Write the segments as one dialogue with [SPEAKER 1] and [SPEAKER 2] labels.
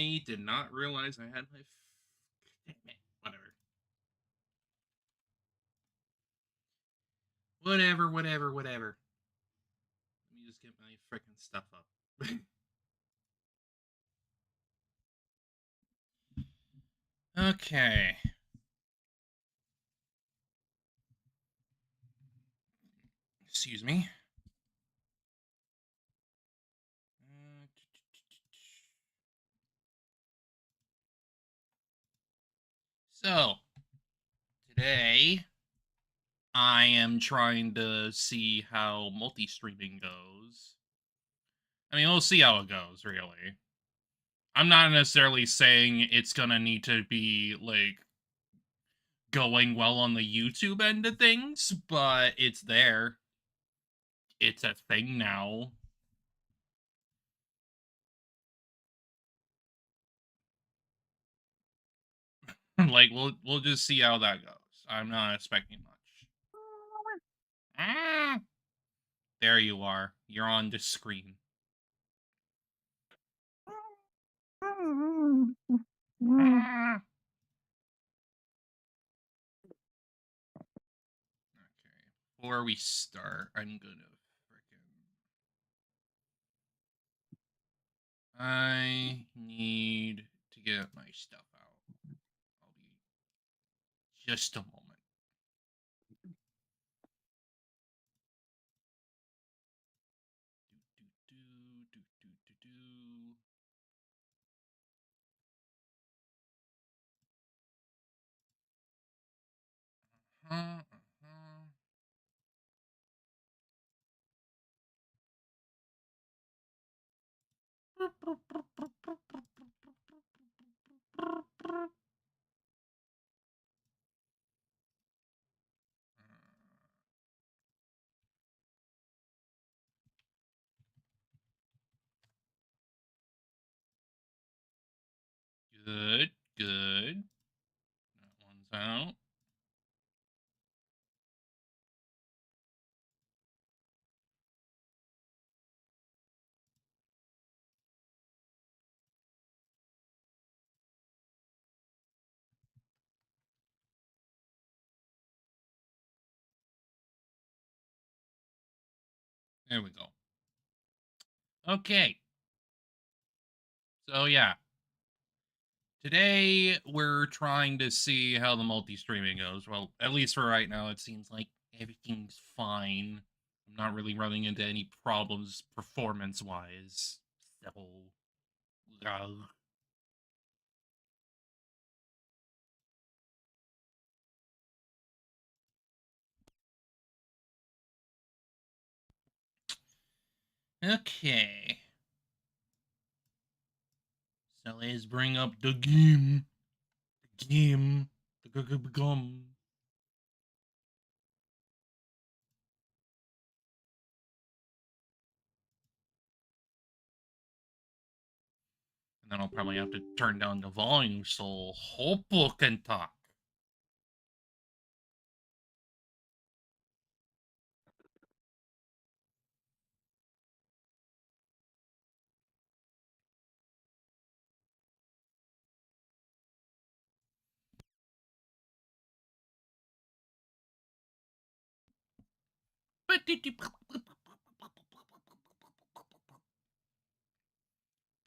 [SPEAKER 1] I did not realize I had my. Whatever. Whatever. Let me just get my freaking stuff up. Okay. Excuse me. So, today I am trying to see how multi-streaming goes. I mean, we'll see how it goes, really. I'm not necessarily saying it's gonna need to be, like, going well on the YouTube end of things, but it's there. It's a thing now. Like, we'll just see how that goes. I'm not expecting much. Ah, there you are. You're on the screen. Ah. Okay. Before we start, I'm gonna freaking. I need to get my stuff out. I'll be just a moment. Do. Uh-huh. Good. That one's out. There we go. Okay. So yeah. Today we're trying to see how the multi-streaming goes. Well, at least for right now, it seems like everything's fine. I'm not really running into any problems performance-wise. So, uh, okay. So let's bring up the game. The game. The gum. And then I'll probably have to turn down the volume so Hopo can talk.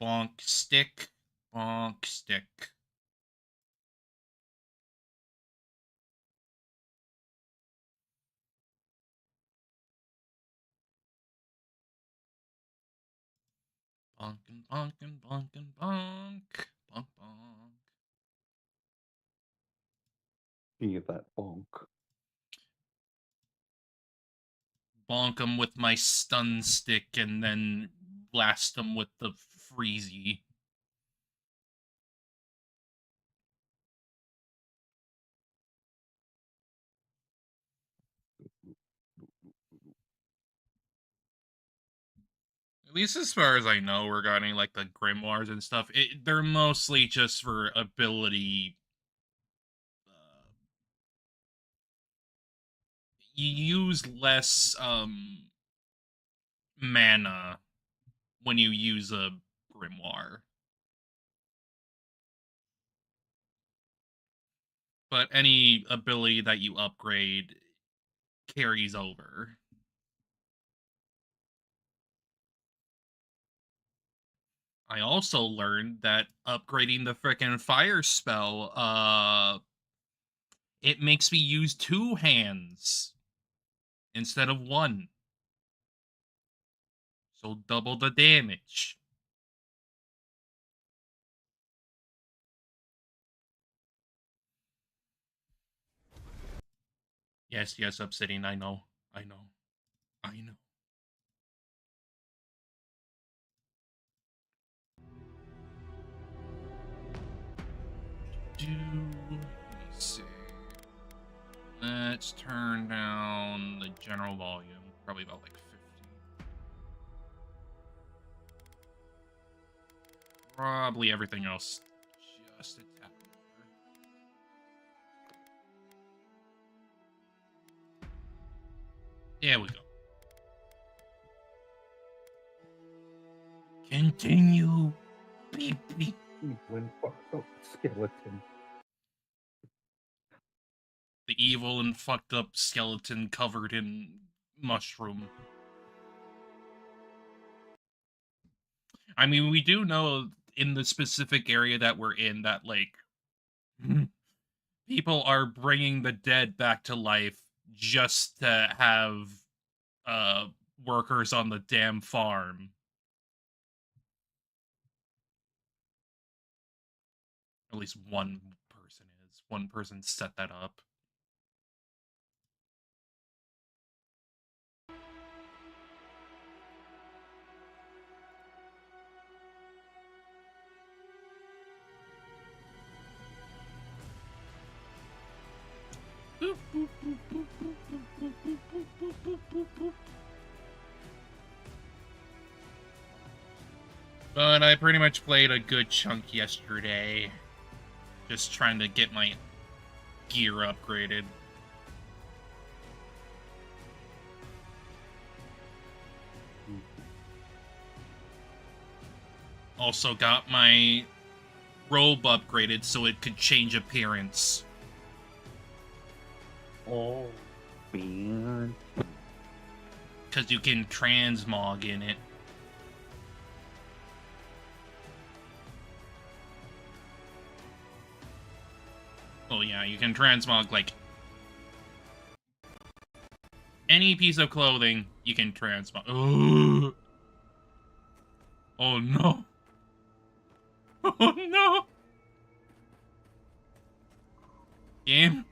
[SPEAKER 1] Bonk stick. Bonk stick. Bonkin, bonkin, bonkin, bonk. Bonk, bonk.
[SPEAKER 2] You get that bonk.
[SPEAKER 1] Bonk him with my stun stick and then blast him with the freezy. At least as far as I know, regarding like the grimoires and stuff, they're mostly just for ability. You use less mana when you use a grimoire. but any ability that you upgrade carries over. I also learned that upgrading the frickin' fire spell, it makes me use 2 hands instead of 1. So double the damage. Yes, yes, Obsidian, I know. I know. I know. Let me see. Let's turn down the general volume. Probably about like 50. Probably everything else just a tap more. There we go. Continue. Beep, beep.
[SPEAKER 2] When fucked up skeleton.
[SPEAKER 1] The evil and fucked up skeleton covered in mushroom. I mean, we do know in the specific area that we're in that, like, people are bringing the dead back to life just to have uh workers on the damn farm. At least one person is. One person set that up. But I pretty much played a good chunk yesterday. Just trying to get my gear upgraded. Also got my robe upgraded so it could change appearance.
[SPEAKER 2] Oh, man.
[SPEAKER 1] Because you can transmog in it. Oh yeah, you can transmog, like, any piece of clothing, you can transmog. Oh, oh no. Oh no. Game?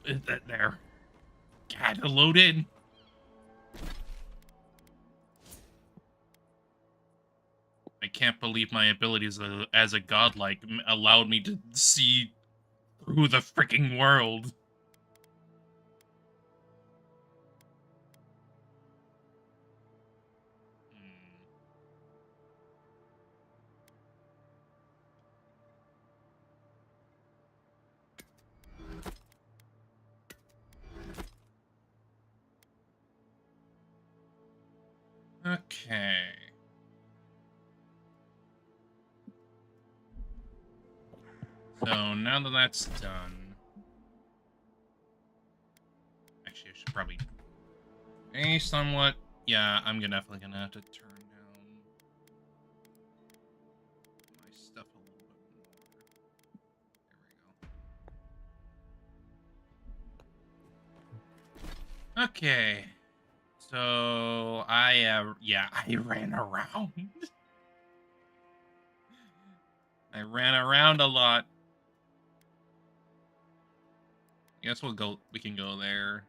[SPEAKER 1] Is that there? Had to load in. I can't believe my abilities as a godlike allowed me to see through the freaking world. Okay. So now that that's done, actually I should probably, somewhat. Yeah, I'm definitely gonna have to turn down my stuff a little bit more. There we go. Okay. So yeah, I ran around. I ran around a lot. Guess we can go there.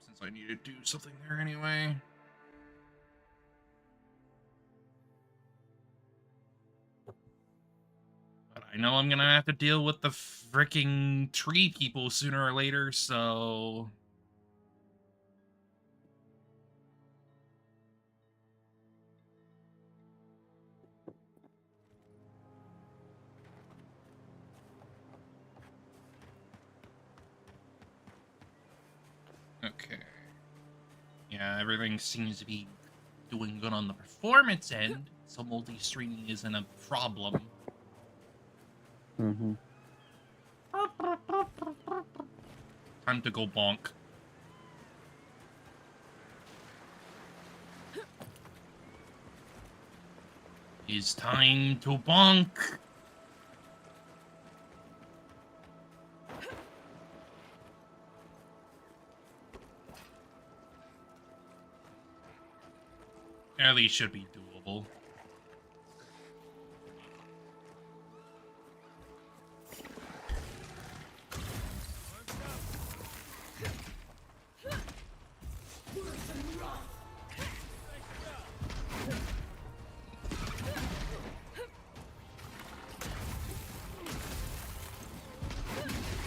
[SPEAKER 1] Since I need to do something there anyway. But I know I'm gonna have to deal with the freaking tree people sooner or later, so... Okay. Yeah, everything seems to be doing good on the performance end, so multi-streaming isn't a problem.
[SPEAKER 2] Mm-hmm.
[SPEAKER 1] Time to go bonk. It's time to bonk. At least should be doable.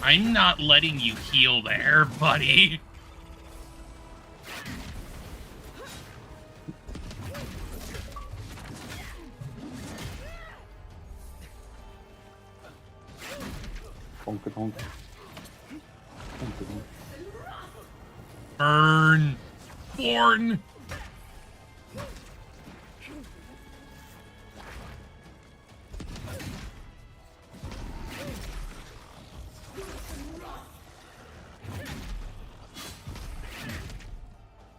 [SPEAKER 1] I'm not letting you heal there, buddy.
[SPEAKER 2] Bonk.
[SPEAKER 1] Burn. Born.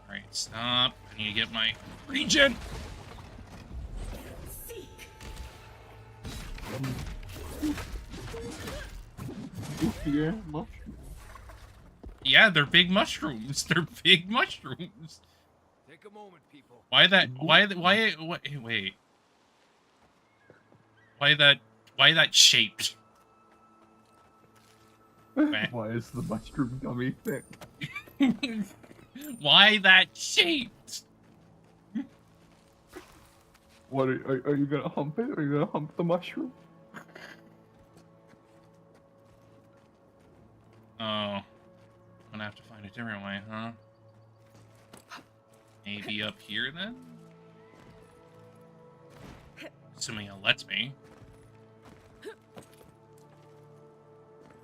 [SPEAKER 1] Alright, stop. I need to get my regen.
[SPEAKER 2] Yeah, mushroom.
[SPEAKER 1] Yeah, they're big mushrooms. They're big mushrooms.
[SPEAKER 3] Take a moment, people.
[SPEAKER 1] Why wait. Why that shaped?
[SPEAKER 2] Why is the mushroom gummy thick?
[SPEAKER 1] Why that shaped?
[SPEAKER 2] What are you gonna hump it? Are you gonna hump the mushroom?
[SPEAKER 1] Oh. I'm gonna have to find a different way, huh? Maybe up here then? Assuming it lets me.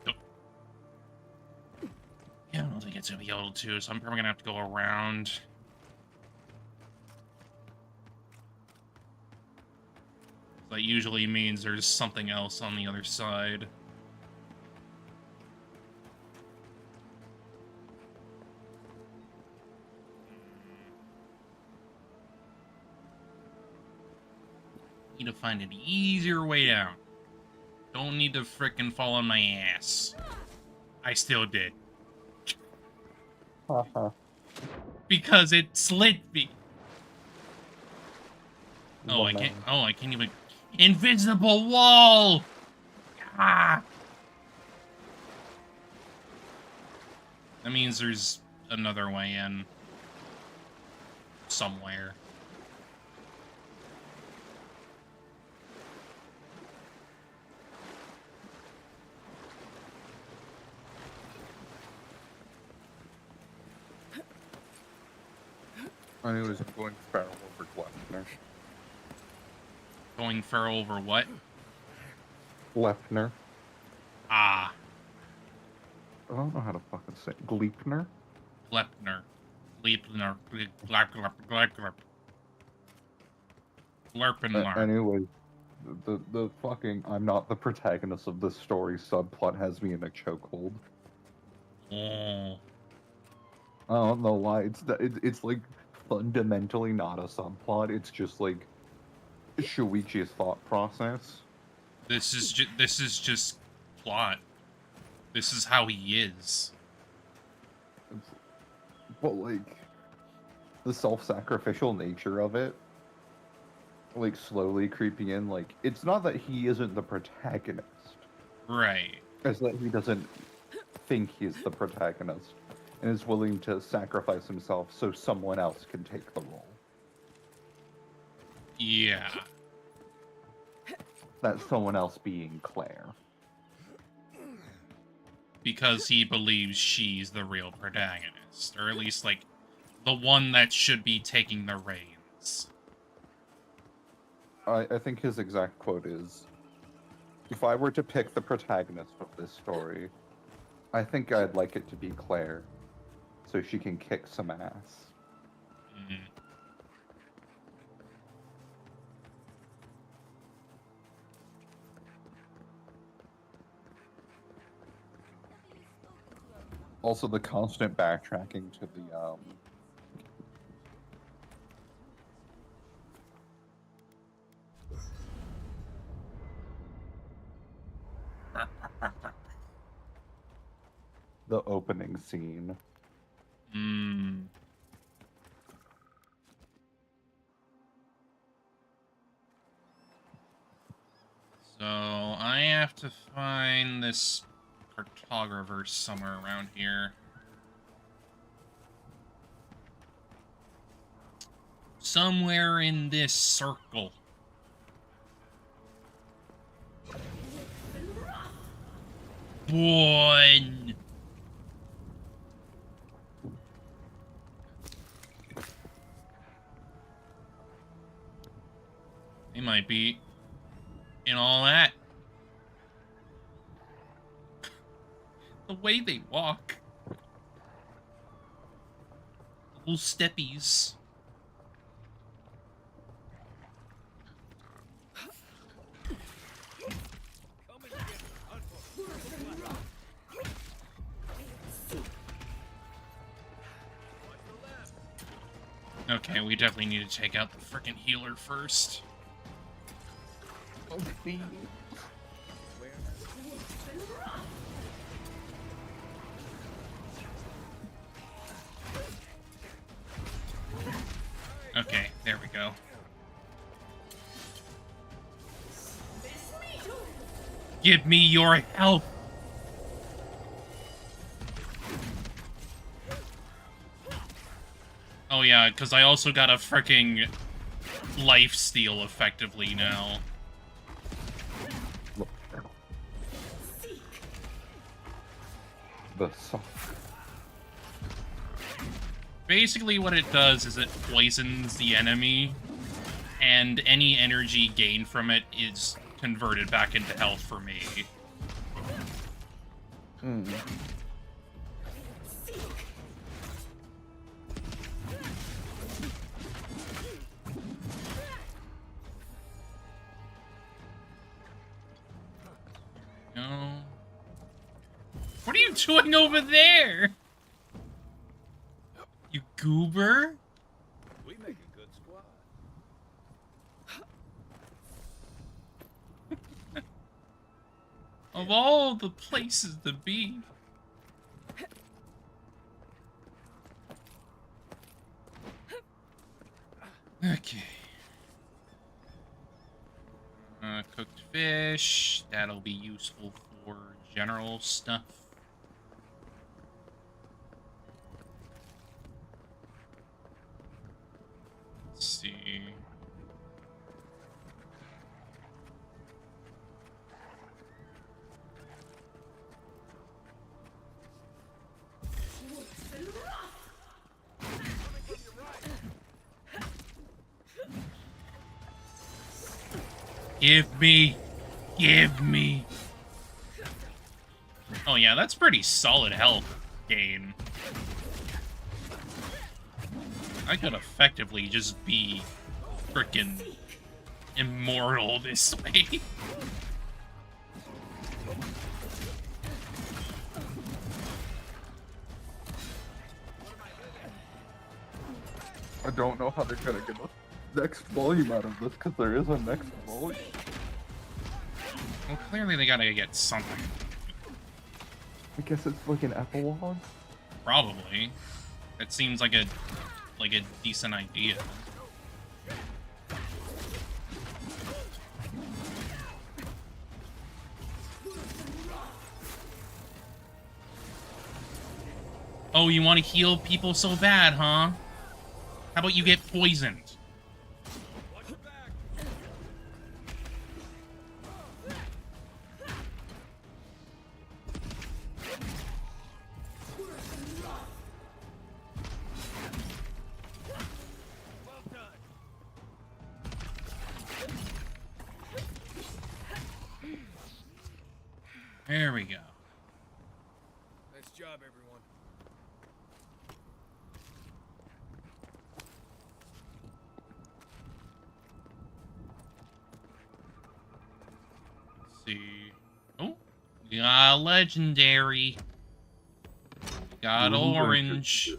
[SPEAKER 1] Nope. Yeah, I don't think it's gonna be able to, so I'm probably gonna have to go around. That usually means there's something else on the other side. Need to find an easier way down. Don't need to frickin' fall on my ass. I still did.
[SPEAKER 2] Haha.
[SPEAKER 1] Because it slid me. Oh, I can't. Oh, I can't even. Invisible wall! Ah! That means there's another way in. Somewhere.
[SPEAKER 2] I knew it was going feral over Lefner.
[SPEAKER 1] Going feral over what?
[SPEAKER 2] Lefner.
[SPEAKER 1] Ah.
[SPEAKER 2] I don't know how to fucking say it. Gleipner?
[SPEAKER 1] Lepner. Leapner. Glarpinlar.
[SPEAKER 2] Anyway, the fucking I'm not the protagonist of this story subplot has me in a chokehold.
[SPEAKER 1] Oh.
[SPEAKER 2] I don't know why. It's like fundamentally not a subplot. It's just like Shuichi's thought process.
[SPEAKER 1] This is just plot. This is how he is.
[SPEAKER 2] But like the self-sacrificial nature of it, like slowly creeping in. Like it's not that he isn't the protagonist.
[SPEAKER 1] Right.
[SPEAKER 2] It's that he doesn't think he's the protagonist and is willing to sacrifice himself so someone else can take the role.
[SPEAKER 1] Yeah.
[SPEAKER 2] That someone else being Claire.
[SPEAKER 1] Because he believes she's the real protagonist. Or at least, like, the one that should be taking the reins.
[SPEAKER 2] I think his exact quote is, if I were to pick the protagonist of this story, I think I'd like it to be Claire, so she can kick some ass.
[SPEAKER 1] Mm.
[SPEAKER 2] Also, the constant backtracking to the the opening scene.
[SPEAKER 1] Hmm. So I have to find this cartographer somewhere around here. Somewhere in this circle. One. They might be in all that. The way they walk. Little steppies. Okay, we definitely need to take out the frickin' healer first. Okay, there we go. Give me your help! Oh yeah, because I also got a fricking life steal effectively now.
[SPEAKER 2] The soft.
[SPEAKER 1] Basically what it does is it poisons the enemy, and any energy gained from it is converted back into health for me.
[SPEAKER 2] Hmm.
[SPEAKER 1] No. What are you doing over there? You goober?
[SPEAKER 3] We make a good squad.
[SPEAKER 1] Of all the places to be. Okay. Cooked fish. That'll be useful for general stuff. Let's see. Give me. Give me. Oh yeah, that's pretty solid health gain. I could effectively just be frickin' immortal this way.
[SPEAKER 2] I don't know how they're gonna get the next volume out of this, because there is a next volume.
[SPEAKER 1] Well, clearly they gotta get something.
[SPEAKER 2] I guess it's like an epilogue?
[SPEAKER 1] Probably. That seems like a decent idea. Oh, you want to heal people so bad, huh? How about you get poisoned? There we go.
[SPEAKER 3] Nice job, everyone.
[SPEAKER 1] Let's see. Oh, we got a legendary. Got
[SPEAKER 2] Ooh,
[SPEAKER 1] orange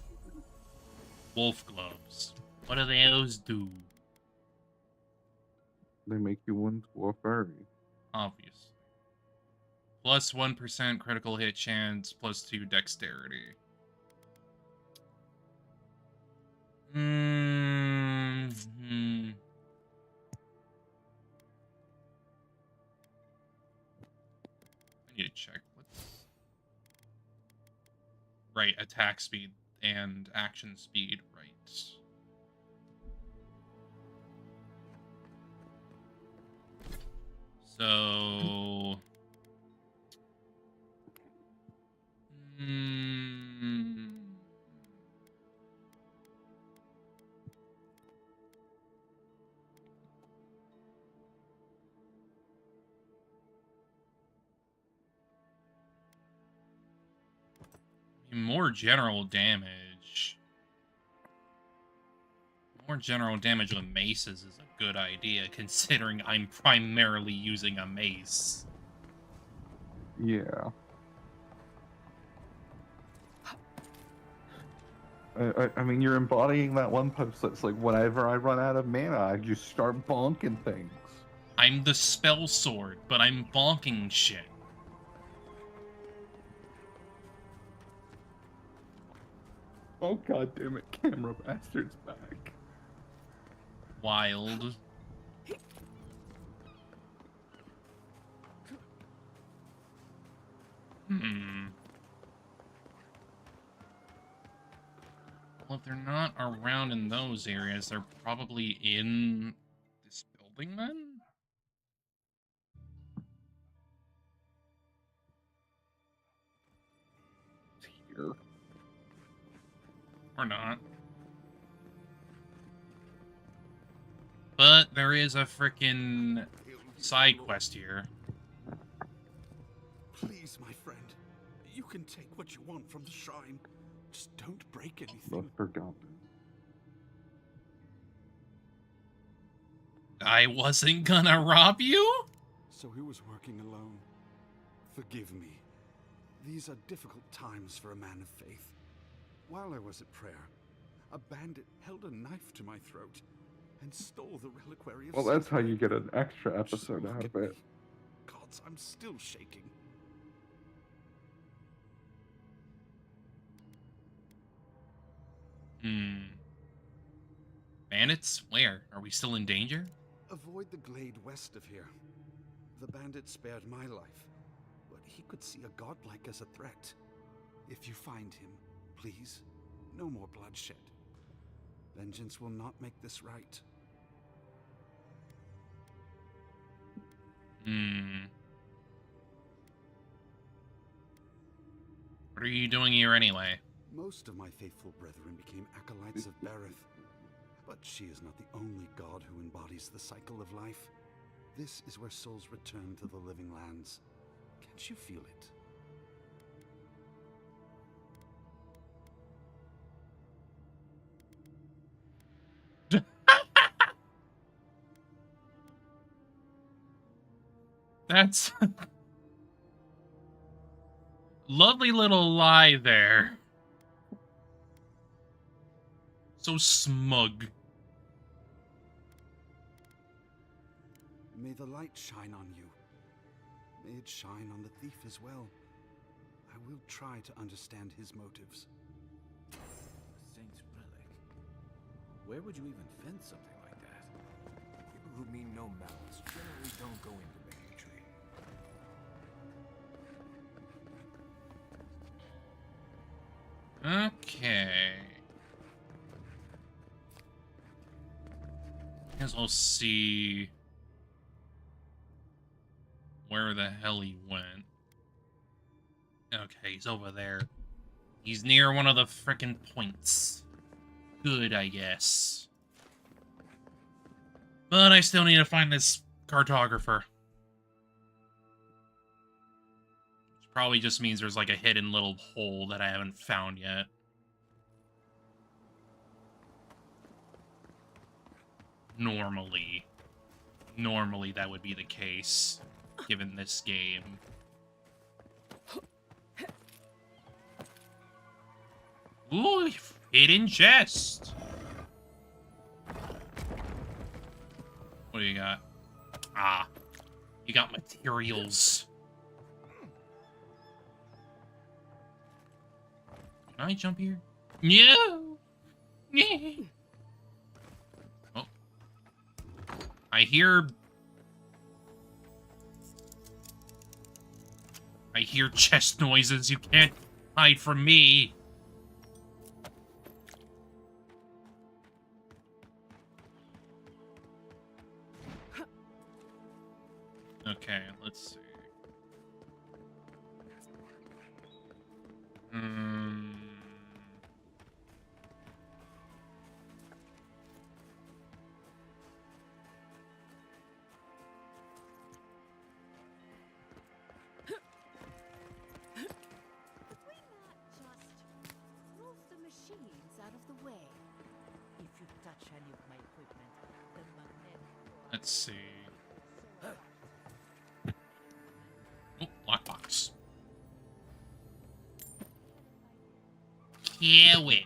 [SPEAKER 1] wolf gloves. What do those do?
[SPEAKER 2] They make you into a furry.
[SPEAKER 1] Obviously. Plus 1% critical hit chance, plus 2 dexterity. Mm-hmm. I need to check what's right. Attack speed and action speed, right? So, more general damage. More general damage with maces is a good idea, considering I'm primarily using a mace.
[SPEAKER 2] Yeah. I mean, you're embodying that one post that's like, whenever I run out of mana, I just start bonking things.
[SPEAKER 1] I'm the spell sword, but I'm bonking shit.
[SPEAKER 2] Oh god damn it, camera bastard's back.
[SPEAKER 1] Wild. Well, if they're not around in those areas, they're probably in this building then?
[SPEAKER 2] Here.
[SPEAKER 1] Or not. But there is a frickin' side quest here.
[SPEAKER 4] Please, my friend. You can take what you want from the shrine. Just don't break anything.
[SPEAKER 2] I've forgotten.
[SPEAKER 1] I wasn't gonna rob you?
[SPEAKER 4] So who was working alone? Forgive me. These are difficult times for a man of faith. While I was at prayer, a bandit held a knife to my throat and stole the reliquary of
[SPEAKER 2] Well, that's how
[SPEAKER 4] Sanctuary.
[SPEAKER 2] you get an extra
[SPEAKER 4] Just
[SPEAKER 2] episode
[SPEAKER 4] look
[SPEAKER 2] out
[SPEAKER 4] at
[SPEAKER 2] of it.
[SPEAKER 4] me. Gods, I'm still shaking.
[SPEAKER 1] Bandits? Where? Are we still in danger?
[SPEAKER 4] Avoid the glade west of here. The bandit spared my life, but he could see a godlike as a threat. If you find him, please, no more bloodshed. Vengeance will not make this right.
[SPEAKER 1] What are you doing here anyway?
[SPEAKER 4] Most of my faithful brethren became acolytes of Berith, but she is not the only god who embodies the cycle of life. This is where souls return to the living lands. Can't you feel it?
[SPEAKER 1] That's... lovely little lie there. So smug.
[SPEAKER 4] May the light shine on you. May it shine on the thief as well. I will try to understand his motives.
[SPEAKER 3] A saint's relic. Where would you even fence something like that? People who mean no malice generally don't go into bigotry.
[SPEAKER 1] Okay. Guess we'll see where the hell he went. Okay, he's over there. He's near one of the frickin' points. Good, I guess. But I still need to find this cartographer. Which probably just means there's like a hidden little hole that I haven't found yet. Normally that would be the case, given this game. Ooh, hidden chest. What do you got? Ah, you got materials. Can I jump here? No. Oh, I hear chest noises. You can't hide from me. Okay, let's see. Let's see. Oh, lockbox. Kill it.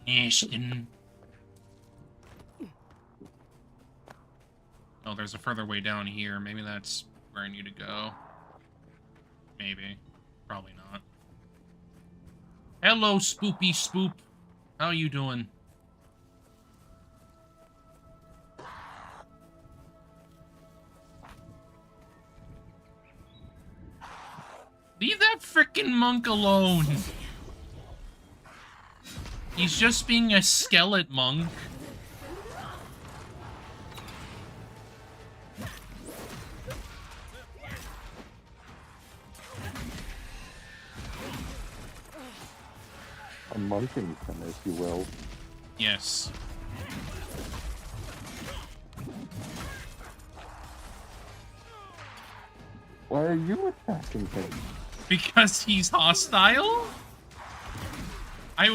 [SPEAKER 1] Nishton. Oh, there's a further way down here. Maybe that's where I need to go. Maybe. Probably not. Hello, Spoopy Spoop. How you doing? Leave that frickin' monk alone. He's just being a skeleton monk.
[SPEAKER 2] A Monkington, if you will.
[SPEAKER 1] Yes.
[SPEAKER 2] Why are you attacking him?
[SPEAKER 1] Because he's hostile? I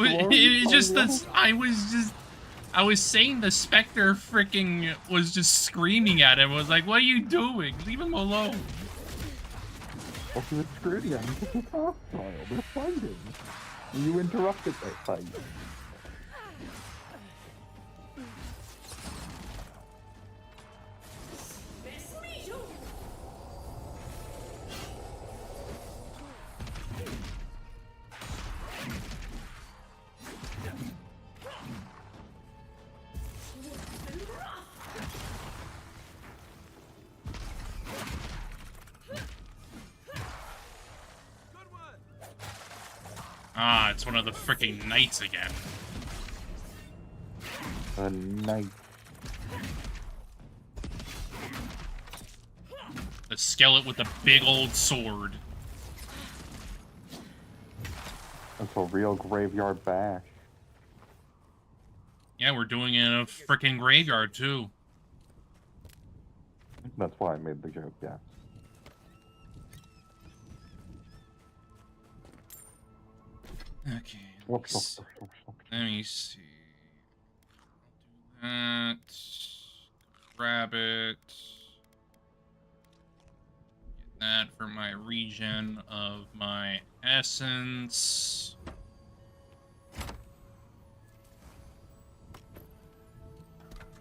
[SPEAKER 1] was saying the Spectre freaking was just screaming at him. I was like, what are you doing? Leave him alone.
[SPEAKER 2] Well, he was screaming at him because he's hostile. They're fighting. And you interrupted that fight.
[SPEAKER 1] Ah, it's one of the freaking knights again.
[SPEAKER 2] A knight.
[SPEAKER 1] The skeleton with the big old sword.
[SPEAKER 2] That's a real graveyard bash.
[SPEAKER 1] Yeah, we're doing it in a freaking graveyard, too.
[SPEAKER 2] That's why I made the joke, yeah.
[SPEAKER 1] Okay, let me see. I'll do that. Grab it. Get that for my regen of my essence.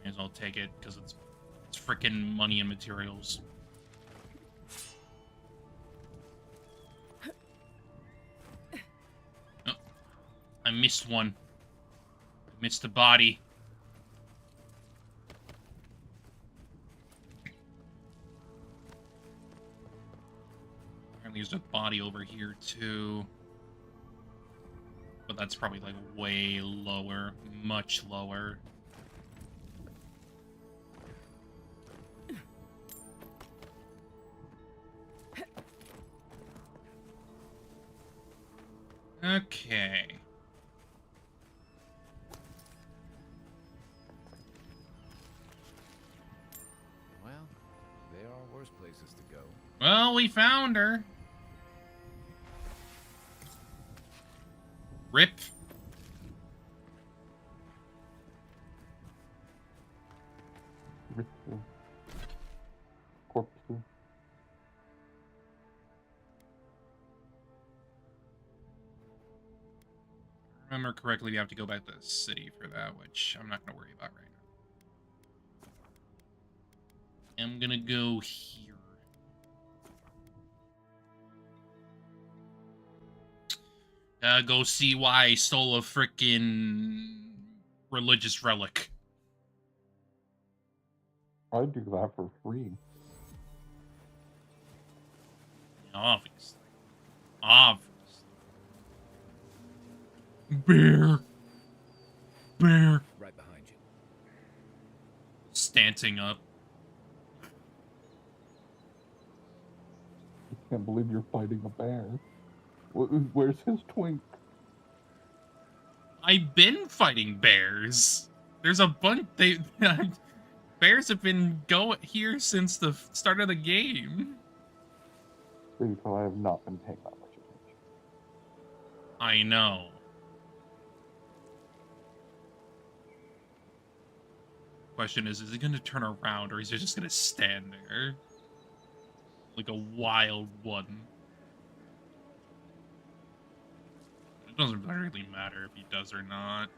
[SPEAKER 1] May as well take it because it's freaking money and materials. Oh, I missed one. I missed the body. Apparently there's a body over here too. But that's probably like way lower, much lower. Okay. Well, we found her. Rip.
[SPEAKER 2] Ritual. Corpses.
[SPEAKER 1] Remember correctly, we have to go back to the city for that, which I'm not going to worry about right now. I'm going to go here. Go see why I stole a frickin' religious relic.
[SPEAKER 2] I'd do that for free.
[SPEAKER 1] Obviously. Obviously. Bear. Bear.
[SPEAKER 3] Right behind you.
[SPEAKER 1] Stancing up.
[SPEAKER 2] I can't believe you're fighting a bear. Where's his twink?
[SPEAKER 1] I've been fighting bears. There's a bunch. Bears have been here since the start of the game.
[SPEAKER 2] So I have not been paying that much attention.
[SPEAKER 1] I know. Question is he going to turn around or is he just going to stand there? Like a wild one. It doesn't really matter if he does or not.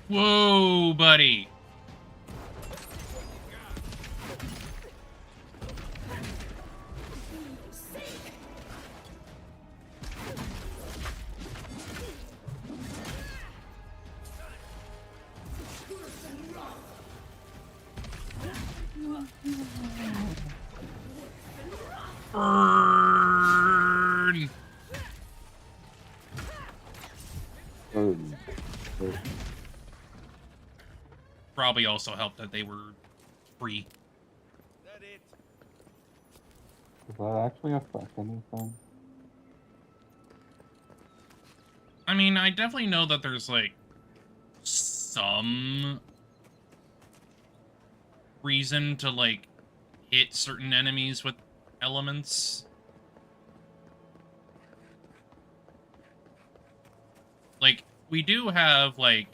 [SPEAKER 1] Whoa, buddy. Burn. Probably also helped that they were free.
[SPEAKER 2] Does that actually affect anything?
[SPEAKER 1] I mean, I definitely know that there's, like, some reason to, like, hit certain enemies with elements. Like, we do have, like,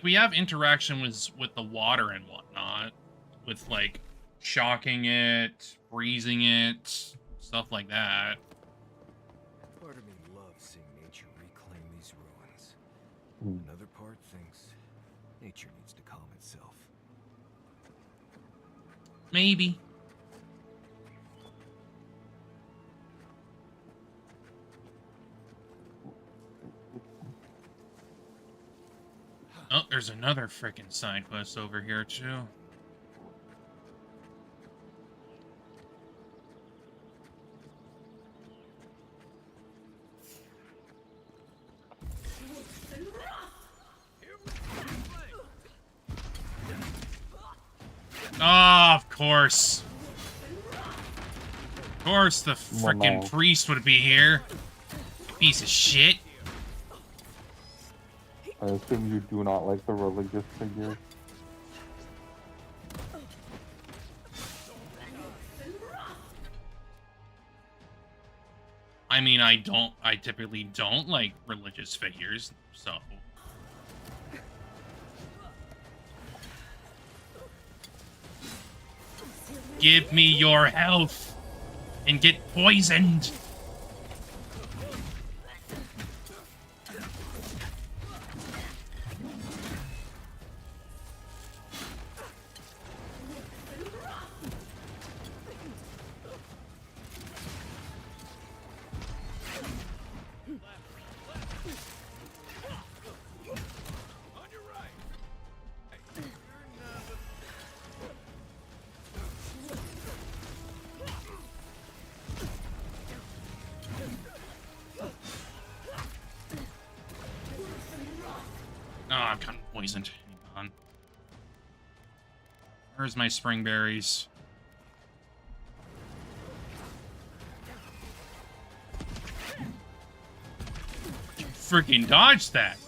[SPEAKER 1] we have interaction with the water and whatnot. With, like, shocking it, freezing it, stuff like that.
[SPEAKER 3] Part of me loves seeing nature reclaim these ruins.
[SPEAKER 2] Mm.
[SPEAKER 3] Another part thinks nature needs to calm itself.
[SPEAKER 1] Maybe. Oh, there's another frickin' side quest over here, too. Oh, of course. Of course the frickin' priest would be here. Piece of shit.
[SPEAKER 2] I assume you do not like the religious figures.
[SPEAKER 1] I mean, I typically don't like religious figures, so. Give me your health and get poisoned. Oh, I'm kind of poisoned. Hang on. Where's my spring berries? You freaking dodged that!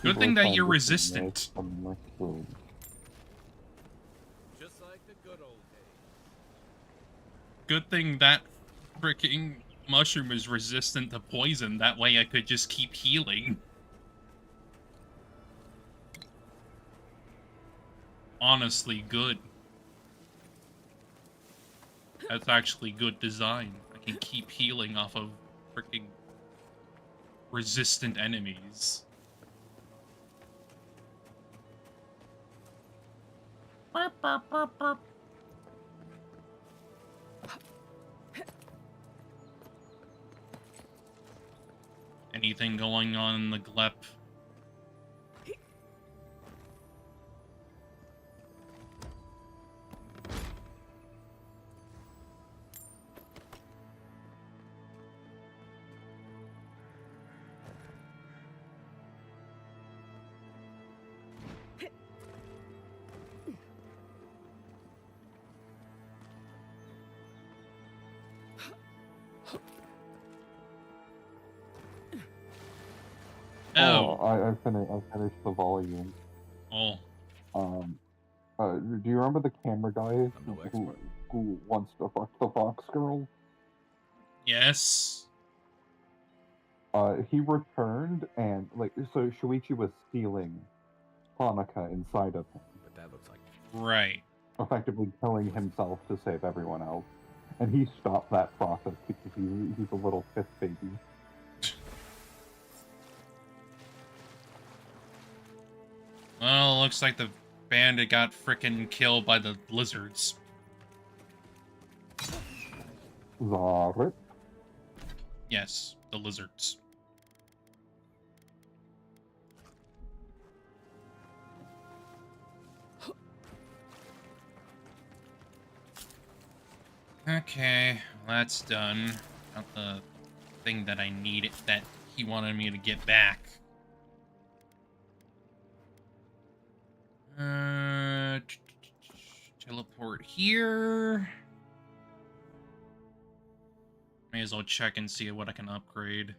[SPEAKER 1] Good thing that you're resistant.
[SPEAKER 3] Just like the good old days.
[SPEAKER 1] Good thing that freaking mushroom is resistant to poison. That way I could just keep healing. Honestly, good. That's actually good design. I can keep healing off of freaking resistant enemies. Burp, burp, burp, burp. Anything going on in the glep? Oh.
[SPEAKER 2] I finished the volume.
[SPEAKER 1] Oh.
[SPEAKER 2] Do you remember the camera guy
[SPEAKER 3] I'm no expert.
[SPEAKER 2] who wants to fuck the fox girl?
[SPEAKER 1] Yes.
[SPEAKER 2] He returned and so Shuichi was stealing Hanukkah inside of him,
[SPEAKER 3] But that looks like
[SPEAKER 1] Right.
[SPEAKER 2] effectively killing himself to save everyone else. And he stopped that process because he's a little fifth baby.
[SPEAKER 1] Well, looks like the bandit got frickin' killed by the lizards.
[SPEAKER 2] Zarit.
[SPEAKER 1] Yes, the lizards. Okay, well, that's done. Got the thing that I needed, that he wanted me to get back. Teleport here. May as well check and see what I can upgrade.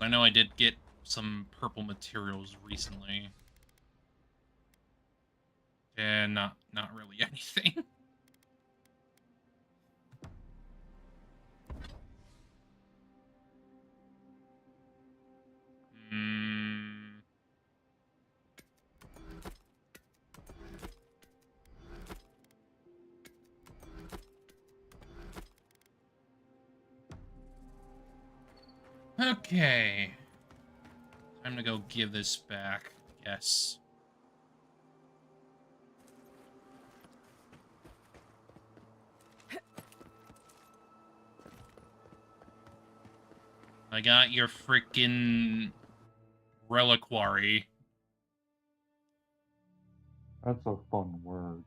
[SPEAKER 1] I know I did get some purple materials recently. And not really anything. Okay. Time to go give this back. Yes. I got your freaking reliquary.
[SPEAKER 2] That's a fun word.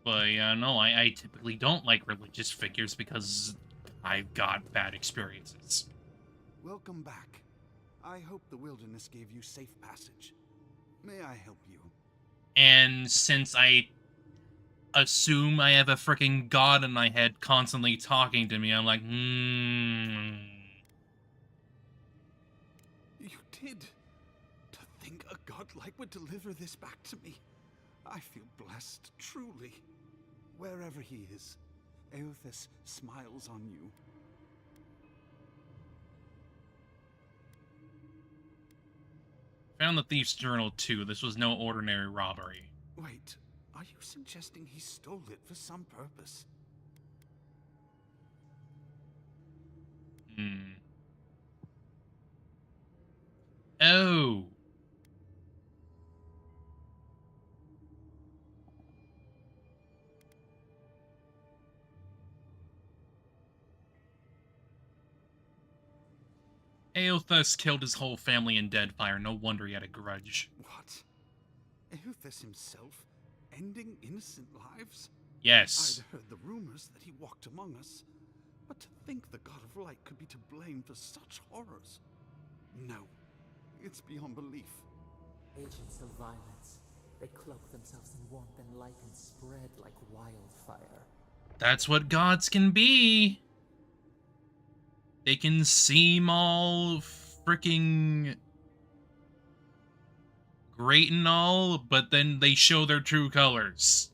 [SPEAKER 1] But yeah, no, I typically don't like religious figures because I've got bad experiences.
[SPEAKER 4] Welcome back. I hope the wilderness gave you safe passage. May I help you?
[SPEAKER 1] And since I assume I have a freaking god in my head constantly talking to me, I'm like,
[SPEAKER 4] You did? To think a godlike would deliver this back to me. I feel blessed, truly. Wherever he is, Eothas smiles on you.
[SPEAKER 1] Found the thief's journal too. This was no ordinary robbery.
[SPEAKER 4] Wait, are you suggesting he stole it for some purpose?
[SPEAKER 1] Oh. Aothus killed his whole family in Deadfire. No wonder he had a grudge.
[SPEAKER 4] What? Eothas himself ending innocent lives?
[SPEAKER 1] Yes.
[SPEAKER 4] I'd heard the rumors that he walked among us, but to think the God of Light could be to blame for such horrors. No, it's beyond belief.
[SPEAKER 5] Agents of violence. They cloak themselves in warmth and light and spread like wildfire.
[SPEAKER 1] That's what gods can be. They can seem all freaking great and all, but then they show their true colors.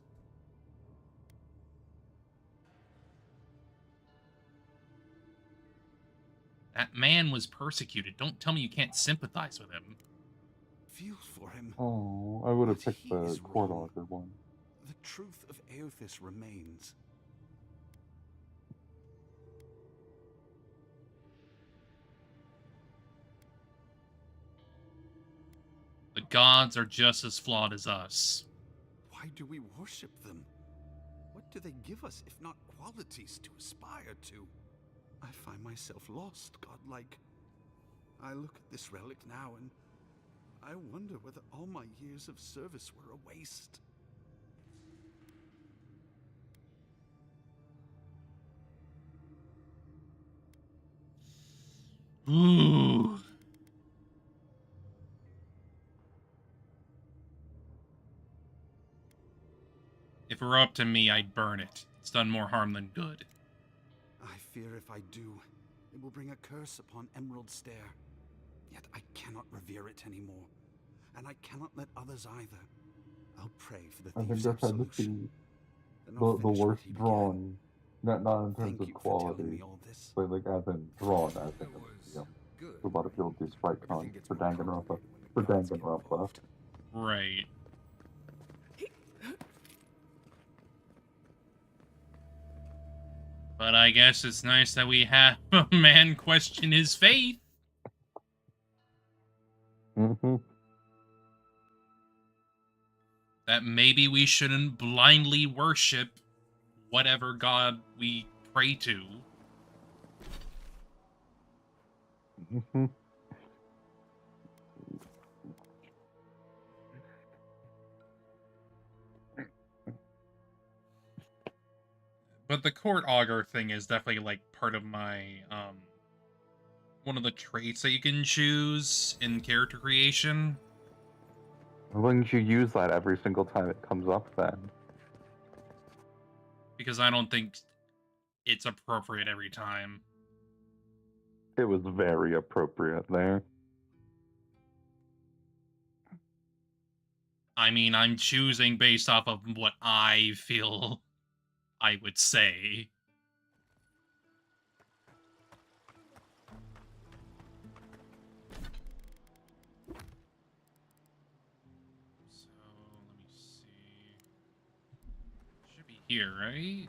[SPEAKER 1] That man was persecuted. Don't tell me you can't sympathize with him.
[SPEAKER 4] Feel for him.
[SPEAKER 2] Oh, I would have
[SPEAKER 4] But
[SPEAKER 2] picked
[SPEAKER 4] he
[SPEAKER 2] the
[SPEAKER 4] is
[SPEAKER 2] court
[SPEAKER 4] wrong.
[SPEAKER 2] auger one.
[SPEAKER 4] The truth of Eothas remains.
[SPEAKER 1] The gods are just as flawed as us.
[SPEAKER 4] Why do we worship them? What do they give us if not qualities to aspire to? I find myself lost, godlike. I look at this relic now and I wonder whether all my years of service were a waste.
[SPEAKER 1] Ooh. If it were up to me, I'd burn it. It's done more harm than good.
[SPEAKER 4] I fear if I do, it will bring a curse upon Emerald Stair. Yet I cannot revere it anymore, and I cannot let others either. I'll pray for the
[SPEAKER 2] I think
[SPEAKER 4] thief's
[SPEAKER 2] this had to
[SPEAKER 4] absolution.
[SPEAKER 2] be
[SPEAKER 4] Then I'll
[SPEAKER 2] the
[SPEAKER 4] finish what
[SPEAKER 2] worst
[SPEAKER 4] he began.
[SPEAKER 2] drawing. Not in terms
[SPEAKER 4] Thank
[SPEAKER 2] of
[SPEAKER 4] you for telling
[SPEAKER 2] quality,
[SPEAKER 4] me all this.
[SPEAKER 2] but like as in drawn, as in
[SPEAKER 3] It was
[SPEAKER 2] you know,
[SPEAKER 3] good.
[SPEAKER 2] a lot of people do sprite
[SPEAKER 3] Everything
[SPEAKER 2] cons
[SPEAKER 3] gets
[SPEAKER 2] for
[SPEAKER 3] more
[SPEAKER 2] Danganronpa.
[SPEAKER 3] complicated
[SPEAKER 2] For
[SPEAKER 3] when the gods get
[SPEAKER 2] Danganronpa.
[SPEAKER 3] involved.
[SPEAKER 1] Right. But I guess it's nice that we have a man question his faith.
[SPEAKER 2] Mm-hmm.
[SPEAKER 1] That maybe we shouldn't blindly worship whatever god we pray to.
[SPEAKER 2] Mm-hmm.
[SPEAKER 1] But the court augur thing is definitely like part of my one of the traits that you can choose in character creation.
[SPEAKER 2] Wouldn't you use that every single time it comes up then?
[SPEAKER 1] Because I don't think it's appropriate every time.
[SPEAKER 2] It was very appropriate there.
[SPEAKER 1] I mean, I'm choosing based off of what I feel I would say. So, let me see. Should be here, right?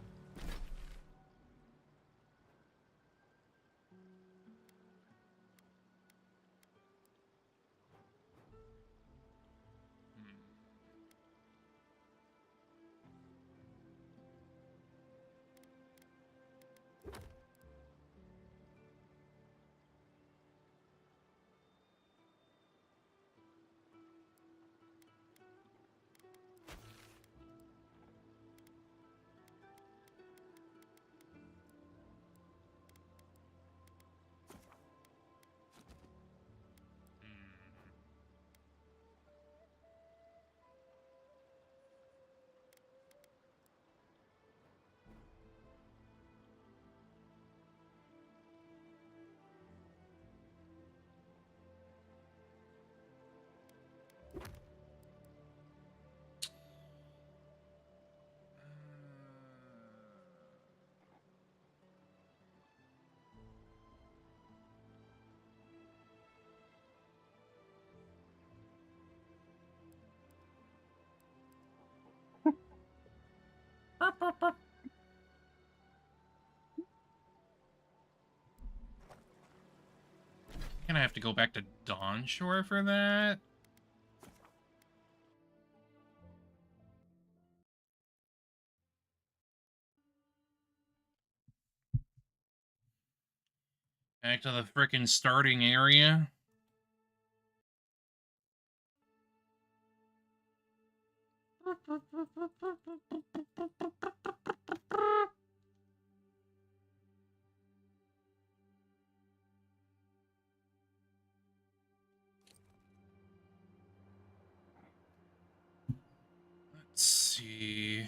[SPEAKER 1] Hmm. Gonna have to go back to Dawnshore for that. Back to the frickin' starting area. Let's see.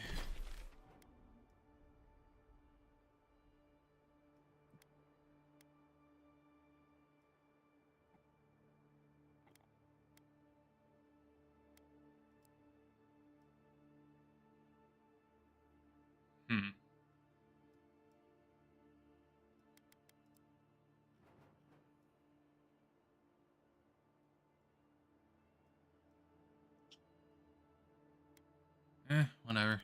[SPEAKER 1] Whatever.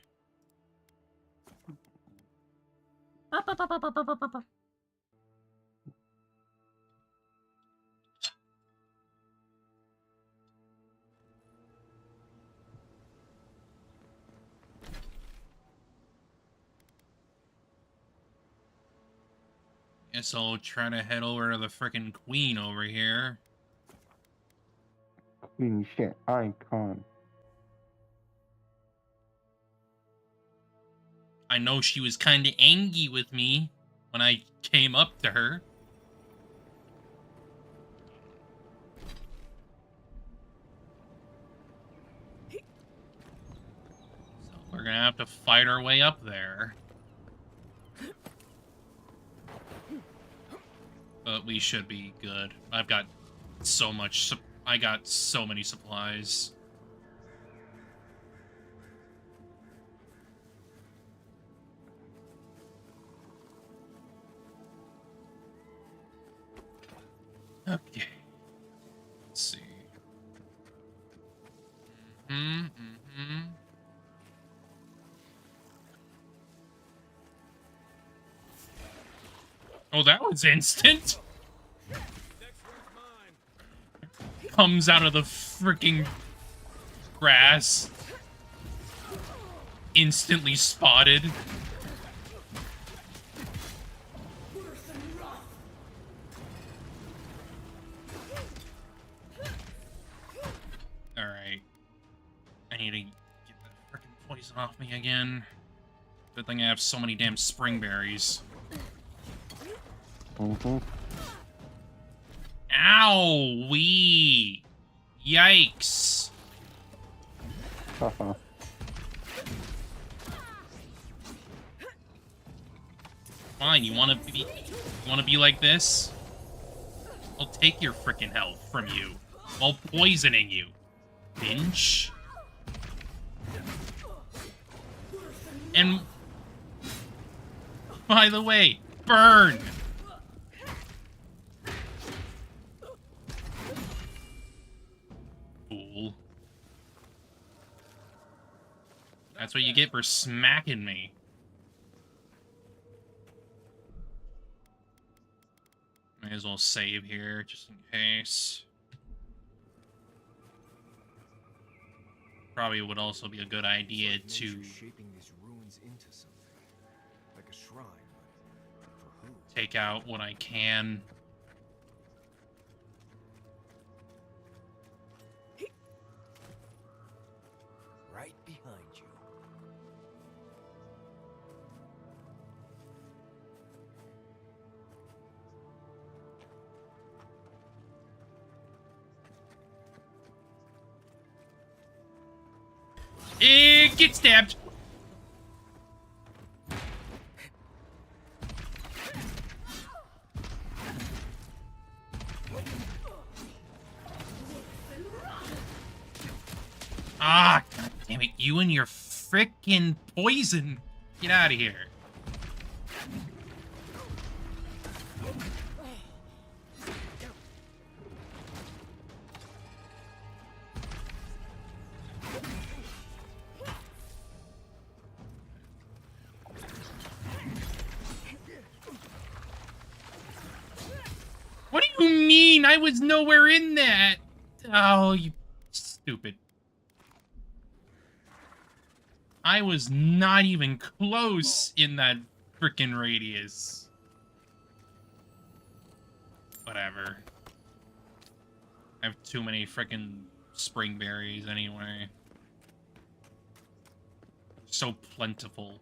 [SPEAKER 1] Guess I'll try to head over to the frickin' queen over here.
[SPEAKER 2] Queen shit icon.
[SPEAKER 1] I know she was kind of angry with me when I came up to her. So we're gonna have to fight our way up there. But we should be good. I've got so much. I got so many supplies. Okay. Let's see. Oh, that was instant. Comes out of the freaking grass. Instantly spotted. Alright. I need to get that freaking poison off me again. Good thing I have so many damn spring berries. Ow! Wee! Yikes! Fine, you wanna be like this? I'll take your freaking health from you while poisoning you, bitch. And by the way, burn! Fool. That's what you get for smacking me. May as well save here, just in case. Probably would also be a good idea to
[SPEAKER 3] shaping these ruins into something like a shrine, but for who?
[SPEAKER 1] take out what I can.
[SPEAKER 3] Right behind you.
[SPEAKER 1] Get stabbed! Ah, god damn it, you and your frickin' poison! Get out of here. What do you mean? I was nowhere in that! Oh, you stupid. I was not even close in that frickin' radius. Whatever. I have too many frickin' spring berries anyway. So plentiful.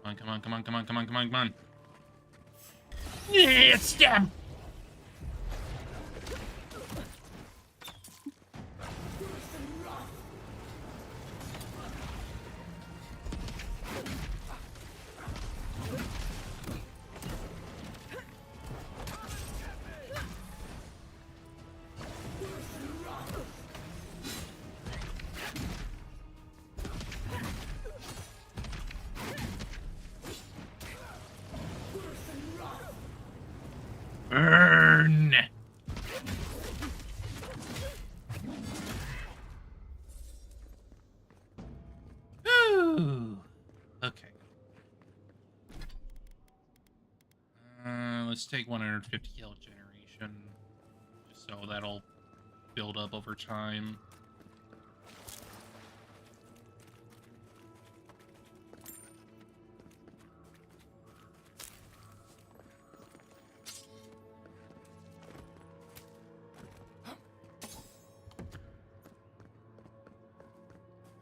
[SPEAKER 1] Come on, come on, come on, come on, come on, come on. Yeah, stab! Burn! Ooh. Okay. Let's take 150 kill generation, just so that'll build up over time.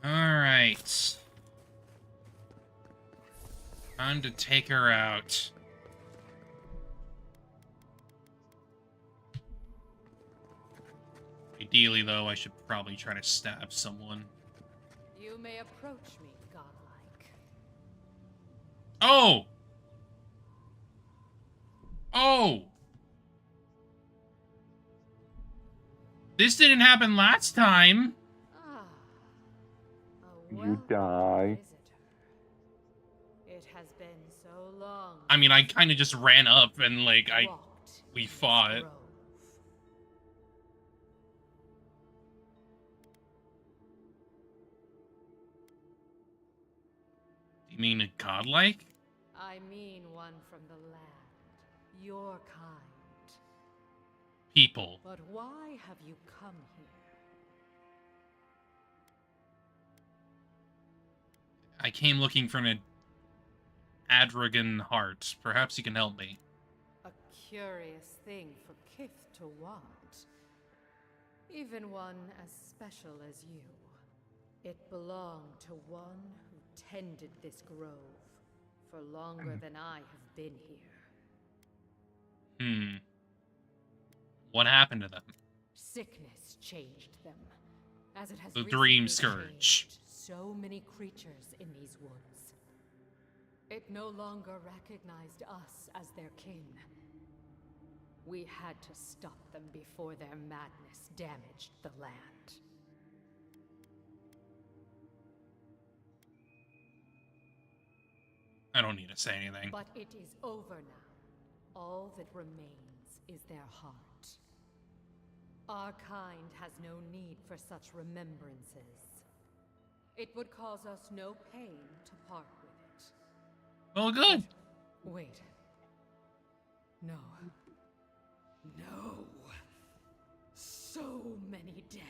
[SPEAKER 1] Alright. Time to take her out. Ideally, though, I should probably try to stab someone.
[SPEAKER 6] You may approach me, godlike.
[SPEAKER 1] Oh! Oh! This didn't happen last time!
[SPEAKER 6] Ah, a
[SPEAKER 2] You die.
[SPEAKER 6] visitor. It has been so long.
[SPEAKER 1] I mean, I kind of just ran up and, like,
[SPEAKER 6] walked
[SPEAKER 1] we
[SPEAKER 6] this
[SPEAKER 1] fought.
[SPEAKER 6] grove.
[SPEAKER 1] You mean a godlike?
[SPEAKER 6] I mean one from the land, your kind.
[SPEAKER 1] People.
[SPEAKER 6] But why have you come here?
[SPEAKER 1] I came looking for an Adragon heart. Perhaps you can help me.
[SPEAKER 6] A curious thing for Kith to want. Even one as special as you. It belonged to one who tended this grove for longer than I have been here.
[SPEAKER 1] What happened to them?
[SPEAKER 6] Sickness changed them, as it has
[SPEAKER 1] The
[SPEAKER 6] recently
[SPEAKER 1] Dream Scourge.
[SPEAKER 6] changed so many creatures in these woods. It no longer recognized us as their kin. We had to stop them before their madness damaged the land.
[SPEAKER 1] I don't need to say anything.
[SPEAKER 6] But it is over now. All that remains is their heart. Our kind has no need for such remembrances. It would cause us no pain to part with it.
[SPEAKER 1] Well, good.
[SPEAKER 6] Wait. No. No. So many dead.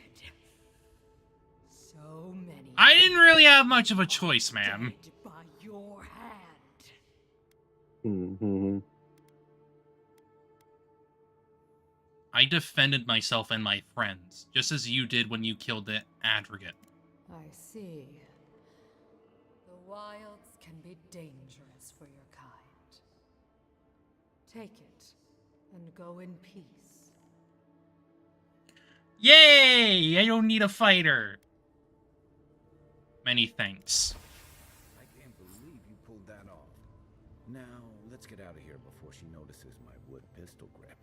[SPEAKER 6] So many.
[SPEAKER 1] I didn't really have much of a choice, ma'am.
[SPEAKER 6] Dead by your hand.
[SPEAKER 2] Mm-hmm.
[SPEAKER 1] I defended myself and my friends, just as you did when you killed the Adragon.
[SPEAKER 6] I see. The wilds can be dangerous for your kind. Take it and go in peace.
[SPEAKER 1] Yay! I don't need a fighter. Many thanks.
[SPEAKER 3] I can't believe you pulled that off. Now, let's get out of here before she notices my wood pistol grip.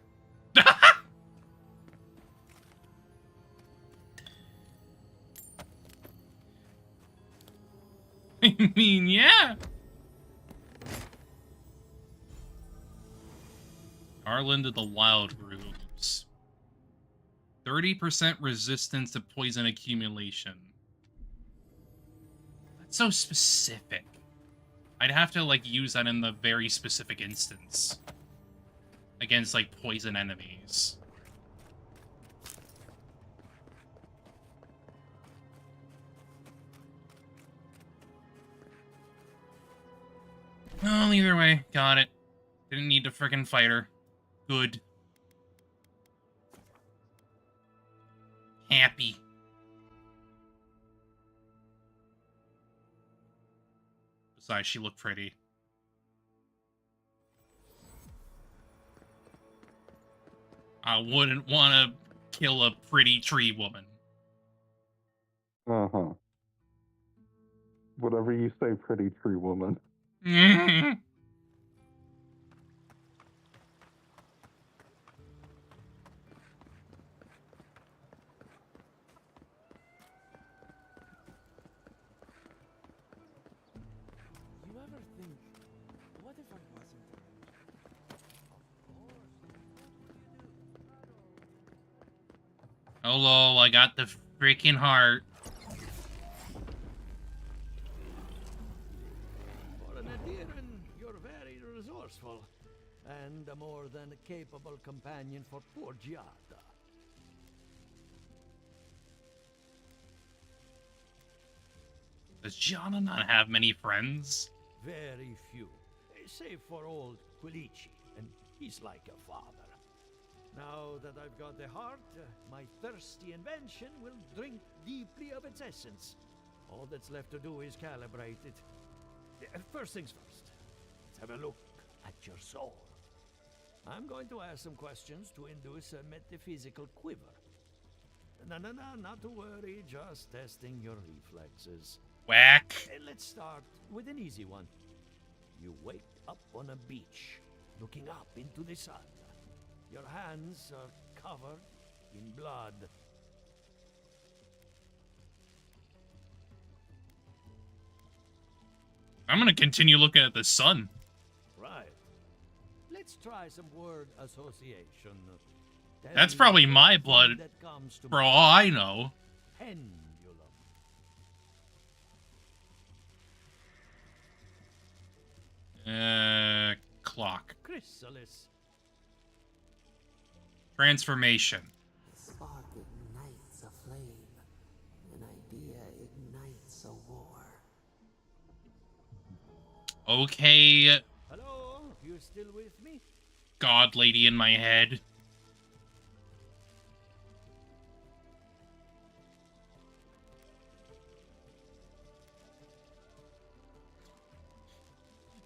[SPEAKER 1] I mean, yeah. Garland of the Wild Rooms. 30% resistance to poison accumulation. That's so specific. I'd have to, like, use that in the very specific instance. Against, like, poison enemies. Well, either way, got it. Didn't need to frickin' fight her. Good. Happy. Besides, she looked pretty. I wouldn't want to kill a pretty tree woman.
[SPEAKER 2] Uh-huh. Whatever you say, pretty tree woman.
[SPEAKER 3] You ever think, what if I wasn't around? Of course. What would you do?
[SPEAKER 1] Hello, I got the freaking heart.
[SPEAKER 7] For an Adiran, you're very resourceful, and a more than capable companion for poor Giada.
[SPEAKER 1] Does Gianna not have many friends?
[SPEAKER 7] Very few, save for old Quilici, and he's like a father. Now that I've got the heart, my thirsty invention will drink deeply of its essence. All that's left to do is calibrate it. First things first, let's have a look at your soul. I'm going to ask some questions to induce a metaphysical quiver. No, not to worry, just testing your reflexes.
[SPEAKER 1] Whack.
[SPEAKER 7] Let's start with an easy one. You wake up on a beach, looking up into the sun. Your hands are covered in blood.
[SPEAKER 1] I'm gonna continue looking at the sun.
[SPEAKER 7] Right. Let's try some word association. Tell
[SPEAKER 1] That's
[SPEAKER 7] me
[SPEAKER 1] probably
[SPEAKER 7] the
[SPEAKER 1] my
[SPEAKER 7] first
[SPEAKER 1] blood,
[SPEAKER 7] thing that comes to
[SPEAKER 1] for
[SPEAKER 7] mind.
[SPEAKER 1] all I know.
[SPEAKER 7] Pendulum.
[SPEAKER 1] Clock.
[SPEAKER 7] Chrysalis.
[SPEAKER 1] Transformation.
[SPEAKER 5] A spark ignites a flame. An idea ignites a war.
[SPEAKER 1] Okay,
[SPEAKER 7] Hello? You still with me?
[SPEAKER 1] god lady in my head.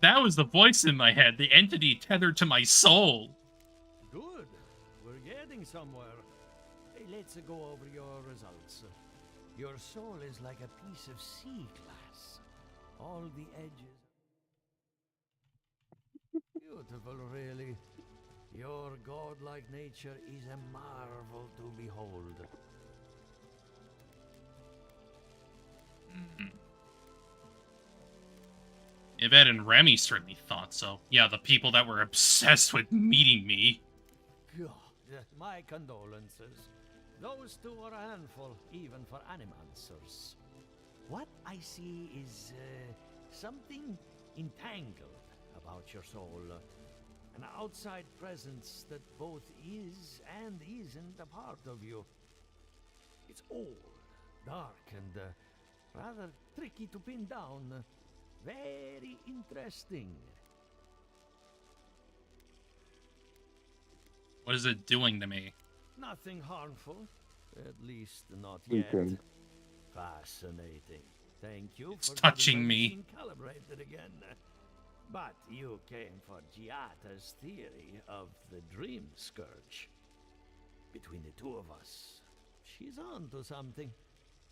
[SPEAKER 1] That was the voice in my head, the entity tethered to my soul.
[SPEAKER 7] Good. We're getting somewhere. Hey, let's go over your results. Your soul is like a piece of sea glass. All the edges. Beautiful, really. Your godlike nature is a marvel to behold.
[SPEAKER 1] Yvette and Remy certainly thought so. Yeah, the people that were obsessed with meeting me.
[SPEAKER 7] God, my condolences. Those two are a handful, even for animancers. What I see is something entangled about your soul. An outside presence that both is and isn't a part of you. It's old, dark, and rather tricky to pin down. Very interesting.
[SPEAKER 1] What is it doing to me?
[SPEAKER 7] Nothing harmful. At least not yet.
[SPEAKER 2] Speaking.
[SPEAKER 7] Fascinating. Thank you
[SPEAKER 1] It's
[SPEAKER 7] for
[SPEAKER 1] touching
[SPEAKER 7] getting my
[SPEAKER 1] me.
[SPEAKER 7] machine calibrated again. But you came for Giata's theory of the dream scourge. Between the two of us, she's on to something.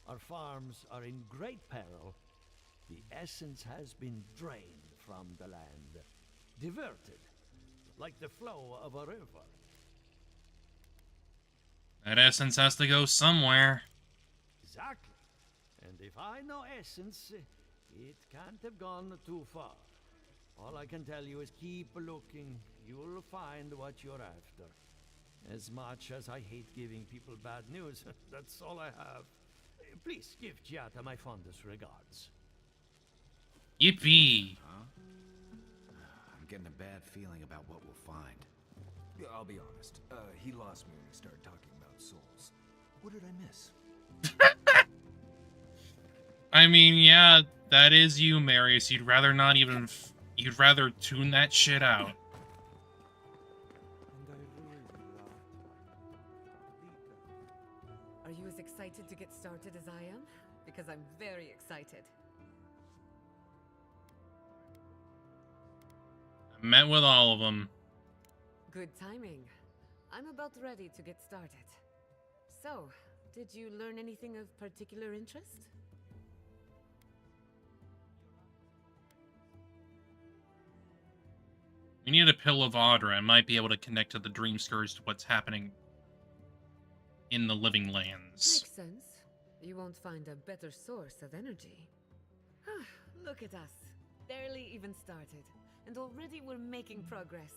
[SPEAKER 7] Our farms are in great peril. The essence has been drained from the land, diverted, like the flow of a river.
[SPEAKER 1] That essence has to go somewhere.
[SPEAKER 7] Exactly. And if I know essence, it can't have gone too far. All I can tell you is keep looking. You'll find what you're after. As much as I hate giving people bad news, that's all I have. Please give Giata my fondest regards.
[SPEAKER 1] Yippee!
[SPEAKER 3] Huh? I'm getting a bad feeling about what we'll find.
[SPEAKER 8] Yeah, I'll be honest. He lost me when he started talking about souls. What did I miss?
[SPEAKER 1] I mean, yeah, that is you, Marius. You'd rather not even... You'd rather tune that shit out.
[SPEAKER 8] And I really loved Lita.
[SPEAKER 6] Are you as excited to get started as I am? Because I'm very excited.
[SPEAKER 1] I met with all of them.
[SPEAKER 6] Good timing. I'm about ready to get started. So, did you learn anything of particular interest?
[SPEAKER 1] We need a pill of Audra. I might be able to connect to the Dream Scourge to what's happening in the living lands.
[SPEAKER 6] Makes sense. You won't find a better source of energy. Look at us. Barely even started. And already we're making progress.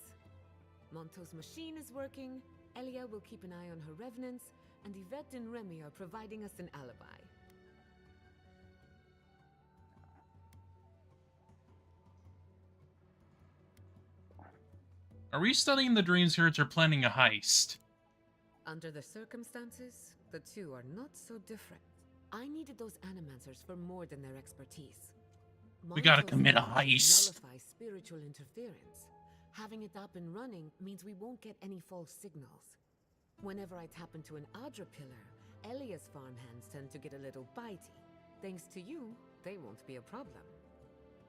[SPEAKER 6] Monto's machine is working, Elia will keep an eye on her revenants, and Yvette and Remy are providing us an alibi.
[SPEAKER 1] Are we studying the Dream Scourge or planning a heist?
[SPEAKER 6] Under the circumstances, the two are not so different. I needed those animancers for more than their expertise.
[SPEAKER 1] We gotta
[SPEAKER 6] Monto's
[SPEAKER 1] commit a
[SPEAKER 6] ability to
[SPEAKER 1] heist.
[SPEAKER 6] nullify spiritual interference. Having it up and running means we won't get any false signals. Whenever I tap into an Audra pillar, Elia's farmhands tend to get a little bitey. Thanks to you, they won't be a problem.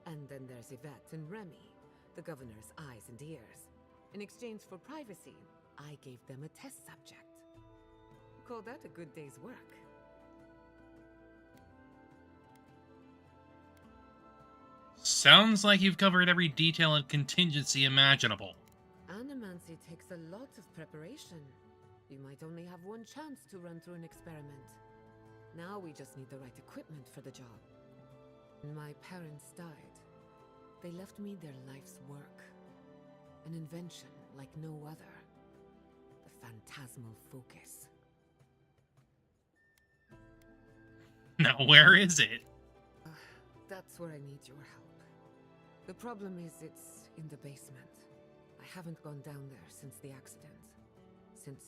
[SPEAKER 6] And then there's Yvette and Remy, the governor's eyes and ears. In exchange for privacy, I gave them a test subject. Call that a good day's work.
[SPEAKER 1] Sounds like you've covered every detail and contingency imaginable.
[SPEAKER 6] Animancy takes a lot of preparation. You might only have one chance to run through an experiment. Now we just need the right equipment for the job. When my parents died, they left me their life's work. An invention like no other. The phantasmal focus.
[SPEAKER 1] Now, where is it?
[SPEAKER 6] That's where I need your help. The problem is it's in the basement. I haven't gone down there since the accident. Since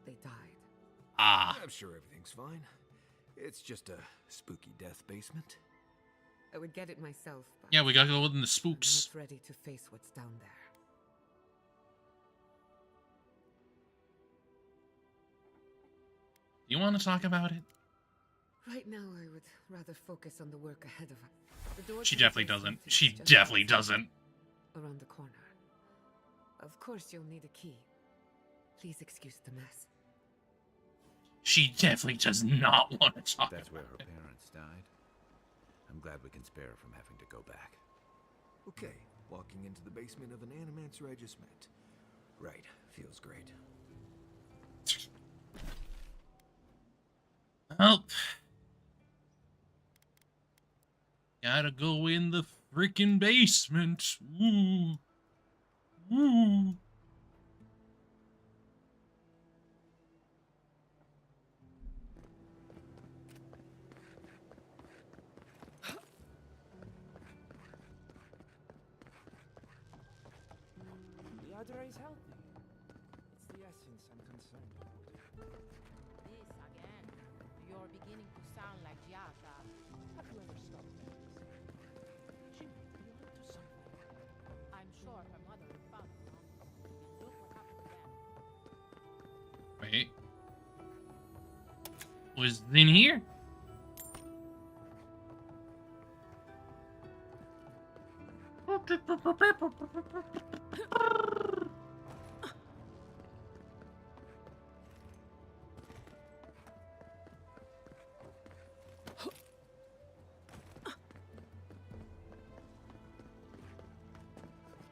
[SPEAKER 6] they died.
[SPEAKER 1] Ah.
[SPEAKER 8] I'm sure everything's fine. It's just a spooky death basement.
[SPEAKER 6] I would get it myself, but
[SPEAKER 1] Yeah, we gotta go in the
[SPEAKER 6] I'm
[SPEAKER 1] spooks.
[SPEAKER 6] not ready to face what's down there.
[SPEAKER 1] You want to talk about it?
[SPEAKER 6] Right now, I would rather focus on the work ahead of us. The door
[SPEAKER 1] She
[SPEAKER 6] to the
[SPEAKER 1] definitely doesn't.
[SPEAKER 6] basement is
[SPEAKER 1] She
[SPEAKER 6] just
[SPEAKER 1] definitely
[SPEAKER 6] outside,
[SPEAKER 1] doesn't.
[SPEAKER 6] around the corner. Of course, you'll need a key. Please excuse the mess.
[SPEAKER 1] She definitely does not want to talk
[SPEAKER 3] That's where
[SPEAKER 1] about
[SPEAKER 3] her
[SPEAKER 1] it.
[SPEAKER 3] parents died. I'm glad we can spare her from having to go back.
[SPEAKER 8] Okay, walking into the basement of an animancer I just met. Right, feels great.
[SPEAKER 1] Well, gotta go in the freaking basement. Ooh. Ooh.
[SPEAKER 7] The Audra is healthy. It's the essence I'm concerned about.
[SPEAKER 9] This again. You're beginning to sound like Giata.
[SPEAKER 7] Have you ever stopped to listen? She might be onto something.
[SPEAKER 9] I'm sure her mother and father know. And look what happened to them.
[SPEAKER 1] Wait. Was it in here?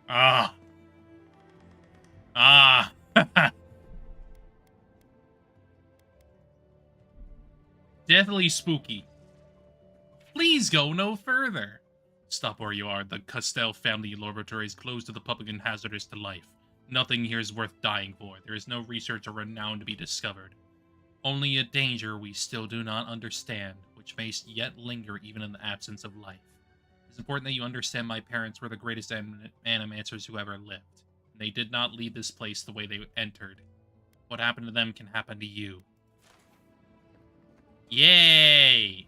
[SPEAKER 1] Ah. Ah. Definitely spooky. Please go no further. Stop where you are. The Castell family laboratory is closed to the public and hazardous to life. Nothing here is worth dying for. There is no research or renown to be discovered. Only a danger we still do not understand, which may yet linger even in the absence of life. It's important that you understand my parents were the greatest animancers who ever lived. They did not leave this place the way they entered. What happened to them can happen to you. Yay!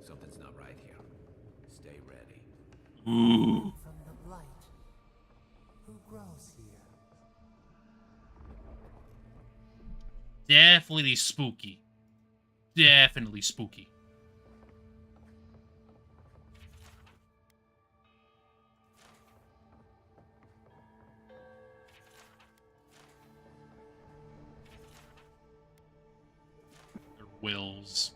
[SPEAKER 3] Something's not right here. Stay ready.
[SPEAKER 1] Ooh.
[SPEAKER 5] From the blight. Who grows here?
[SPEAKER 1] Definitely spooky. Definitely spooky. Their wills.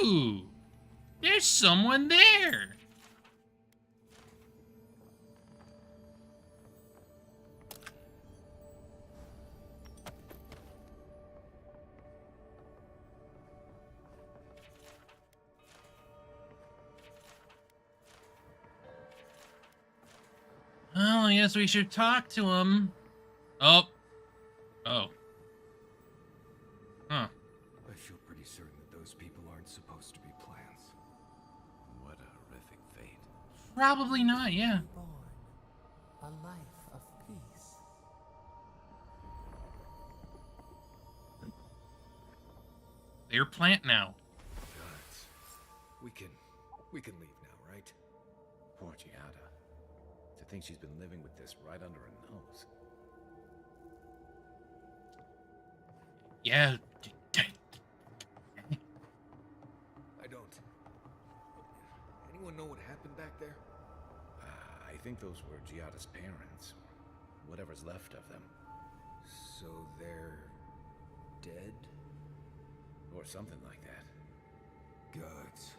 [SPEAKER 1] Ooh! There's someone there! Well, I guess we should talk to him. Oh. Oh. Huh.
[SPEAKER 8] I feel pretty certain that those people aren't supposed to be plants.
[SPEAKER 3] What a horrific fate.
[SPEAKER 1] Probably not, yeah.
[SPEAKER 5] Reborn. A life of peace.
[SPEAKER 1] They're plant now.
[SPEAKER 8] Guys, we can leave now, right?
[SPEAKER 3] Poor Giada. To think she's been living with this right under her nose.
[SPEAKER 1] Yeah.
[SPEAKER 8] I don't. Anyone know what happened back there?
[SPEAKER 3] I think those were Giada's parents, or whatever's left of them.
[SPEAKER 8] So they're dead?
[SPEAKER 3] Or something like that.
[SPEAKER 8] Gods,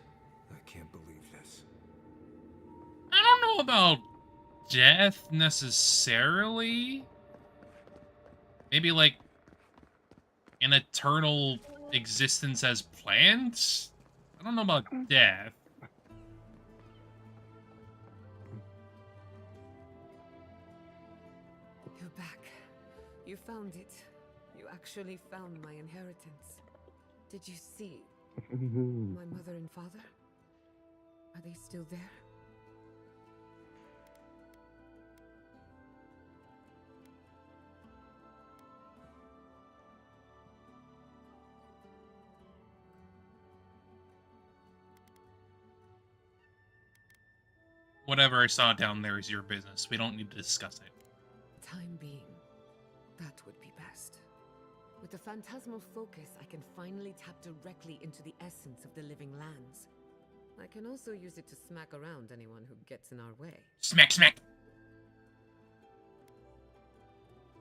[SPEAKER 8] I can't believe this.
[SPEAKER 1] I don't know about death necessarily. Maybe like an eternal existence as plants? I don't know about death.
[SPEAKER 10] You're back. You found it. You actually found my inheritance. Did you see my mother and father? Are they still there?
[SPEAKER 1] Whatever I saw down there is your business. We don't need to discuss it.
[SPEAKER 10] Time being, that would be best. With the phantasmal focus, I can finally tap directly into the essence of the living lands. I can also use it to smack around anyone who gets in our way.
[SPEAKER 1] Smack, smack!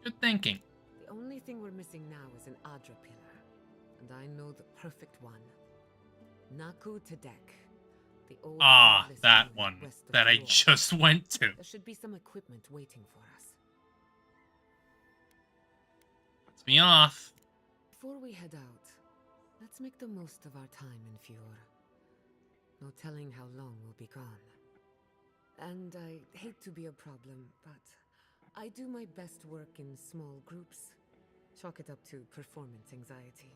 [SPEAKER 1] Good thinking.
[SPEAKER 10] The only thing we're missing now is an Adra pillar. And I know the perfect one. Naku Tedek. The old godless
[SPEAKER 1] That
[SPEAKER 10] ruin
[SPEAKER 1] one
[SPEAKER 10] west of
[SPEAKER 1] that I
[SPEAKER 10] Fjord.
[SPEAKER 1] just went to.
[SPEAKER 10] There should be some equipment waiting for us.
[SPEAKER 1] Let's be off.
[SPEAKER 10] Before we head out, let's make the most of our time in Fjord. No telling how long we'll be gone. And I hate to be a problem, but I do my best work in small groups. Chalk it up to performance anxiety.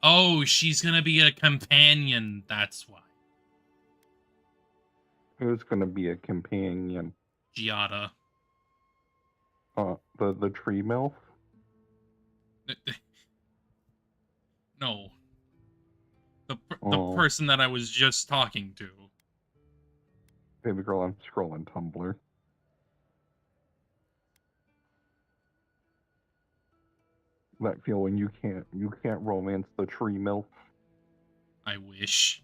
[SPEAKER 1] Oh, she's gonna be a companion, that's why.
[SPEAKER 2] Who's gonna be a companion?
[SPEAKER 1] Giada.
[SPEAKER 2] The tree milf?
[SPEAKER 1] No. The
[SPEAKER 2] Oh.
[SPEAKER 1] person that I was just talking to.
[SPEAKER 2] Baby girl, I'm scrolling Tumblr. That feeling you can't romance the tree milf.
[SPEAKER 1] I wish.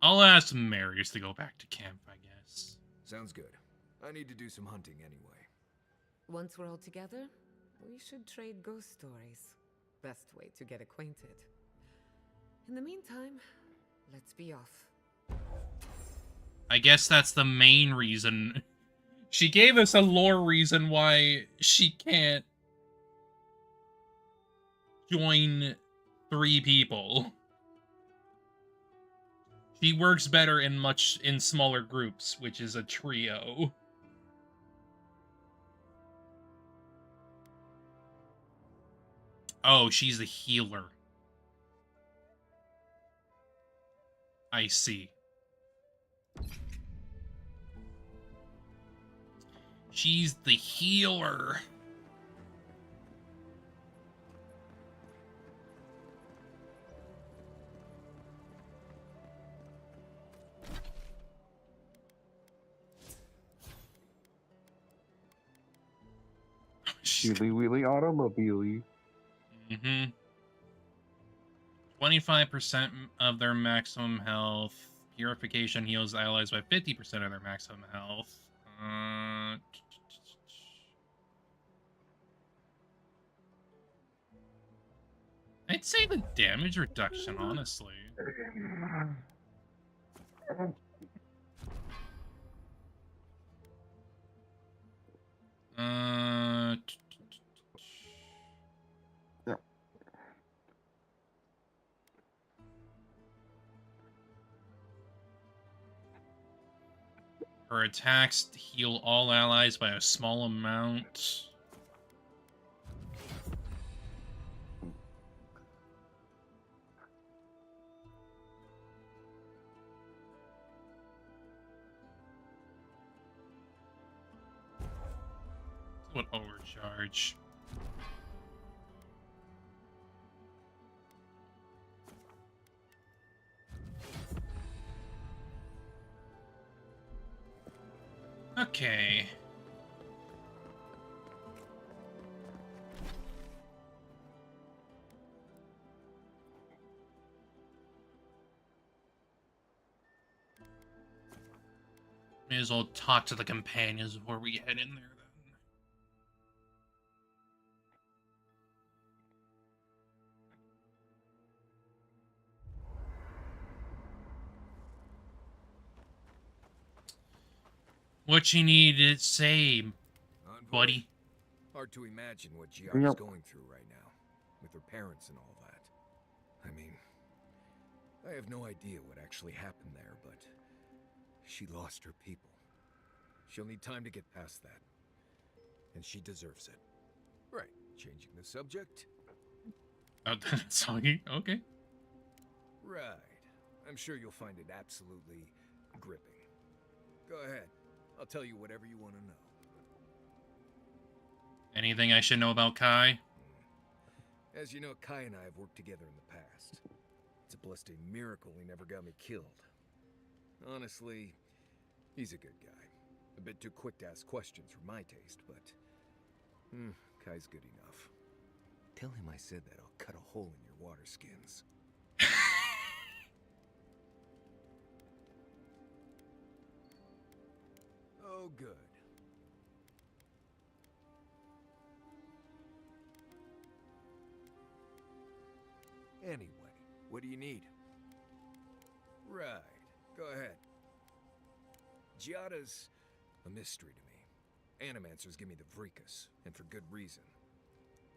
[SPEAKER 1] I'll ask Marius to go back to camp, I guess.
[SPEAKER 8] Sounds good. I need to do some hunting anyway.
[SPEAKER 10] Once we're all together, we should trade ghost stories. Best way to get acquainted. In the meantime, let's be off.
[SPEAKER 1] I guess that's the main reason. She gave us a lore reason why she can't join 3 people. She works better in smaller groups, which is a trio. Oh, she's a healer. I see. She's the healer.
[SPEAKER 2] Wheelie wheelie automobile.
[SPEAKER 1] 25% of their maximum health. Purification heals allies by 50% of their maximum health. I'd say the damage reduction, honestly. Her attacks heal all allies by a small amount. What overcharge? Okay. May as well talk to the companions before we head in there, then. What you need to say, buddy?
[SPEAKER 8] Hard to imagine what Giada's going through right now, with her parents and all that. I mean, I have no idea what actually happened there, but she lost her people. She'll need time to get past that. And she deserves it. Right, changing the subject?
[SPEAKER 1] Oh, that's okay.
[SPEAKER 8] Right. I'm sure you'll find it absolutely gripping. Go ahead. I'll tell you whatever you want to know.
[SPEAKER 1] Anything I should know about Kai?
[SPEAKER 8] As you know, Kai and I have worked together in the past. It's a blessed miracle he never got me killed. Honestly, he's a good guy. A bit too quick to ask questions for my taste, but Kai's good enough. Tell him I said that I'll cut a hole in your water skins. Oh, good. Anyway, what do you need? Right, go ahead. Giada's a mystery to me. Animancers give me the Vrikas, and for good reason.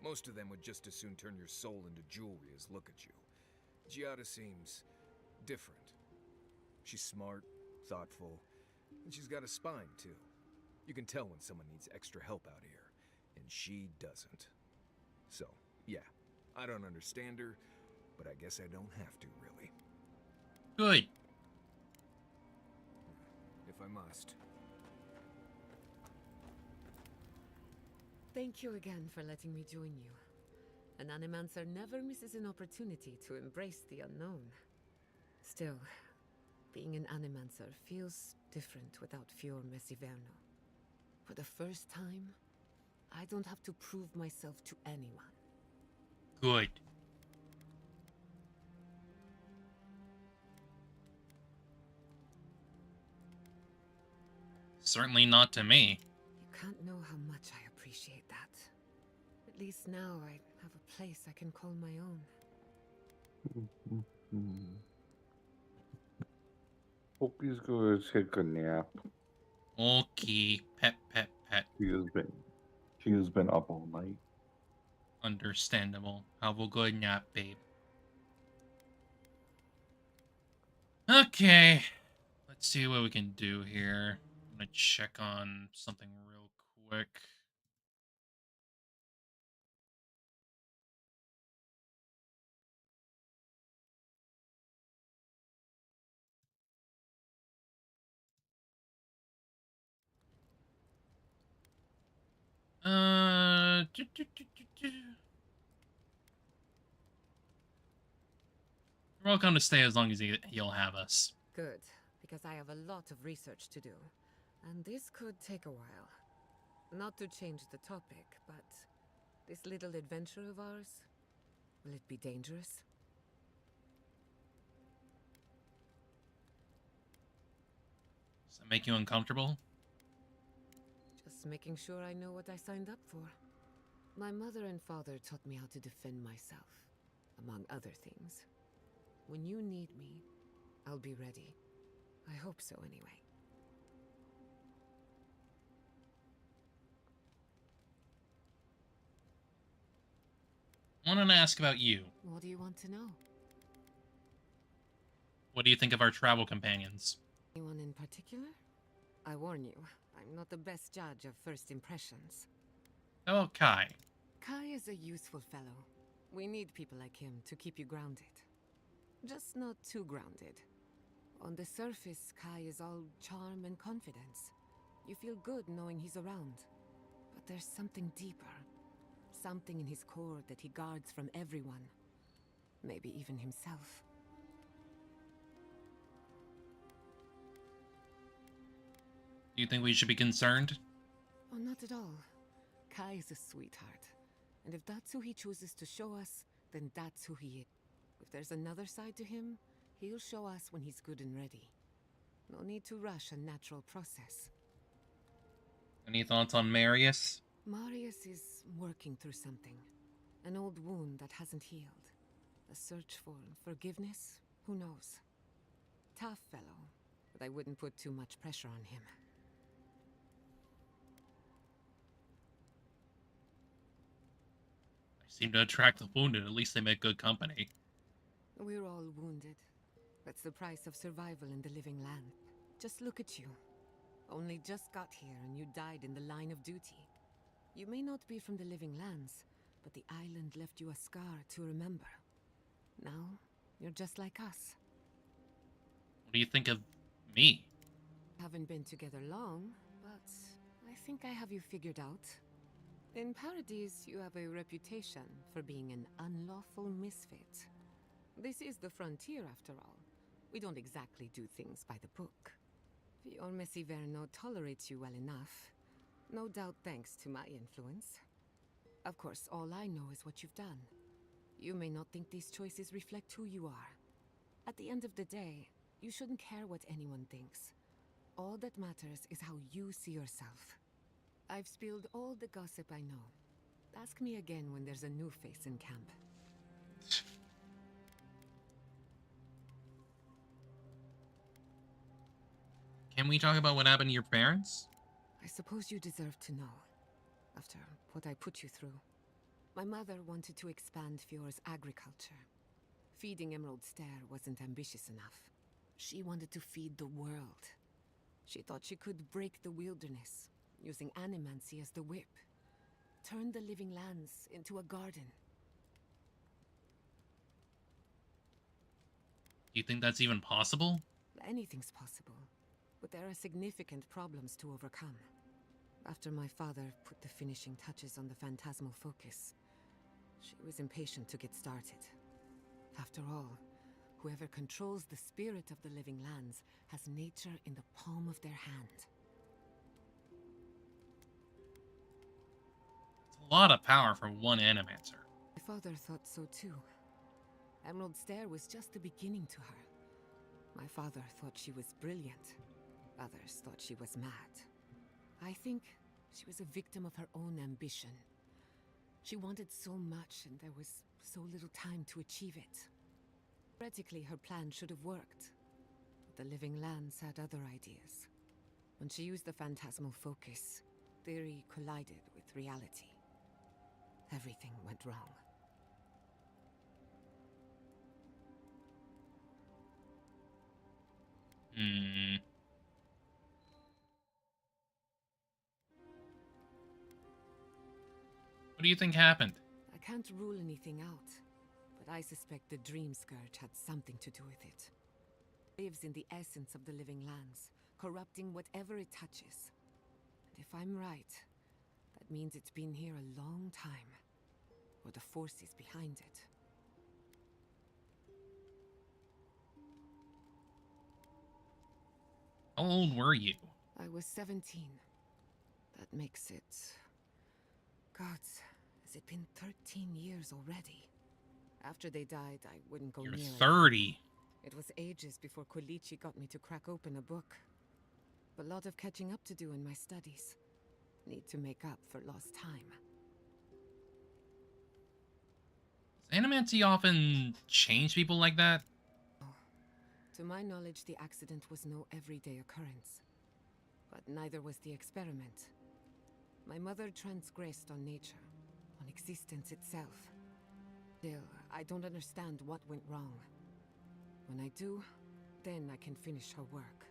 [SPEAKER 8] Most of them would just as soon turn your soul into jewelry as look at you. Giada seems different. She's smart, thoughtful, and she's got a spine, too. You can tell when someone needs extra help out here, and she doesn't. So, yeah, I don't understand her, but I guess I don't have to, really.
[SPEAKER 1] Good.
[SPEAKER 8] If I must.
[SPEAKER 10] Thank you again for letting me join you. An Animancer never misses an opportunity to embrace the unknown. Still, being an Animancer feels different without Fior Mesiverno. For the first time, I don't have to prove myself to anyone.
[SPEAKER 1] Good. Certainly not to me.
[SPEAKER 10] You can't know how much I appreciate that. At least now I have a place I can call my own.
[SPEAKER 2] Hope he's going to take a nap.
[SPEAKER 1] Okay. Pet, pet, pet.
[SPEAKER 2] She has been up all night.
[SPEAKER 1] Understandable. Have a good nap, babe. Okay. Let's see what we can do here. I'm gonna check on something real quick. You're welcome to stay as long as he'll have us.
[SPEAKER 10] Good, because I have a lot of research to do, and this could take a while. Not to change the topic, but this little adventure of ours, will it be dangerous?
[SPEAKER 1] Does that make you uncomfortable?
[SPEAKER 10] Just making sure I know what I signed up for. My mother and father taught me how to defend myself, among other things. When you need me, I'll be ready. I hope so, anyway.
[SPEAKER 1] I wanted to ask about you.
[SPEAKER 10] What do you want to know?
[SPEAKER 1] What do you think of our travel companions?
[SPEAKER 10] Anyone in particular? I warn you, I'm not the best judge of first impressions.
[SPEAKER 1] How about Kai?
[SPEAKER 10] Kai is a useful fellow. We need people like him to keep you grounded. Just not too grounded. On the surface, Kai is all charm and confidence. You feel good knowing he's around. But there's something deeper. Something in his core that he guards from everyone. Maybe even himself.
[SPEAKER 1] Do you think we should be concerned?
[SPEAKER 10] Oh, not at all. Kai is a sweetheart. And if that's who he chooses to show us, then that's who he is. If there's another side to him, he'll show us when he's good and ready. No need to rush a natural process.
[SPEAKER 1] Any thoughts on Marius?
[SPEAKER 10] Marius is working through something. An old wound that hasn't healed. A search for forgiveness? Who knows? Tough fellow, but I wouldn't put too much pressure on him.
[SPEAKER 1] They seem to attract the wounded. At least they make good company.
[SPEAKER 10] We're all wounded. That's the price of survival in the living land. Just look at you. Only just got here and you died in the line of duty. You may not be from the living lands, but the island left you a scar to remember. Now, you're just like us.
[SPEAKER 1] What do you think of me?
[SPEAKER 10] Haven't been together long, but I think I have you figured out. In Paradise, you have a reputation for being an unlawful misfit. This is the frontier, after all. We don't exactly do things by the book. Fior Messiverno tolerates you well enough. No doubt thanks to my influence. Of course, all I know is what you've done. You may not think these choices reflect who you are. At the end of the day, you shouldn't care what anyone thinks. All that matters is how you see yourself. I've spilled all the gossip I know. Ask me again when there's a new face in camp.
[SPEAKER 1] Can we talk about what happened to your parents?
[SPEAKER 10] I suppose you deserve to know, after what I put you through. My mother wanted to expand Fior's agriculture. Feeding Emerald Stair wasn't ambitious enough. She wanted to feed the world. She thought she could break the wilderness, using animancy as the whip. Turn the living lands into a garden.
[SPEAKER 1] Do you think that's even possible?
[SPEAKER 10] Anything's possible, but there are significant problems to overcome. After my father put the finishing touches on the phantasmal focus, she was impatient to get started. After all, whoever controls the spirit of the living lands has nature in the palm of their hand.
[SPEAKER 1] It's a lot of power for one animancer.
[SPEAKER 10] My father thought so too. Emerald Stair was just the beginning to her. My father thought she was brilliant. Others thought she was mad. I think she was a victim of her own ambition. She wanted so much and there was so little time to achieve it. Theoretically, her plan should have worked. But the living lands had other ideas. When she used the phantasmal focus, theory collided with reality. Everything went wrong.
[SPEAKER 1] What do you think happened?
[SPEAKER 10] I can't rule anything out, but I suspect the Dream Scourge had something to do with it. It lives in the essence of the living lands, corrupting whatever it touches. And if I'm right, that means it's been here a long time, or the forces behind it.
[SPEAKER 1] How old were you?
[SPEAKER 10] I was 17. That makes it... Gods, has it been 13 years already? After they died, I wouldn't go
[SPEAKER 1] You're
[SPEAKER 10] near it.
[SPEAKER 1] 30.
[SPEAKER 10] It was ages before Kolichi got me to crack open a book. A lot of catching up to do in my studies. Need to make up for lost time.
[SPEAKER 1] Does Animancy often change people like that?
[SPEAKER 10] To my knowledge, the accident was no everyday occurrence. But neither was the experiment. My mother transgressed on nature, on existence itself. Still, I don't understand what went wrong. When I do, then I can finish her work.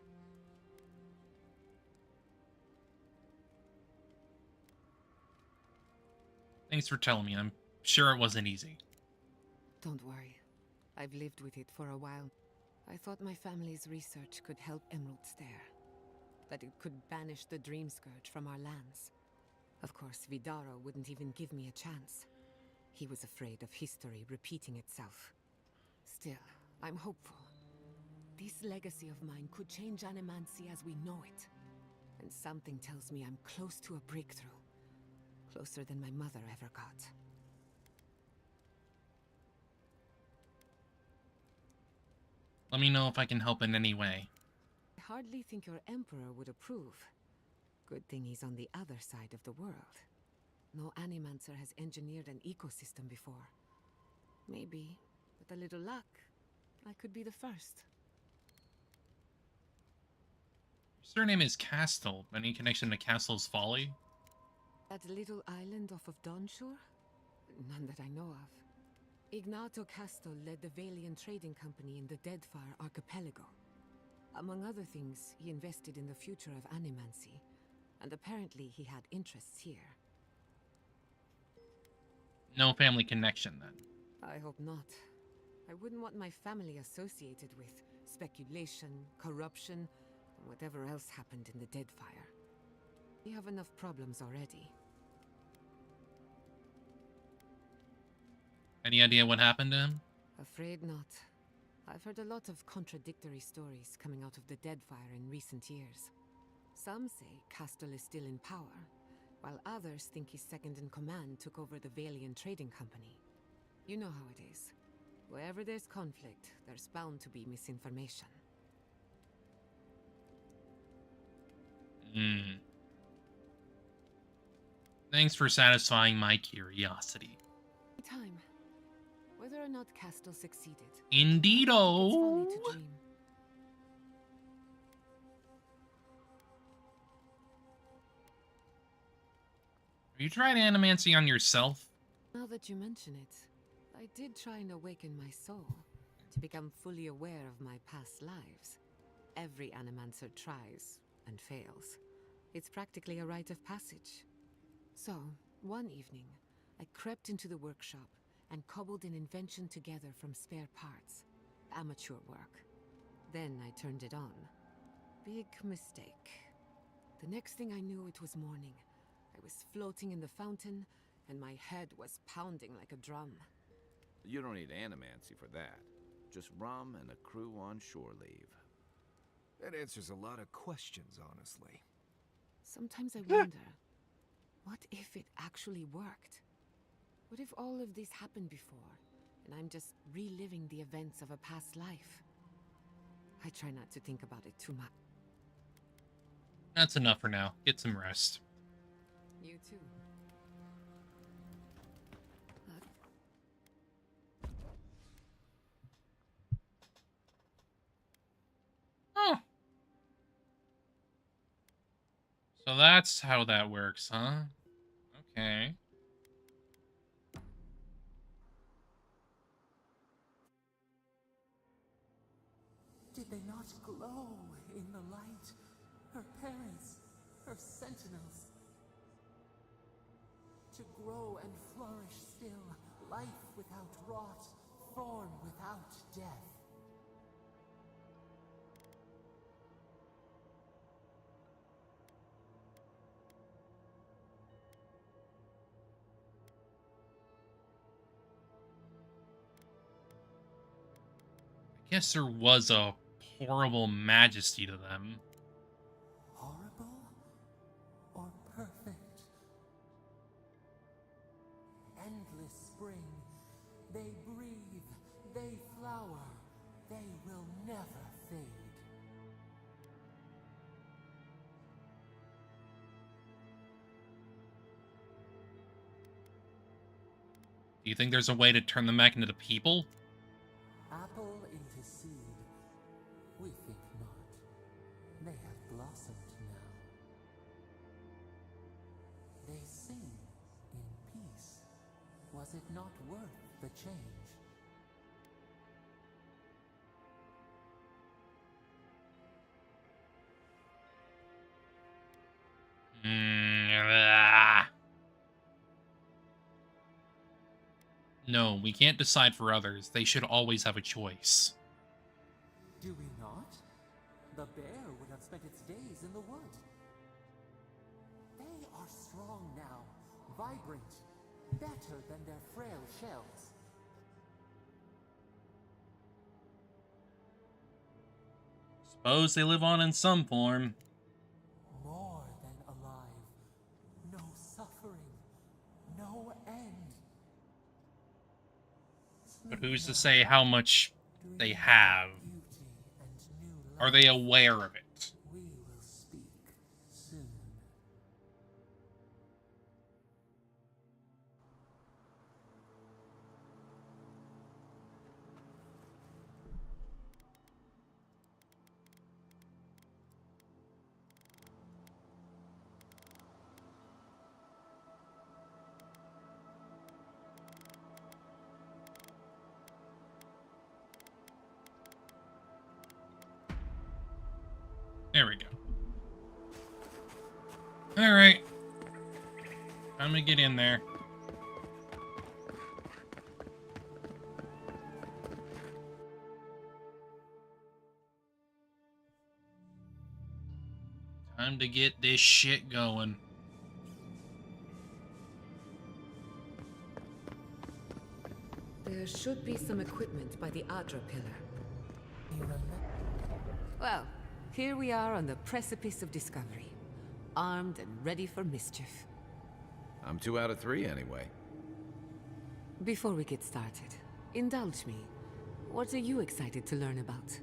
[SPEAKER 1] Thanks for telling me. I'm sure it wasn't easy.
[SPEAKER 10] Don't worry. I've lived with it for a while. I thought my family's research could help Emerald Stare. That it could banish the Dream Scourge from our lands. Of course, Vidaro wouldn't even give me a chance. He was afraid of history repeating itself. Still, I'm hopeful. This legacy of mine could change Animancy as we know it. And something tells me I'm close to a breakthrough. Closer than my mother ever got.
[SPEAKER 1] Let me know if I can help in any way.
[SPEAKER 10] I hardly think your Emperor would approve. Good thing he's on the other side of the world. No Animancer has engineered an ecosystem before. Maybe, with a little luck, I could be the first.
[SPEAKER 1] Your surname is Castle. Any connection to Castle's Folly?
[SPEAKER 10] That little island off of Dawnshore? None that I know of. Ignato Castle led the Valian trading company in the Deadfire Archipelago. Among other things, he invested in the future of Animancy, and apparently he had interests here.
[SPEAKER 1] No family connection, then.
[SPEAKER 10] I hope not. I wouldn't want my family associated with speculation, corruption, and whatever else happened in the Deadfire. We have enough problems already.
[SPEAKER 1] Any idea what happened to him?
[SPEAKER 10] Afraid not. I've heard a lot of contradictory stories coming out of the Deadfire in recent years. Some say Castle is still in power, while others think his second-in-command took over the Valian trading company. You know how it is. Wherever there's conflict, there's bound to be misinformation.
[SPEAKER 1] Thanks for satisfying my curiosity.
[SPEAKER 10] Time. Whether or not Castle succeeded.
[SPEAKER 1] Indeedo!
[SPEAKER 10] It's folly to dream.
[SPEAKER 1] Have you tried Animancy on yourself?
[SPEAKER 10] Now that you mention it, I did try and awaken my soul, to become fully aware of my past lives. Every Animancer tries, and fails. It's practically a rite of passage. So, one evening, I crept into the workshop and cobbled an invention together from spare parts. Amateur work. Then I turned it on. Big mistake. The next thing I knew, it was morning. I was floating in the fountain, and my head was pounding like a drum.
[SPEAKER 3] You don't need Animancy for that. Just rum and a crew on shore leave.
[SPEAKER 8] That answers a lot of questions, honestly.
[SPEAKER 10] Sometimes I wonder, what if it actually worked? What if all of this happened before, and I'm just reliving the events of a past life? I try not to think about it too much.
[SPEAKER 1] That's enough for now. Get some rest.
[SPEAKER 10] You too.
[SPEAKER 1] So that's how that works, huh? Okay.
[SPEAKER 5] Did they not glow in the light? Her parents, her sentinels. To grow and flourish still, life without rot, form without death.
[SPEAKER 1] I guess there was a horrible majesty to them.
[SPEAKER 5] Horrible or perfect? Endless spring. They breathe, they flower, they will never fade.
[SPEAKER 1] Do you think there's a way to turn them back into the people?
[SPEAKER 5] Apple into seed. We think not. They have blossomed now. They sing in peace. Was it not worth the change?
[SPEAKER 1] No, we can't decide for others. They should always have a choice.
[SPEAKER 5] Do we not? The bear would have spent its days in the wood. They are strong now, vibrant, better than their frail shells.
[SPEAKER 1] Suppose they live on in some form.
[SPEAKER 5] More than alive. No suffering. No end.
[SPEAKER 1] But who's to say how much they have? Are they aware of it?
[SPEAKER 5] We will speak soon.
[SPEAKER 1] There we go. Alright. Time to get in there. Time to get this shit going.
[SPEAKER 10] There should be some equipment by the Adra pillar. Well, here we are on the precipice of discovery. Armed and ready for mischief.
[SPEAKER 3] I'm 2 out of 3 anyway.
[SPEAKER 10] Before we get started, indulge me. What are you excited to learn about?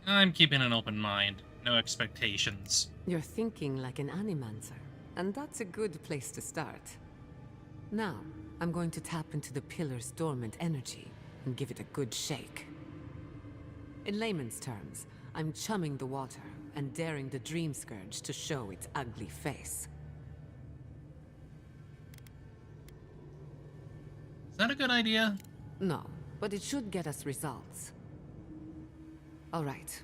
[SPEAKER 1] I'm keeping an open mind. No expectations.
[SPEAKER 10] You're thinking like an animancer, and that's a good place to start. Now, I'm going to tap into the pillar's dormant energy and give it a good shake. In layman's terms, I'm chumming the water and daring the Dream Scourge to show its ugly face.
[SPEAKER 1] Is that a good idea?
[SPEAKER 10] No, but it should get us results. Alright,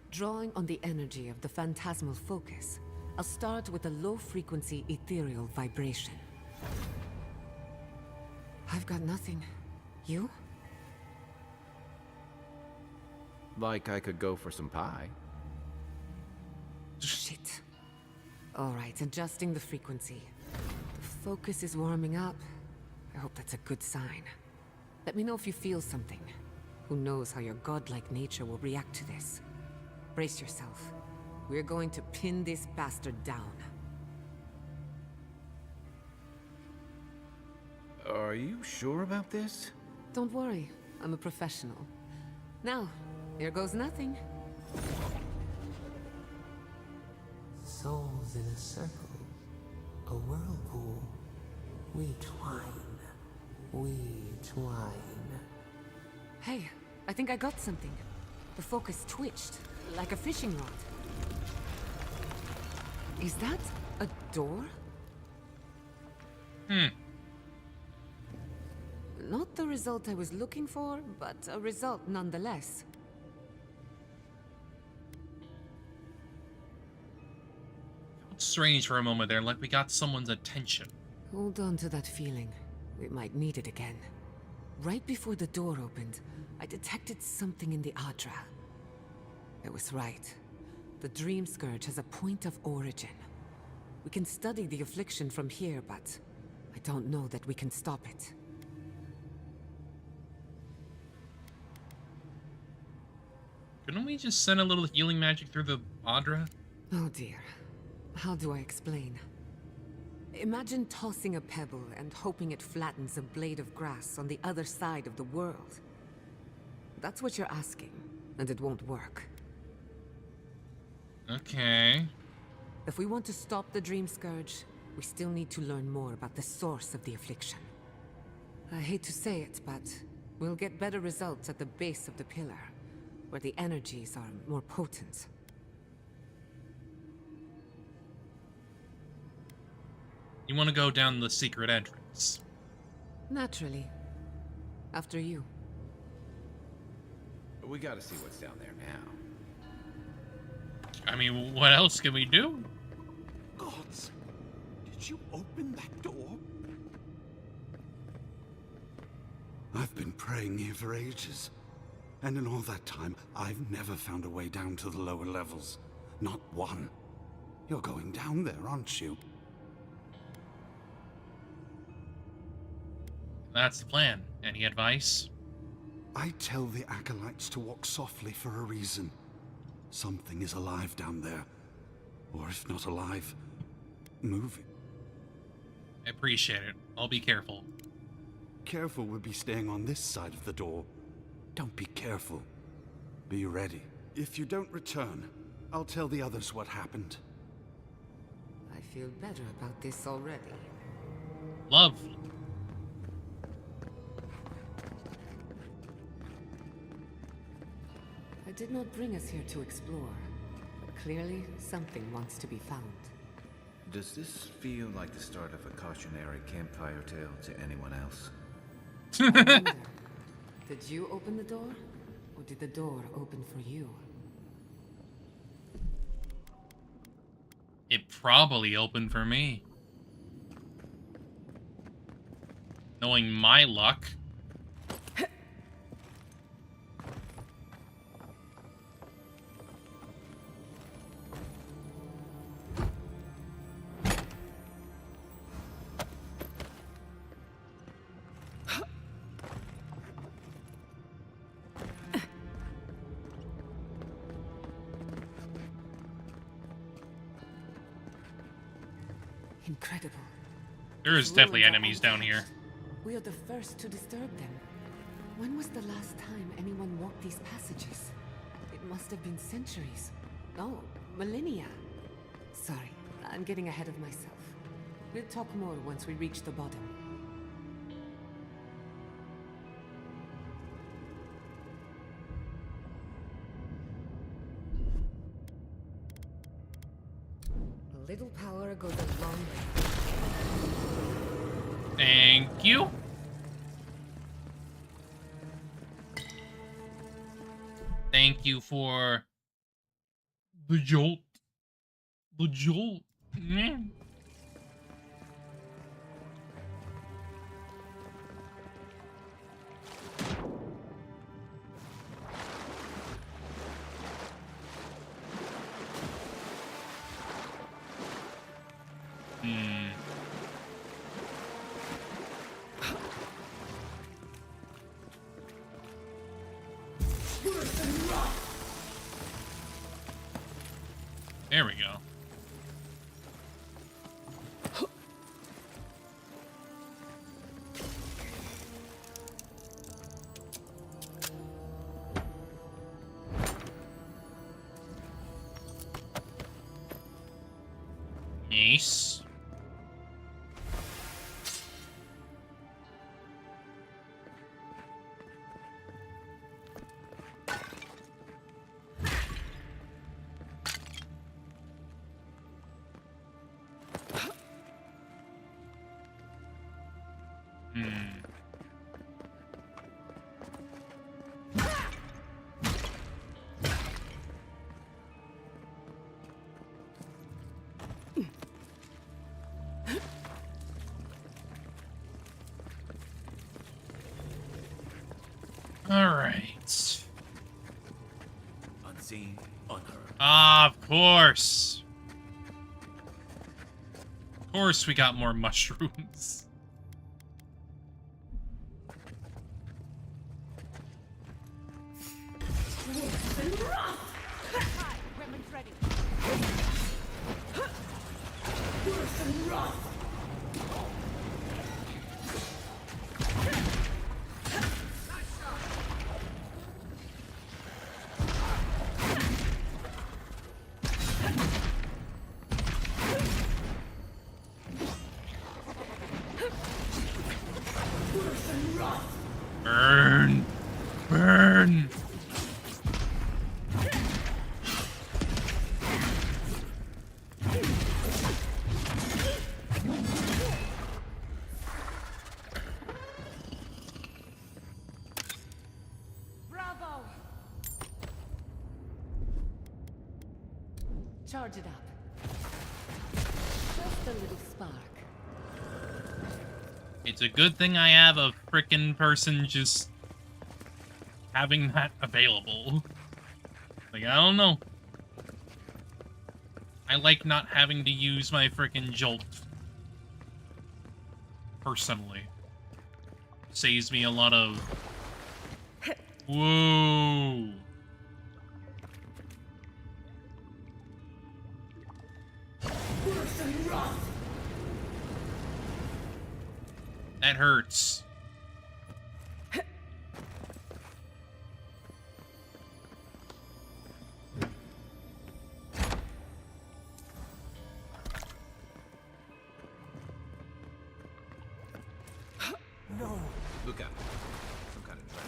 [SPEAKER 10] drawing on the energy of the phantasmal focus, I'll start with a low-frequency ethereal vibration. I've got nothing. You?
[SPEAKER 3] Like I could go for some pie.
[SPEAKER 10] Shit. Alright, adjusting the frequency. The focus is warming up. I hope that's a good sign. Let me know if you feel something. Who knows how your godlike nature will react to this. Brace yourself. We're going to pin this bastard down.
[SPEAKER 3] Are you sure about this?
[SPEAKER 10] Don't worry, I'm a professional. Now, here goes nothing.
[SPEAKER 5] Souls in a circle, a whirlpool. We twine. We twine.
[SPEAKER 10] Hey, I think I got something. The focus twitched, like a fishing rod. Is that a door? Not the result I was looking for, but a result nonetheless.
[SPEAKER 1] Felt strange for a moment there, like we got someone's attention.
[SPEAKER 10] Hold on to that feeling. We might need it again. Right before the door opened, I detected something in the Adra. I was right. The Dream Scourge has a point of origin. We can study the affliction from here, but I don't know that we can stop it.
[SPEAKER 1] Couldn't we just send a little healing magic through the Adra?
[SPEAKER 10] Oh dear. How do I explain? Imagine tossing a pebble and hoping it flattens a blade of grass on the other side of the world. That's what you're asking, and it won't work.
[SPEAKER 1] Okay.
[SPEAKER 10] If we want to stop the Dream Scourge, we still need to learn more about the source of the affliction. I hate to say it, but we'll get better results at the base of the pillar, where the energies are more potent.
[SPEAKER 1] You want to go down the secret entrance?
[SPEAKER 10] Naturally. After you.
[SPEAKER 3] We gotta see what's down there now.
[SPEAKER 1] I mean, what else can we do?
[SPEAKER 4] Gods! Did you open that door? I've been praying here for ages. And in all that time, I've never found a way down to the lower levels. Not one. You're going down there, aren't you?
[SPEAKER 1] That's the plan. Any advice?
[SPEAKER 4] I tell the acolytes to walk softly for a reason. Something is alive down there. Or if not alive, moving.
[SPEAKER 1] I appreciate it. I'll be careful.
[SPEAKER 4] Careful would be staying on this side of the door. Don't be careful. Be ready. If you don't return, I'll tell the others what happened.
[SPEAKER 10] I feel better about this already.
[SPEAKER 1] Lovely.
[SPEAKER 10] I did not bring us here to explore, but clearly something wants to be found.
[SPEAKER 3] Does this feel like the start of a cautionary campfire tale to anyone else?
[SPEAKER 10] I wonder, did you open the door? Or did the door open for you?
[SPEAKER 1] It probably opened for me. Knowing my luck.
[SPEAKER 10] Incredible.
[SPEAKER 1] There is definitely enemies down here.
[SPEAKER 10] We are the first to disturb them. When was the last time anyone walked these passages? It must have been centuries. No, millennia. Sorry, I'm getting ahead of myself. We'll talk more once we reach the bottom. A little power goes a long way.
[SPEAKER 1] Thank you. Thank you for the jolt. The jolt. Mm. There we go. Nice. course. Of course we got more mushrooms.
[SPEAKER 9] Weapons ready.
[SPEAKER 1] Burn. Burn.
[SPEAKER 9] Bravo!
[SPEAKER 5] Charge it up. Just a little spark.
[SPEAKER 1] It's a good thing I have a frickin' person just having that available. Like, I don't know. I like not having to use my frickin' jolt. Personally. Saves me a lot of... Whoa! That hurts.
[SPEAKER 3] No! Look out. Some kind of trap.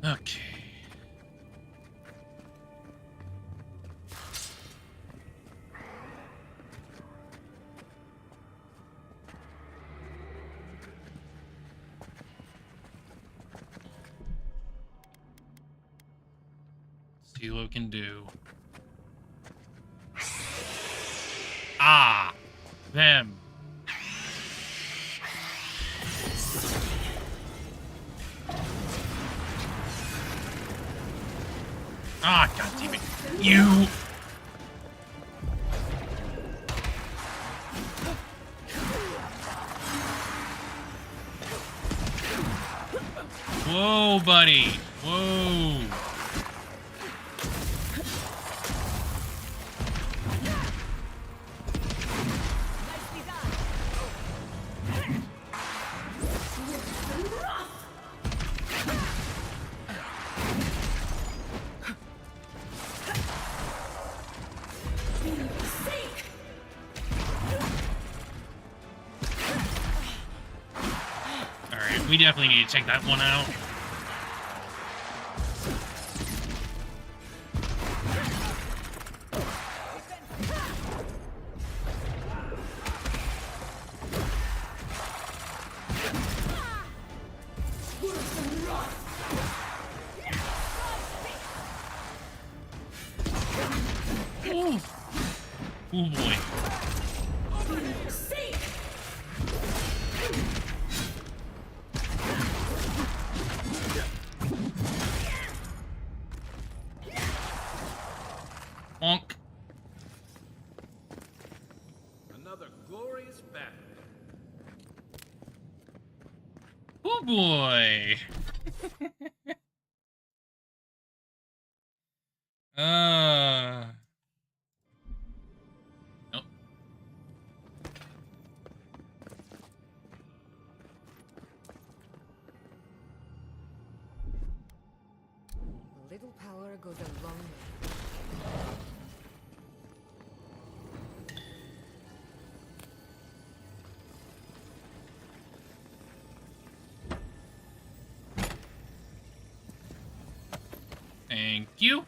[SPEAKER 1] Okay. See what we can do. Ah! Them. Ah, god damn it. You! Whoa, buddy. Whoa. Alright, we definitely need to check that one out. Oh boy. Bonk.
[SPEAKER 3] Another glorious battle.
[SPEAKER 1] Oh boy. Nope.
[SPEAKER 10] A little power goes a long way.
[SPEAKER 1] Thank you.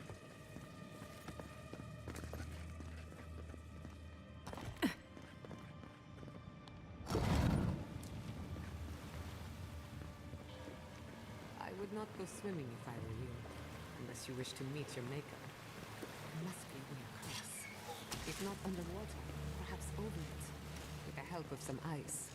[SPEAKER 10] I would not go swimming if I were you, unless you wish to meet your maker. if not underwater, perhaps over it, with the help of some ice.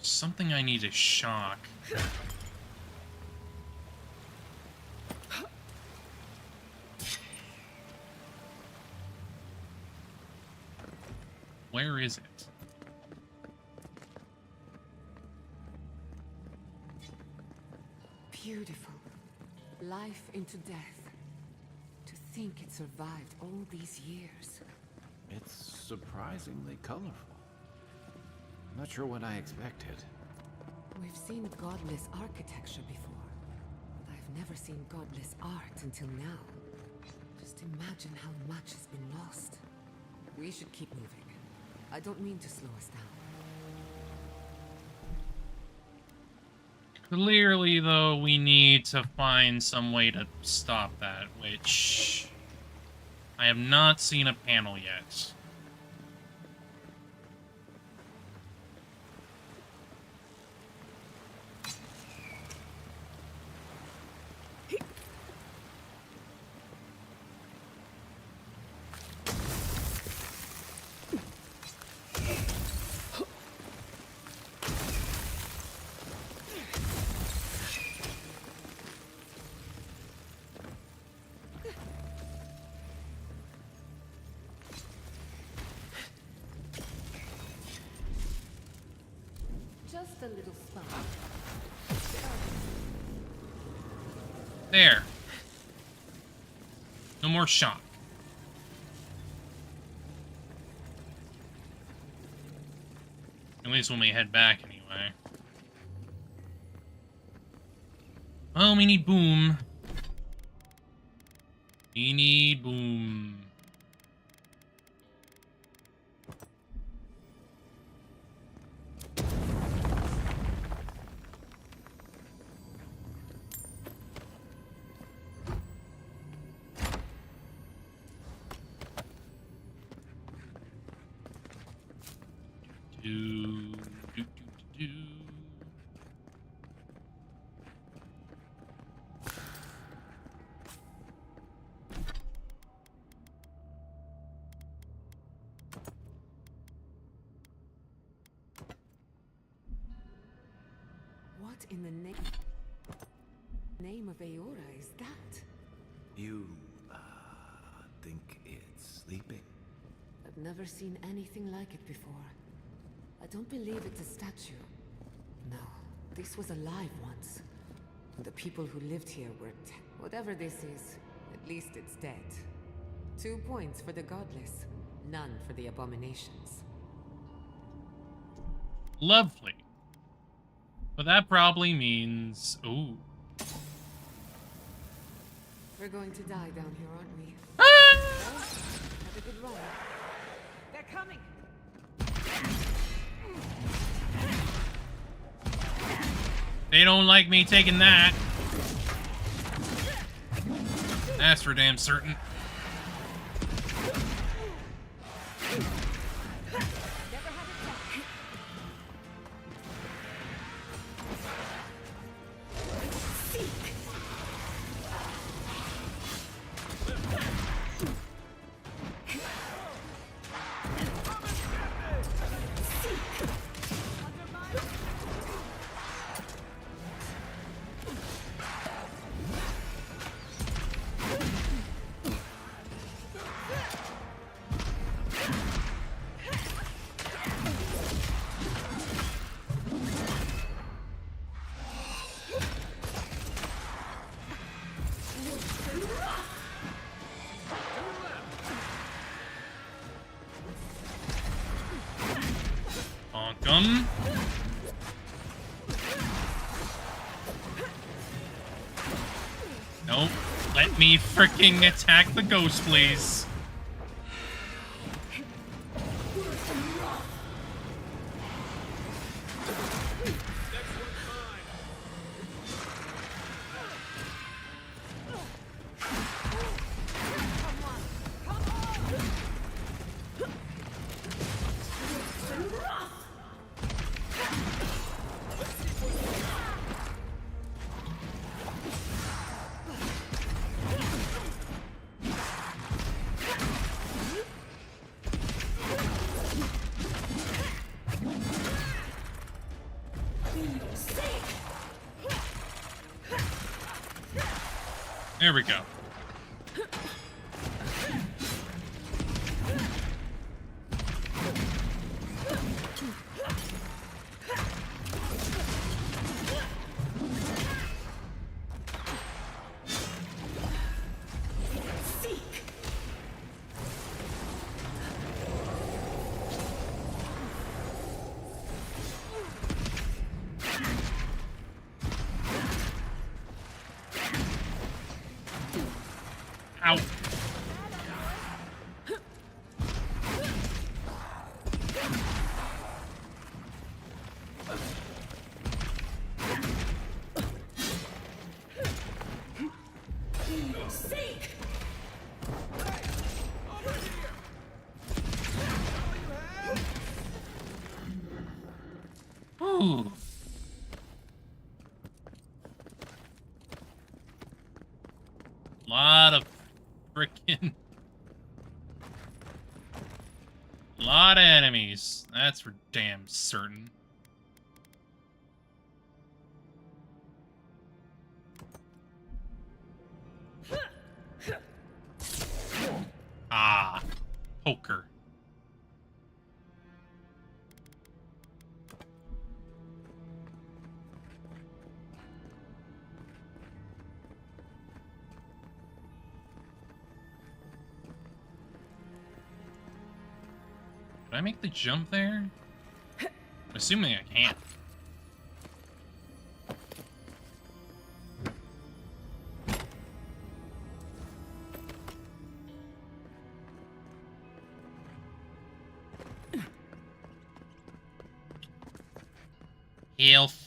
[SPEAKER 1] Something I need to shock. Where is it?
[SPEAKER 10] Beautiful. Life into death. To think it survived all these years.
[SPEAKER 3] It's surprisingly colorful. Not sure what I expected.
[SPEAKER 10] We've seen godless architecture before, but I've never seen godless art until now. Just imagine how much has been lost. We should keep moving. I don't mean to slow us down.
[SPEAKER 1] Clearly, though, we need to find some way to stop that, which I have not seen a panel yet.
[SPEAKER 10] Just a little spot.
[SPEAKER 1] There. No more shock. At least when we head back, anyway. Well, we need boom. We need boom.
[SPEAKER 10] What in the name of Aora is that?
[SPEAKER 3] You, think it's sleeping?
[SPEAKER 10] I've never seen anything like it before. I don't believe it's a statue. No, this was alive once. The people who lived here were whatever this is, at least it's dead. 2 points for the godless, none for the abominations.
[SPEAKER 1] Lovely. But that probably means... Ooh.
[SPEAKER 10] We're going to die down here, aren't we?
[SPEAKER 1] Ah!
[SPEAKER 10] Well, have a good run. They're coming!
[SPEAKER 1] They don't like me taking that. That's for damn certain. Bonkum. Nope. Let me freaking attack the ghost, please. There we go. Ow. Ooh. Lot of frickin' lot of enemies. That's for damn certain. Ah, poker. Did I make the jump there? I'm assuming I can't. Health.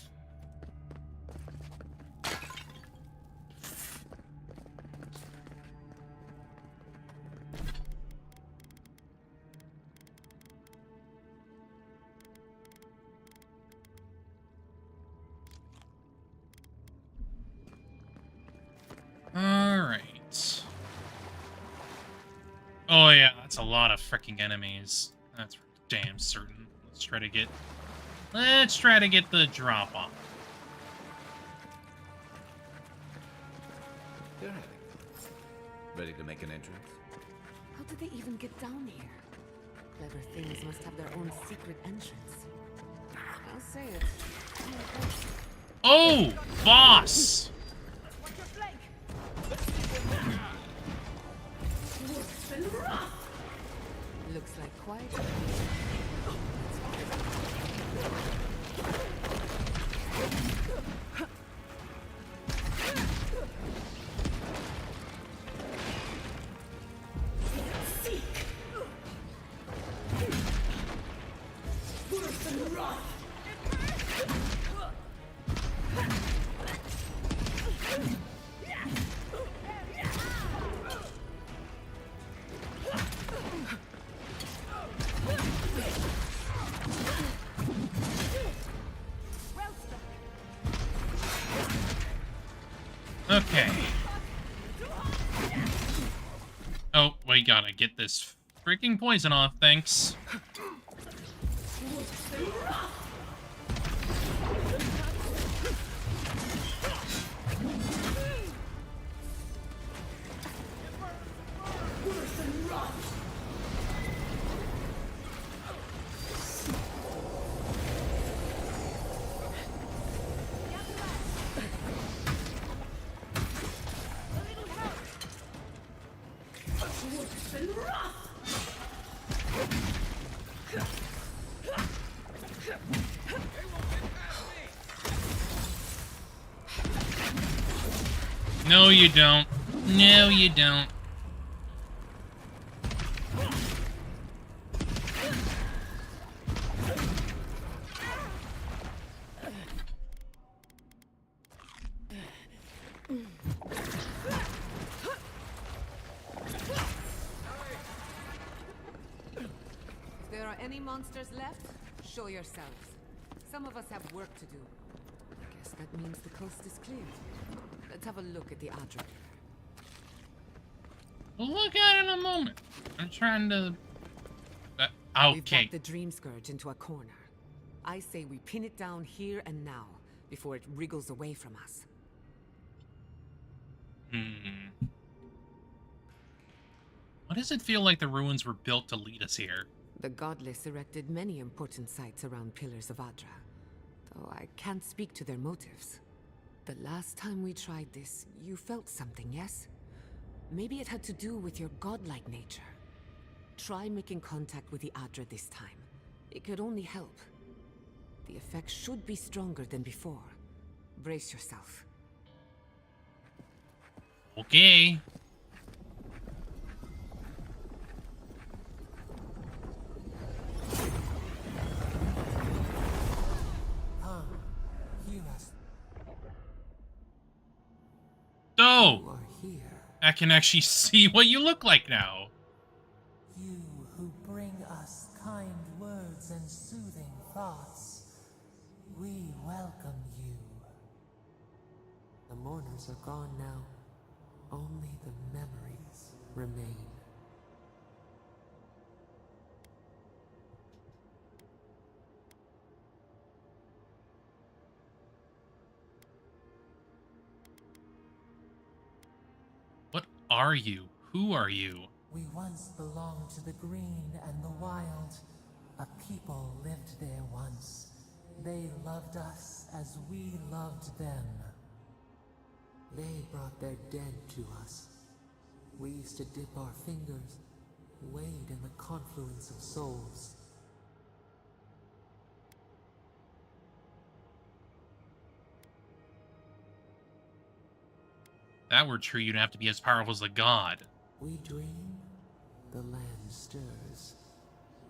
[SPEAKER 1] Alright. Oh yeah, that's a lot of freaking enemies. That's for damn certain. Let's try to get the drop off.
[SPEAKER 3] There, Harry. Ready to make an entrance?
[SPEAKER 10] How did they even get down here? Clever things must have their own secret entrance. I'll say it.
[SPEAKER 1] Oh, boss!
[SPEAKER 10] Looks like quite.
[SPEAKER 1] Okay. Oh, we gotta get this freaking poison off, thanks. No, you don't. No, you don't.
[SPEAKER 10] If there are any monsters left, show yourselves. Some of us have work to do. Guess that means the coast is clear. Let's have a look at the Adra.
[SPEAKER 1] We'll look at it in a moment. I'm trying to...
[SPEAKER 10] We've
[SPEAKER 1] okay.
[SPEAKER 10] got the Dream Scourge into a corner. I say we pin it down here and now, before it wriggles away from us.
[SPEAKER 1] Why does it feel like the ruins were built to lead us here?
[SPEAKER 10] The Godless erected many important sites around Pillars of Adra, though I can't speak to their motives. The last time we tried this, you felt something, yes? Maybe it had to do with your godlike nature. Try making contact with the Adra this time. It could only help. The effect should be stronger than before. Brace yourself.
[SPEAKER 1] Okay.
[SPEAKER 5] Hear us.
[SPEAKER 1] Oh!
[SPEAKER 5] You are here.
[SPEAKER 1] I can actually see what you look like now.
[SPEAKER 5] You who bring us kind words and soothing thoughts. We welcome you. The mourners are gone now. Only the memories remain.
[SPEAKER 1] What are you? Who are you?
[SPEAKER 5] We once belonged to the green and the wild. A people lived there once. They loved us as we loved them. They brought their dead to us. We used to dip our fingers, wade in the confluence of souls.
[SPEAKER 1] If that were true, you'd have to be as powerful as a god.
[SPEAKER 5] We dream, the land stirs.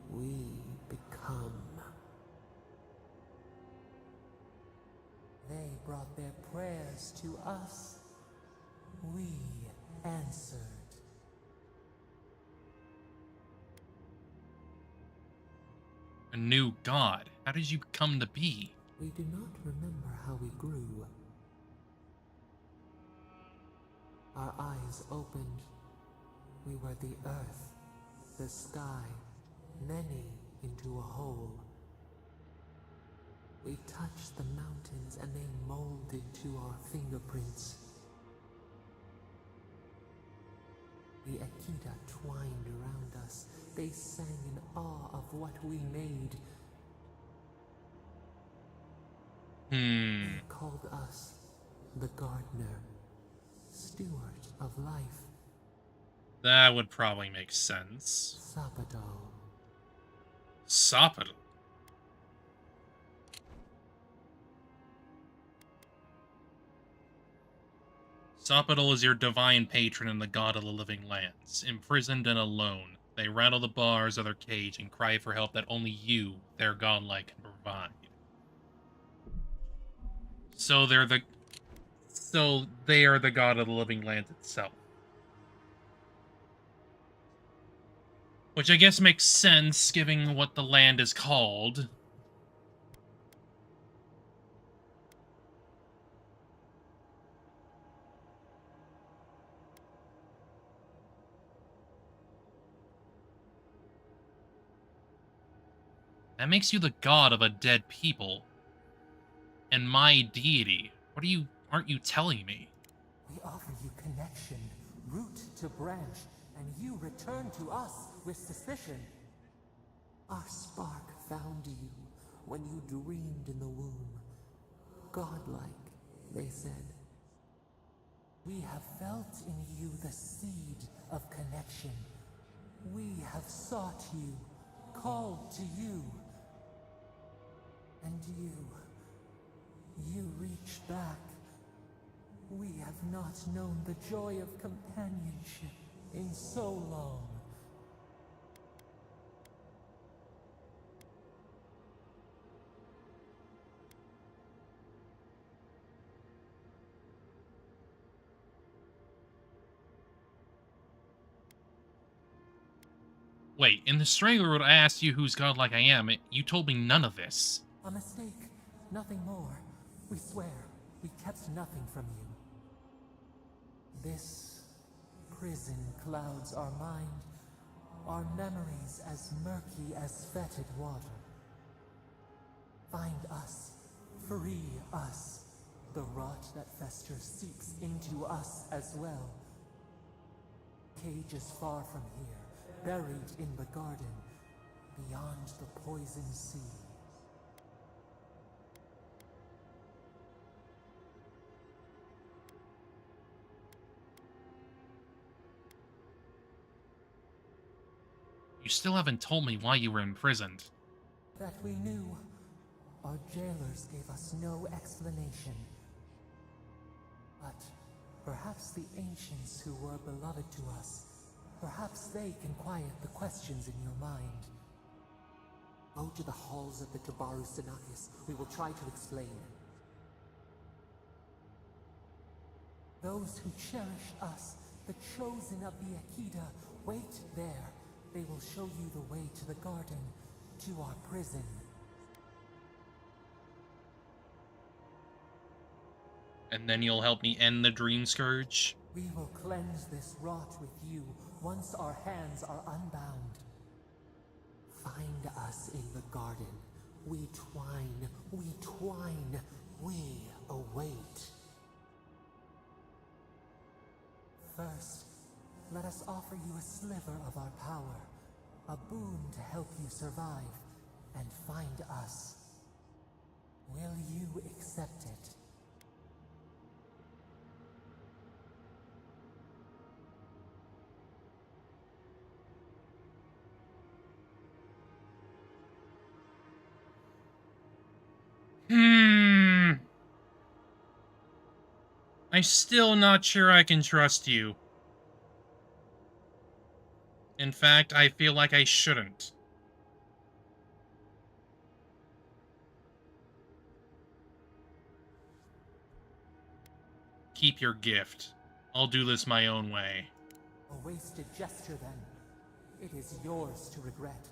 [SPEAKER 5] We become. They brought their prayers to us. We answered.
[SPEAKER 1] A new god. How did you come to be?
[SPEAKER 5] We do not remember how we grew. Our eyes opened. We were the earth, the sky, many into a whole. We touched the mountains and they molded to our fingerprints. The Akita twined around us. They sang in awe of what we made. They called us the gardener, steward of life.
[SPEAKER 1] That would probably make sense.
[SPEAKER 5] Sapado.
[SPEAKER 1] Sapado. Sapado is your divine patron and the god of the living lands. Imprisoned and alone, they rattle the bars of their cage and cry for help that only you, their godlike, can provide. So they are the god of the living lands itself. Which I guess makes sense, given what the land is called. That makes you the god of a dead people. And my deity. Aren't you telling me?
[SPEAKER 5] We offer you connection, root to branch, and you return to us with suspicion. Our spark found you when you dreamed in the womb. Godlike, they said. We have felt in you the seed of connection. We have sought you, called to you. And you reach back. We have not known the joy of companionship in so long.
[SPEAKER 1] Wait, in the Strangler I asked you who's godlike I am. You told me none of this.
[SPEAKER 5] A mistake, nothing more. We swear, we kept nothing from you. This prison clouds our mind, our memories as murky as fetid water. Find us, free us. The rot that festers seeps into us as well. Cage is far from here, buried in the garden, beyond the poison sea.
[SPEAKER 1] You still haven't told me why you were imprisoned.
[SPEAKER 5] That we knew. Our jailers gave us no explanation. But perhaps the ancients who were beloved to us, perhaps they can quiet the questions in your mind. Go to the halls of the Tabaru Sinakis. We will try to explain. Those who cherish us, the chosen of the Akida, wait there. They will show you the way to the garden, to our prison.
[SPEAKER 1] And then you'll help me end the Dream Scourge?
[SPEAKER 5] We will cleanse this rot with you once our hands are unbound. Find us in the garden. We twine, we await. First, let us offer you a sliver of our power, a boon to help you survive and find us. Will you accept it?
[SPEAKER 1] I'm still not sure I can trust you. In fact, I feel like I shouldn't. Keep your gift. I'll do this my own way.
[SPEAKER 5] A wasted gesture, then. It is yours to regret.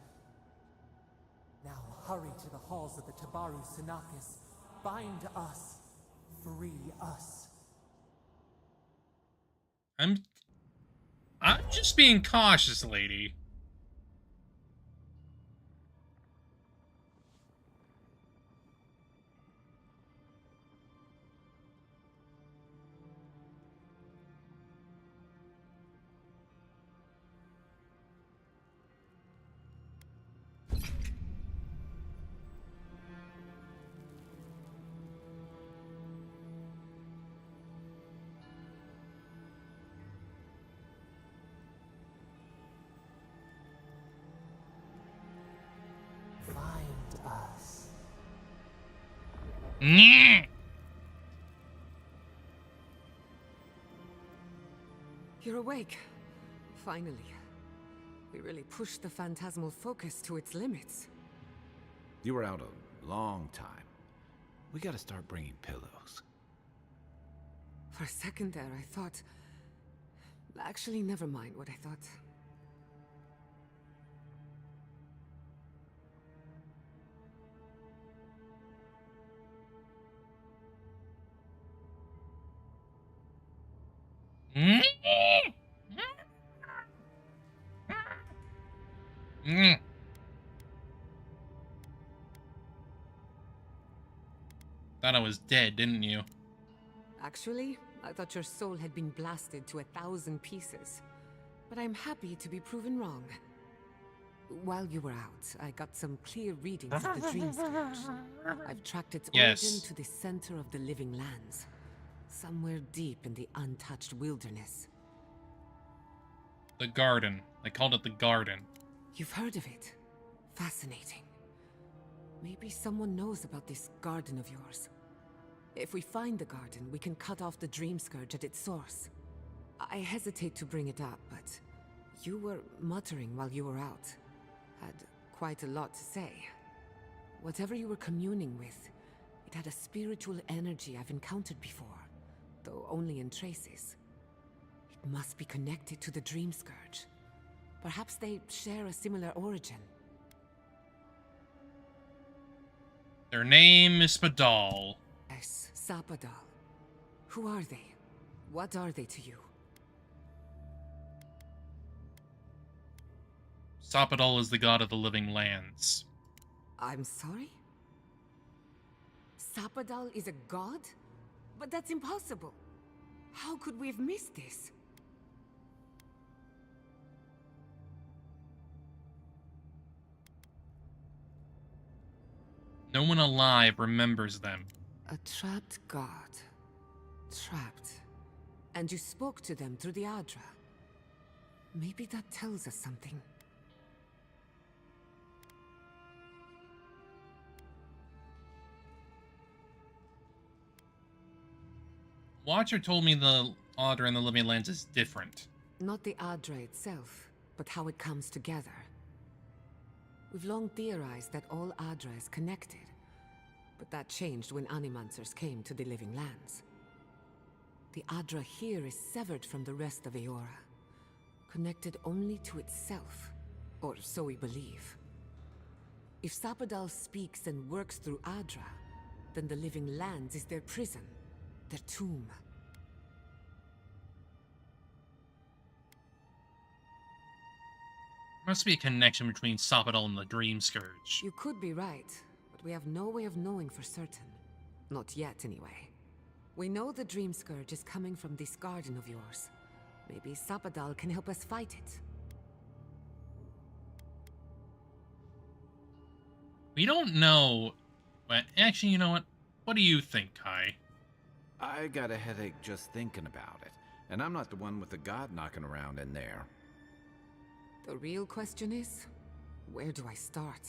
[SPEAKER 5] Now hurry to the halls of the Tabaru Sinakis. Bind us. Free us.
[SPEAKER 1] I'm just being cautious, lady.
[SPEAKER 10] You're awake. Finally. We really pushed the phantasmal focus to its limits.
[SPEAKER 3] You were out a long time. We gotta start bringing pillows.
[SPEAKER 10] For a second there, I thought... Actually, never mind what I thought.
[SPEAKER 1] Thought I was dead, didn't you?
[SPEAKER 10] Actually, I thought your soul had been blasted to 1,000 pieces. But I'm happy to be proven wrong. While you were out, I got some clear readings of the Dream Scourge. I've tracked its origin to the center of the living lands. Somewhere deep in the untouched wilderness.
[SPEAKER 1] The garden. They called it the garden.
[SPEAKER 10] You've heard of it. Fascinating. Maybe someone knows about this garden of yours. If we find the garden, we can cut off the Dream Scourge at its source. I hesitate to bring it up, but you were muttering while you were out. Had quite a lot to say. Whatever you were communing with, it had a spiritual energy I've encountered before, though only in traces. It must be connected to the Dream Scourge. Perhaps they share a similar origin.
[SPEAKER 1] Their name is Spadal.
[SPEAKER 10] Yes, Sapadal. Who are they? What are they to you?
[SPEAKER 1] Sapadal is the god of the living lands.
[SPEAKER 10] I'm sorry? Sapadal is a god? But that's impossible. How could we have missed this?
[SPEAKER 1] No one alive remembers them.
[SPEAKER 10] A trapped god. Trapped. And you spoke to them through the Adra. Maybe that tells us something.
[SPEAKER 1] Watcher told me the Adra and the Living Lands is different.
[SPEAKER 10] Not the Adra itself, but how it comes together. We've long theorized that all Adra is connected, but that changed when Animancers came to the Living Lands. The Adra here is severed from the rest of Eora, connected only to itself, or so we believe. If Sapadal speaks and works through Adra, then the Living Lands is their prison, their tomb.
[SPEAKER 1] Must be a connection between Sapadal and the Dream Scourge.
[SPEAKER 10] You could be right, but we have no way of knowing for certain. Not yet, anyway. We know the Dream Scourge is coming from this garden of yours. Maybe Sapadal can help us fight it.
[SPEAKER 1] We don't know, but actually, you know what? What do you think, Kai?
[SPEAKER 3] I got a headache just thinking about it, and I'm not the one with the god knocking around in there.
[SPEAKER 10] The real question is, where do I start?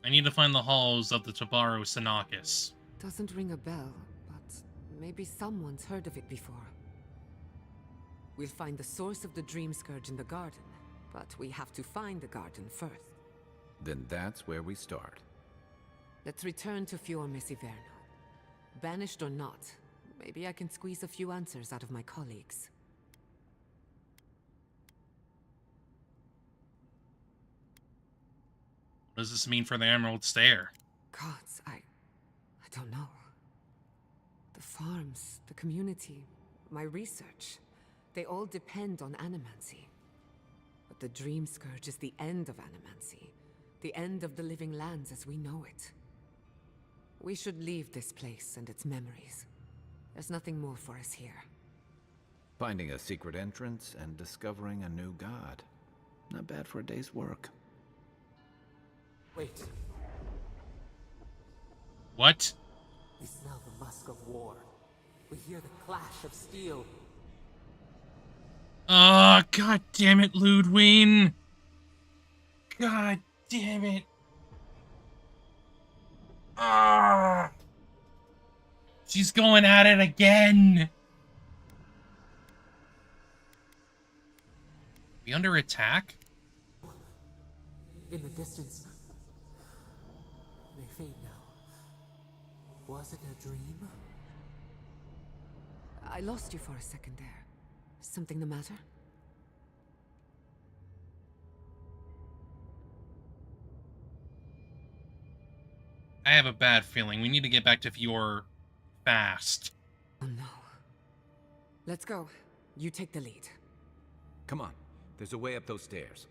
[SPEAKER 1] I need to find the halls of the Tabaro Sinakis.
[SPEAKER 10] Doesn't ring a bell, but maybe someone's heard of it before. We'll find the source of the Dream Scourge in the garden, but we have to find the garden first.
[SPEAKER 3] Then that's where we start.
[SPEAKER 10] Let's return to Fior Messiverno. Banished or not, maybe I can squeeze a few answers out of my colleagues.
[SPEAKER 1] What does this mean for the Emerald Stair?
[SPEAKER 10] Gods, I don't know. The farms, the community, my research, they all depend on animancy. But the Dream Scourge is the end of animancy, the end of the Living Lands as we know it. We should leave this place and its memories. There's nothing more for us here.
[SPEAKER 3] Finding a secret entrance and discovering a new god. Not bad for a day's work.
[SPEAKER 5] Wait.
[SPEAKER 1] What?
[SPEAKER 5] We smell the musk of war. We hear the clash of steel.
[SPEAKER 1] Ah, god damn it, Ludwig! God damn it! Ah! She's going at it again! We under attack?
[SPEAKER 5] In the distance. They fade now. Was it a dream?
[SPEAKER 10] I lost you for a second there. Something the matter?
[SPEAKER 1] I have a bad feeling. We need to get back to Fior fast.
[SPEAKER 10] Oh no. Let's go. You take the lead.
[SPEAKER 3] Come on, there's a way up those stairs.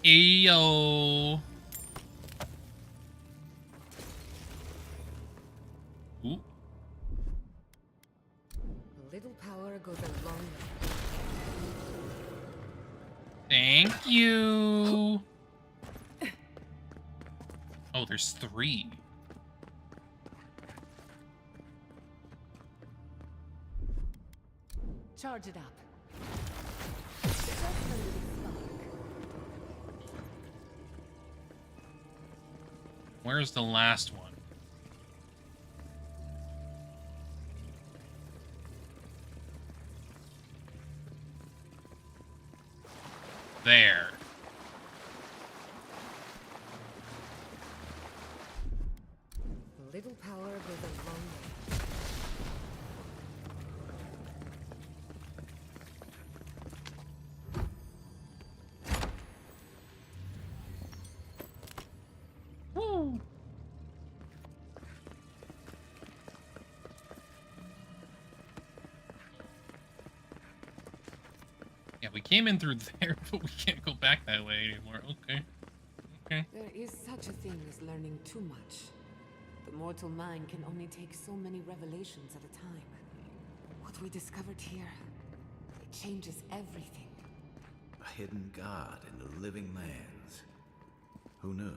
[SPEAKER 1] Ayo. Ooh.
[SPEAKER 10] A little power goes a long way.
[SPEAKER 1] Thank you. Oh, there's 3.
[SPEAKER 10] Charge it up.
[SPEAKER 1] Where's the last one? There.
[SPEAKER 10] Fjord was a long way.
[SPEAKER 1] Woo! Yeah, we came in through there, but we can't go back that way anymore. Okay. Okay.
[SPEAKER 10] There is such a thing as learning too much. The mortal mind can only take so many revelations at a time. What we discovered here, it changes everything.
[SPEAKER 3] A hidden god in the living lands. Who knew?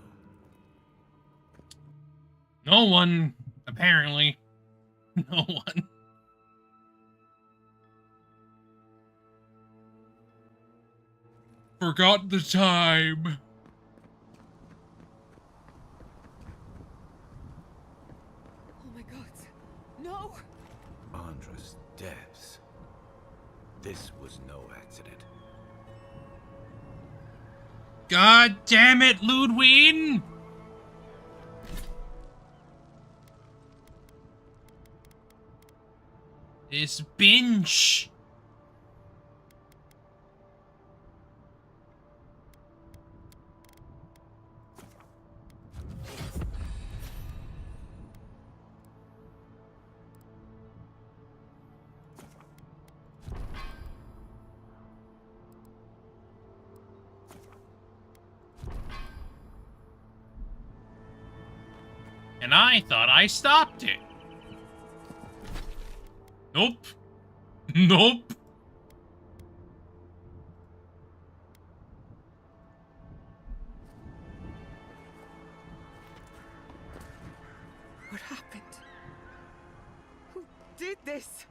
[SPEAKER 1] No one, apparently. No one. Forgot the time.
[SPEAKER 10] Oh my god. No!
[SPEAKER 3] Andra's depths. This was no accident.
[SPEAKER 1] God damn it, Ludwig! This binge. And I thought I stopped it. Nope. Nope.
[SPEAKER 10] What happened? Who did this?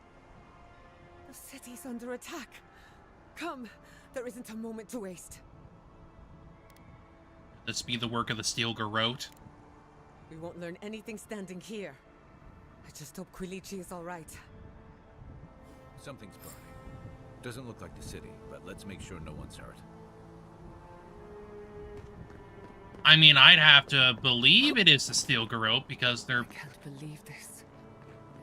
[SPEAKER 10] The city's under attack. Come, there isn't a moment to waste.
[SPEAKER 1] This be the work of the Steel Garrote.
[SPEAKER 10] We won't learn anything standing here. I just hope Quilichi is all right.
[SPEAKER 3] Something's burning. Doesn't look like the city, but let's make sure no one's hurt.
[SPEAKER 1] I mean, I'd have to believe it is the Steel Garrote because they're
[SPEAKER 10] I can't believe this.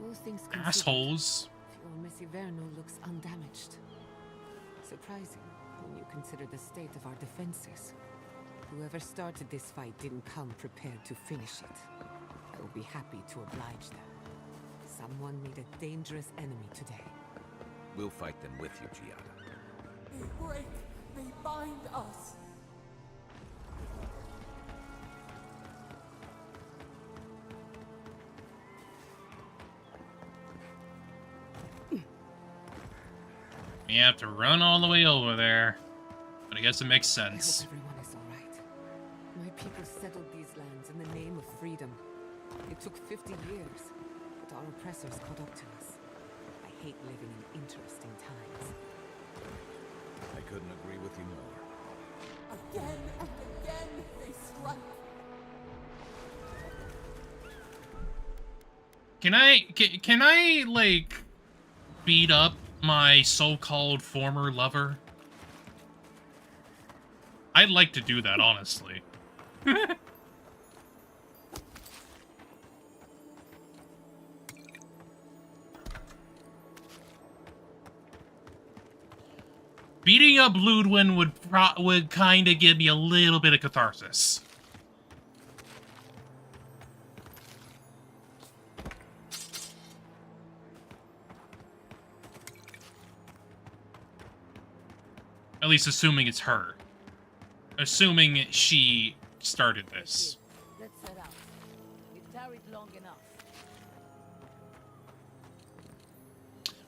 [SPEAKER 10] All things considered,
[SPEAKER 1] assholes.
[SPEAKER 10] Fior Messiverno looks undamaged. Surprising when you consider the state of our defenses. Whoever started this fight didn't come prepared to finish it. I will be happy to oblige them. Someone made a dangerous enemy today.
[SPEAKER 3] We'll fight them with you, Giada.
[SPEAKER 5] They break, they bind us.
[SPEAKER 1] You have to run all the way over there. But I guess it makes
[SPEAKER 10] I hope
[SPEAKER 1] sense.
[SPEAKER 10] everyone is all right. My people settled these lands in the name of freedom. It took 50 years, but our oppressors caught up to us. I hate living in interesting times.
[SPEAKER 3] I couldn't agree with you more.
[SPEAKER 5] Again and again they strike.
[SPEAKER 1] Can I like beat up my so-called former lover? I'd like to do that, honestly. Beating up Ludwig would kind of give me a little bit of catharsis. At least assuming it's her. Assuming she started this.
[SPEAKER 9] Let's head out. We've tarried long enough.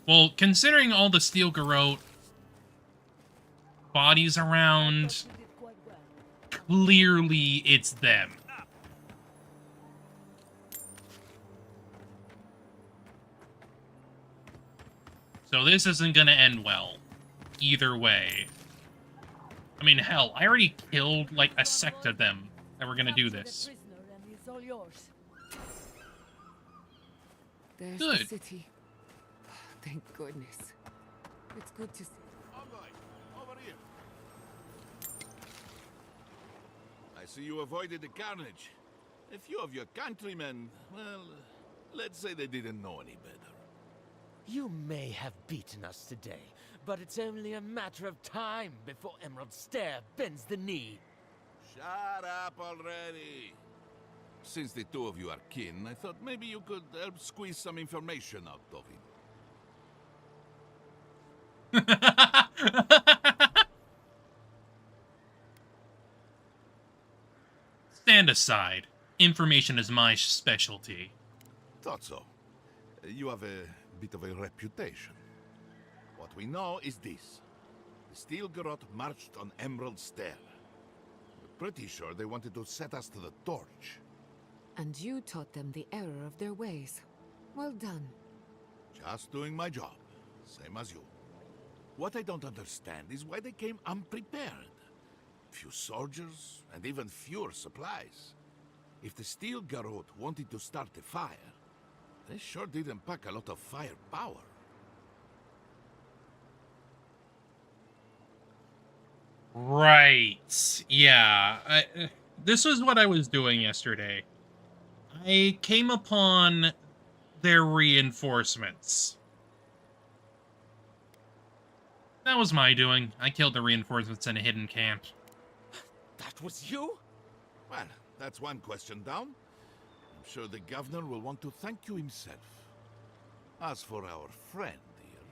[SPEAKER 1] Well, considering all the Steel Garrote bodies around,
[SPEAKER 9] You did quite well.
[SPEAKER 1] clearly it's them. So this isn't gonna end well. Either way. I mean, hell, I already killed, like, a sect of them that were gonna do
[SPEAKER 9] Capture the
[SPEAKER 1] this.
[SPEAKER 9] prisoner and it's all yours.
[SPEAKER 10] There's
[SPEAKER 1] Good.
[SPEAKER 10] the city. Thank goodness. It's good to see.
[SPEAKER 11] All right, over here. I see you avoided the carnage. A few of your countrymen, well, let's say they didn't know any better.
[SPEAKER 12] You may have beaten us today, but it's only a matter of time before Emerald Stair bends the knee.
[SPEAKER 11] Shut up already! Since the two of you are kin, I thought maybe you could help squeeze some information out of him.
[SPEAKER 1] Stand aside. Information is my specialty.
[SPEAKER 11] Thought so. You have a bit of a reputation. What we know is this. The Steel Garrote marched on Emerald Stair. We're pretty sure they wanted to set us to the torch.
[SPEAKER 10] And you taught them the error of their ways. Well done.
[SPEAKER 11] Just doing my job. Same as you. What I don't understand is why they came unprepared. Few soldiers, and even fewer supplies. If the Steel Garrote wanted to start a fire, they sure didn't pack a lot of firepower.
[SPEAKER 1] Right. Yeah. This was what I was doing yesterday. I came upon their reinforcements. That was my doing. I killed the reinforcements in a hidden camp.
[SPEAKER 12] That was you?
[SPEAKER 11] Well, that's one question down. I'm sure the governor will want to thank you himself. As for our friend here...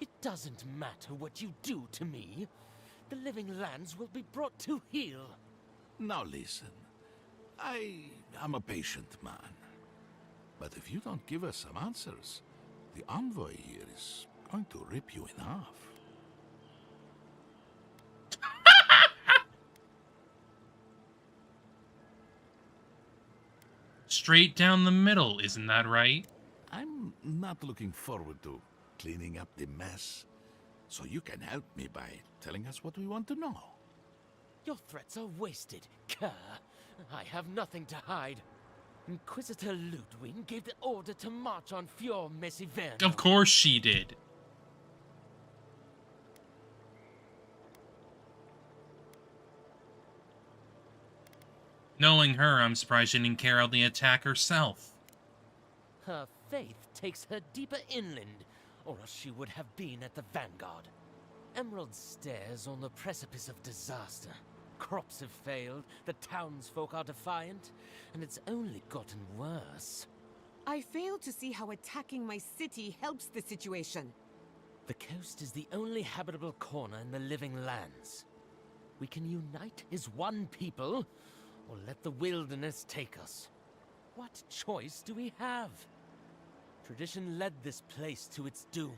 [SPEAKER 12] It doesn't matter what you do to me. The living lands will be brought to heel.
[SPEAKER 11] Now listen. I am a patient man. But if you don't give us some answers, the envoy here is going to rip you in half.
[SPEAKER 1] Straight down the middle, isn't that right?
[SPEAKER 11] I'm not looking forward to cleaning up the mess. So you can help me by telling us what we want to know.
[SPEAKER 12] Your threats are wasted, Kerr. I have nothing to hide. Inquisitor Ludwig gave the order to march on Fjord Messiverno.
[SPEAKER 1] Of course she did. Knowing her, I'm surprised she didn't carry out the attack herself.
[SPEAKER 12] Her faith takes her deeper inland, or else she would have been at the vanguard. Emerald Stair's on the precipice of disaster. Crops have failed, the townsfolk are defiant, and it's only gotten worse.
[SPEAKER 10] I fail to see how attacking my city helps the situation.
[SPEAKER 12] The coast is the only habitable corner in the living lands. We can unite as one people, or let the wilderness take us. What choice do we have? Tradition led this place to its doom.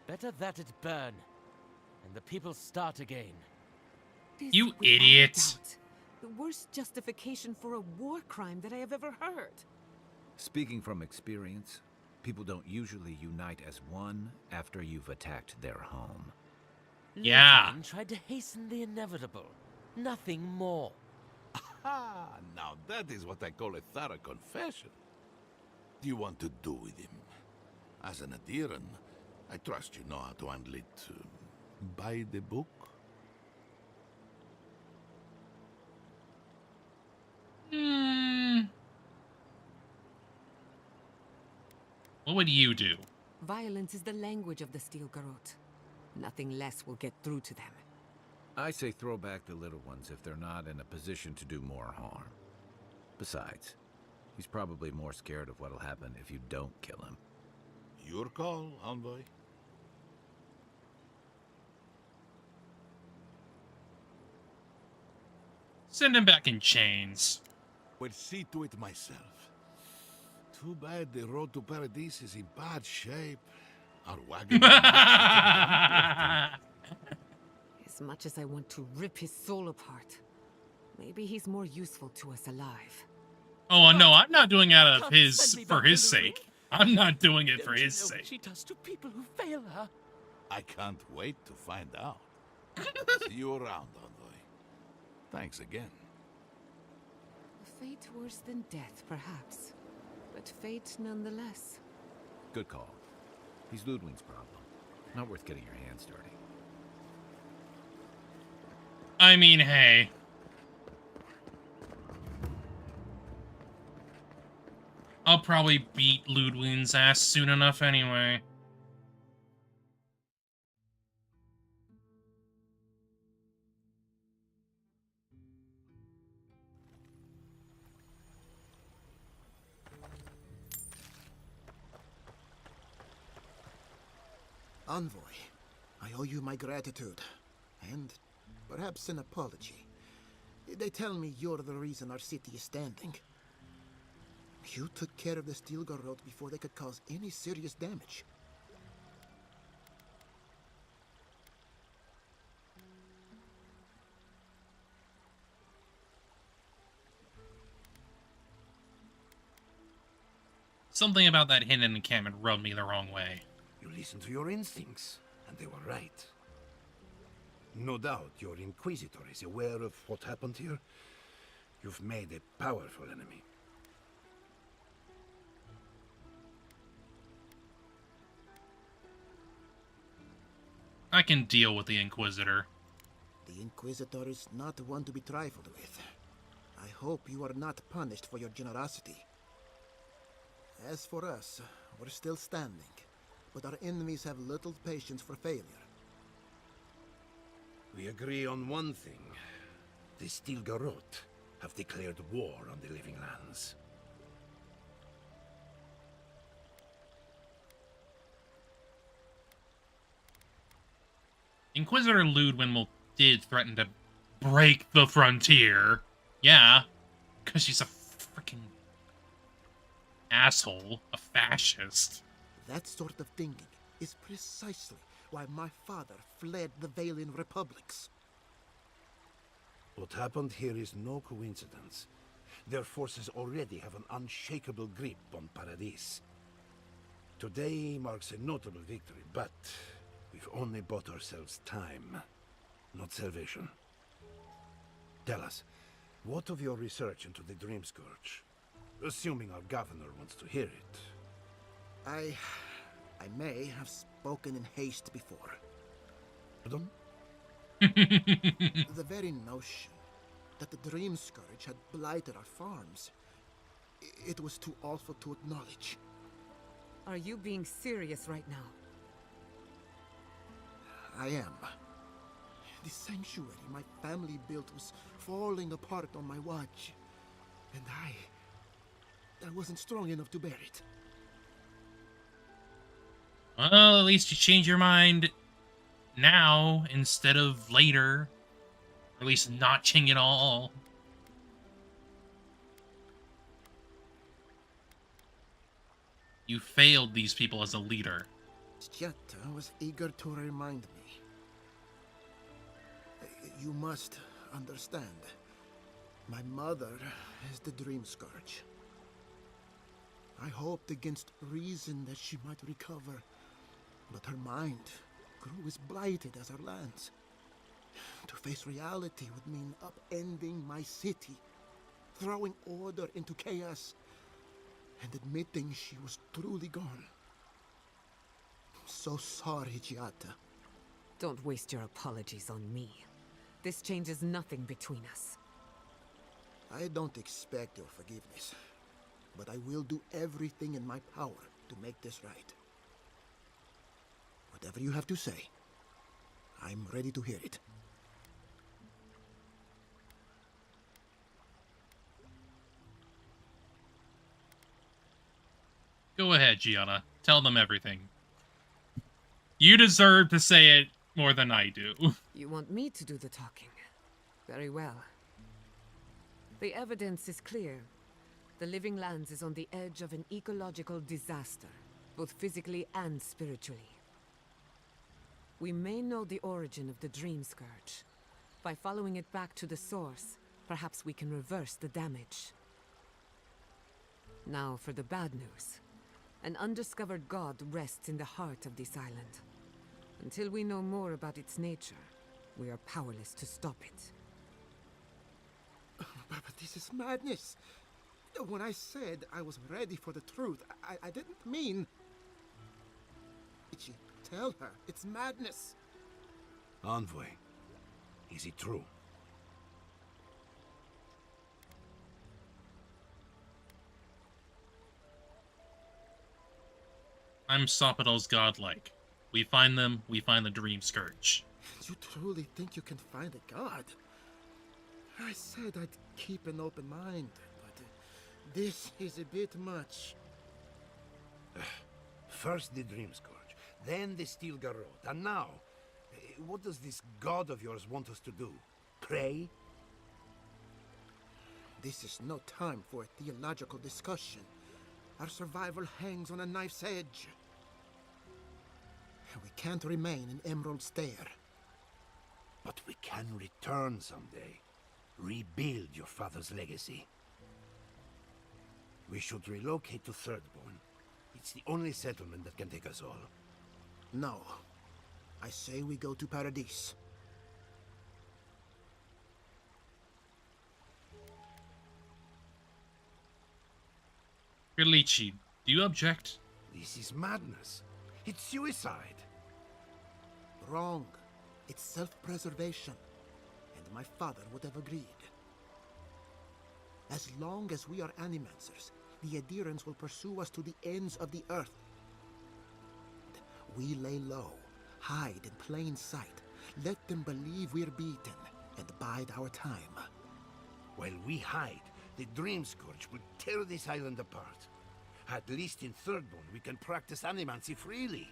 [SPEAKER 12] Better that it burn, and the people start again.
[SPEAKER 10] This,
[SPEAKER 1] You
[SPEAKER 10] without
[SPEAKER 1] idiot.
[SPEAKER 10] doubt, the worst justification for a war crime that I have ever heard.
[SPEAKER 3] Speaking from experience, people don't usually unite as one after you've attacked their home.
[SPEAKER 1] Yeah.
[SPEAKER 12] Ludwig tried to hasten the inevitable. Nothing more.
[SPEAKER 11] Ah, now that is what I call a thorough confession. Do you want to do with him? As an adherent, I trust you know how to handle it by the book.
[SPEAKER 1] What would you do?
[SPEAKER 10] Violence is the language of the Steel Garrote. Nothing less will get through to them.
[SPEAKER 3] I say throw back the little ones if they're not in a position to do more harm. Besides, he's probably more scared of what'll happen if you don't kill him.
[SPEAKER 11] Your call, envoy.
[SPEAKER 1] Send him back in chains.
[SPEAKER 11] Will see to it myself. Too bad the road to Paradise is in bad shape. Our wagon...
[SPEAKER 10] As much as I want to rip his soul apart, maybe he's more useful to us alive.
[SPEAKER 1] Oh no, I'm not doing it out of
[SPEAKER 12] Come
[SPEAKER 1] his
[SPEAKER 12] send me
[SPEAKER 1] for
[SPEAKER 12] back to
[SPEAKER 1] his
[SPEAKER 12] the
[SPEAKER 1] sake. I'm not doing it for
[SPEAKER 12] Don't you
[SPEAKER 1] his
[SPEAKER 12] know
[SPEAKER 1] sake.
[SPEAKER 12] what she does to people who fail her?
[SPEAKER 11] I can't wait to find out. See you around, envoy. Thanks again.
[SPEAKER 10] A fate worse than death, perhaps. But fate nonetheless.
[SPEAKER 3] Good call. He's Ludwig's problem. Not worth getting your hands dirty.
[SPEAKER 1] I mean, hey. I'll probably beat Ludwig's ass soon enough anyway.
[SPEAKER 13] Envoy, I owe you my gratitude, and perhaps an apology. They tell me you're the reason our city is standing. You took care of the Stilgarrote before they could cause any serious damage.
[SPEAKER 1] Something about that hidden encampment rubbed me the wrong way.
[SPEAKER 3] You listened to your instincts, and they were right. No doubt your Inquisitor is aware of what happened here. You've made a powerful enemy.
[SPEAKER 1] I can deal with the Inquisitor.
[SPEAKER 13] The Inquisitor is not one to be trifled with. I hope you are not punished for your generosity. As for us, we're still standing, but our enemies have little patience for failure.
[SPEAKER 3] We agree on one thing. The Stilgarrote have declared war on the Living Lands.
[SPEAKER 1] Inquisitor Ludwig did threaten to break the frontier. Yeah, because she's a freaking asshole, a fascist.
[SPEAKER 13] That sort of thinking is precisely why my father fled the Valian republics.
[SPEAKER 3] What happened here is no coincidence. Their forces already have an unshakable grip on Paradis. Today marks a notable victory, but we've only bought ourselves time, not salvation. Tell us, what of your research into the Dream Scourge? Assuming our governor wants to hear it.
[SPEAKER 13] I may have spoken in haste before.
[SPEAKER 3] Pardon?
[SPEAKER 13] The very notion that the Dream Scourge had blighted our farms, it was too awful to acknowledge.
[SPEAKER 10] Are you being serious right now?
[SPEAKER 13] I am. The sanctuary my family built was falling apart on my watch. And I wasn't strong enough to bear it.
[SPEAKER 1] Well, at least you change your mind now instead of later. Or at least notching it all. You failed these people as a leader.
[SPEAKER 13] Giada was eager to remind me. You must understand. My mother is the Dream Scourge. I hoped against reason that she might recover, but her mind grew as blighted as her lands. To face reality would mean upending my city, throwing order into chaos, and admitting she was truly gone. I'm so sorry, Giada.
[SPEAKER 10] Don't waste your apologies on me. This changes nothing between us.
[SPEAKER 13] I don't expect your forgiveness, but I will do everything in my power to make this right. Whatever you have to say, I'm ready to hear it.
[SPEAKER 1] Go ahead, Gianna. Tell them everything. You deserve to say it more than I do.
[SPEAKER 10] You want me to do the talking? Very well. The evidence is clear. The Living Lands is on the edge of an ecological disaster, both physically and spiritually. We may know the origin of the Dream Scourge. By following it back to the source, perhaps we can reverse the damage. Now for the bad news. An undiscovered god rests in the heart of this island. Until we know more about its nature, we are powerless to stop it.
[SPEAKER 13] But this is madness. When I said I was ready for the truth, I didn't mean... Ichi, tell her, it's madness.
[SPEAKER 3] Envoy, is it true?
[SPEAKER 1] I'm Sopidal's godlike. We find them, we find the Dream Scourge.
[SPEAKER 13] You truly think you can find a god? I said I'd keep an open mind, but this is a bit much.
[SPEAKER 3] First the Dream Scourge, then the Steel Garrote, and now, what does this god of yours want us to do? Pray?
[SPEAKER 13] This is no time for a theological discussion. Our survival hangs on a knife's edge. We can't remain in Emerald Stair.
[SPEAKER 3] But we can return someday. Rebuild your father's legacy. We should relocate to Thirdborn. It's the only settlement that can take us all.
[SPEAKER 13] No. I say we go to Paradise.
[SPEAKER 1] Rilichi, do you object?
[SPEAKER 3] This is madness. It's suicide.
[SPEAKER 13] Wrong. It's self-preservation. And my father would have agreed. As long as we are Animancers, the adherents will pursue us to the ends of the earth. We lay low, hide in plain sight, let them believe we're beaten, and bide our time.
[SPEAKER 3] While we hide, the Dream Scourge will tear this island apart. At least in Thirdborn, we can practice animancy freely.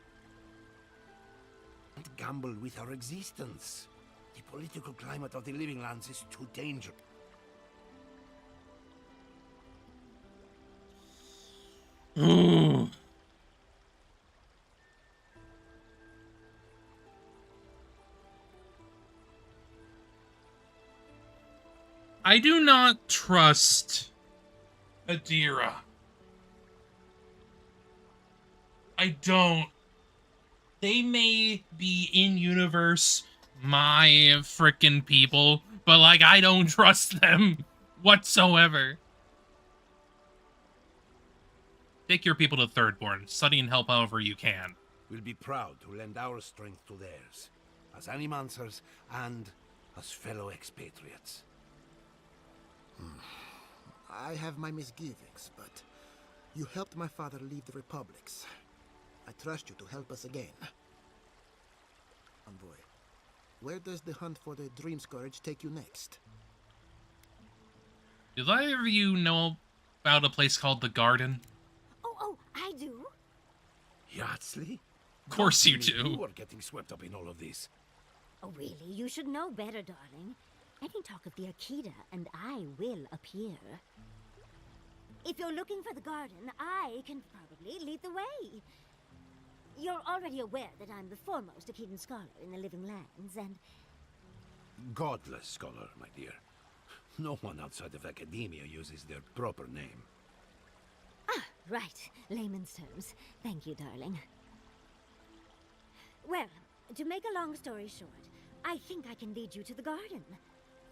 [SPEAKER 3] And gamble with our existence. The political climate of the Living Lands is too dangerous.
[SPEAKER 1] I do not trust Adira. I don't. They may be in universe my frickin' people, but like I don't trust them whatsoever. Take your people to Thirdborn. Study and help however you can.
[SPEAKER 3] We'll be proud to lend our strength to theirs, as Animancers and as fellow expatriates.
[SPEAKER 13] I have my misgivings, but you helped my father leave the Republics. I trust you to help us again. Envoy, where does the hunt for the Dream Scourge take you next?
[SPEAKER 1] Do either of you know about a place called the Garden?
[SPEAKER 14] Oh, I do.
[SPEAKER 3] Yardsley?
[SPEAKER 1] Of course you
[SPEAKER 3] God,
[SPEAKER 1] do.
[SPEAKER 3] You are getting swept up in all of this.
[SPEAKER 14] Oh, really? You should know better, darling. Any talk of the Akita, and I will appear. If you're looking for the garden, I can probably lead the way. You're already aware that I'm the foremost Akitan scholar in the Living Lands, and...
[SPEAKER 3] Godless scholar, my dear. No one outside of academia uses their proper name.
[SPEAKER 14] Ah, right. Layman's terms. Thank you, darling. Well, to make a long story short, I think I can lead you to the garden.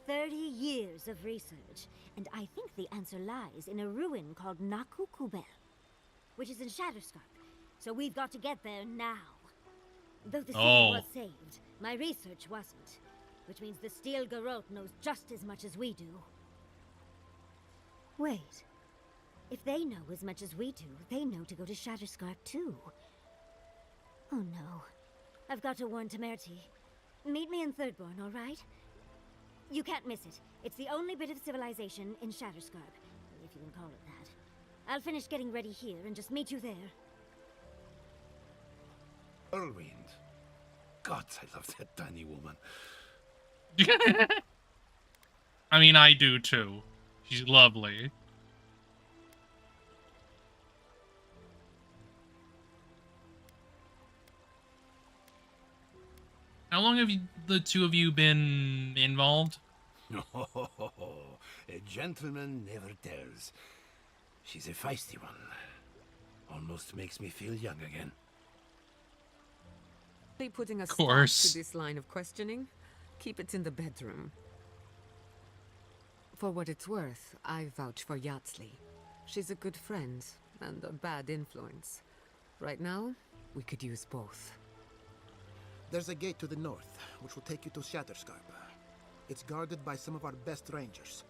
[SPEAKER 14] 30 years of research, and I think the answer lies in a ruin called Nakukubel, which is in Shatterscarp. So we've got to get there now. Though the city was saved, my research wasn't, which means the Steel Garrote knows just as much as we do. Wait. If they know as much as we do, they know to go to Shatterscarp too. Oh no. I've got to warn Temerity. Meet me in Thirdborn, all right? You can't miss it. It's the only bit of civilization in Shatterscarp, if you can call it that. I'll finish getting ready here and just meet you there.
[SPEAKER 3] Whirlwind. God, I love that tiny woman.
[SPEAKER 1] I mean, I do too. She's lovely. How long have the two of you been involved?
[SPEAKER 3] A gentleman never tells. She's a feisty one. Almost makes me feel young again.
[SPEAKER 10] Putting a
[SPEAKER 1] Of
[SPEAKER 10] stop
[SPEAKER 1] course.
[SPEAKER 10] to this line of questioning? Keep it in the bedroom. For what it's worth, I vouch for Yardsley. She's a good friend and a bad influence. Right now, we could use both.
[SPEAKER 13] There's a gate to the north, which will take you to Shatterscarp. It's guarded by some of our best rangers.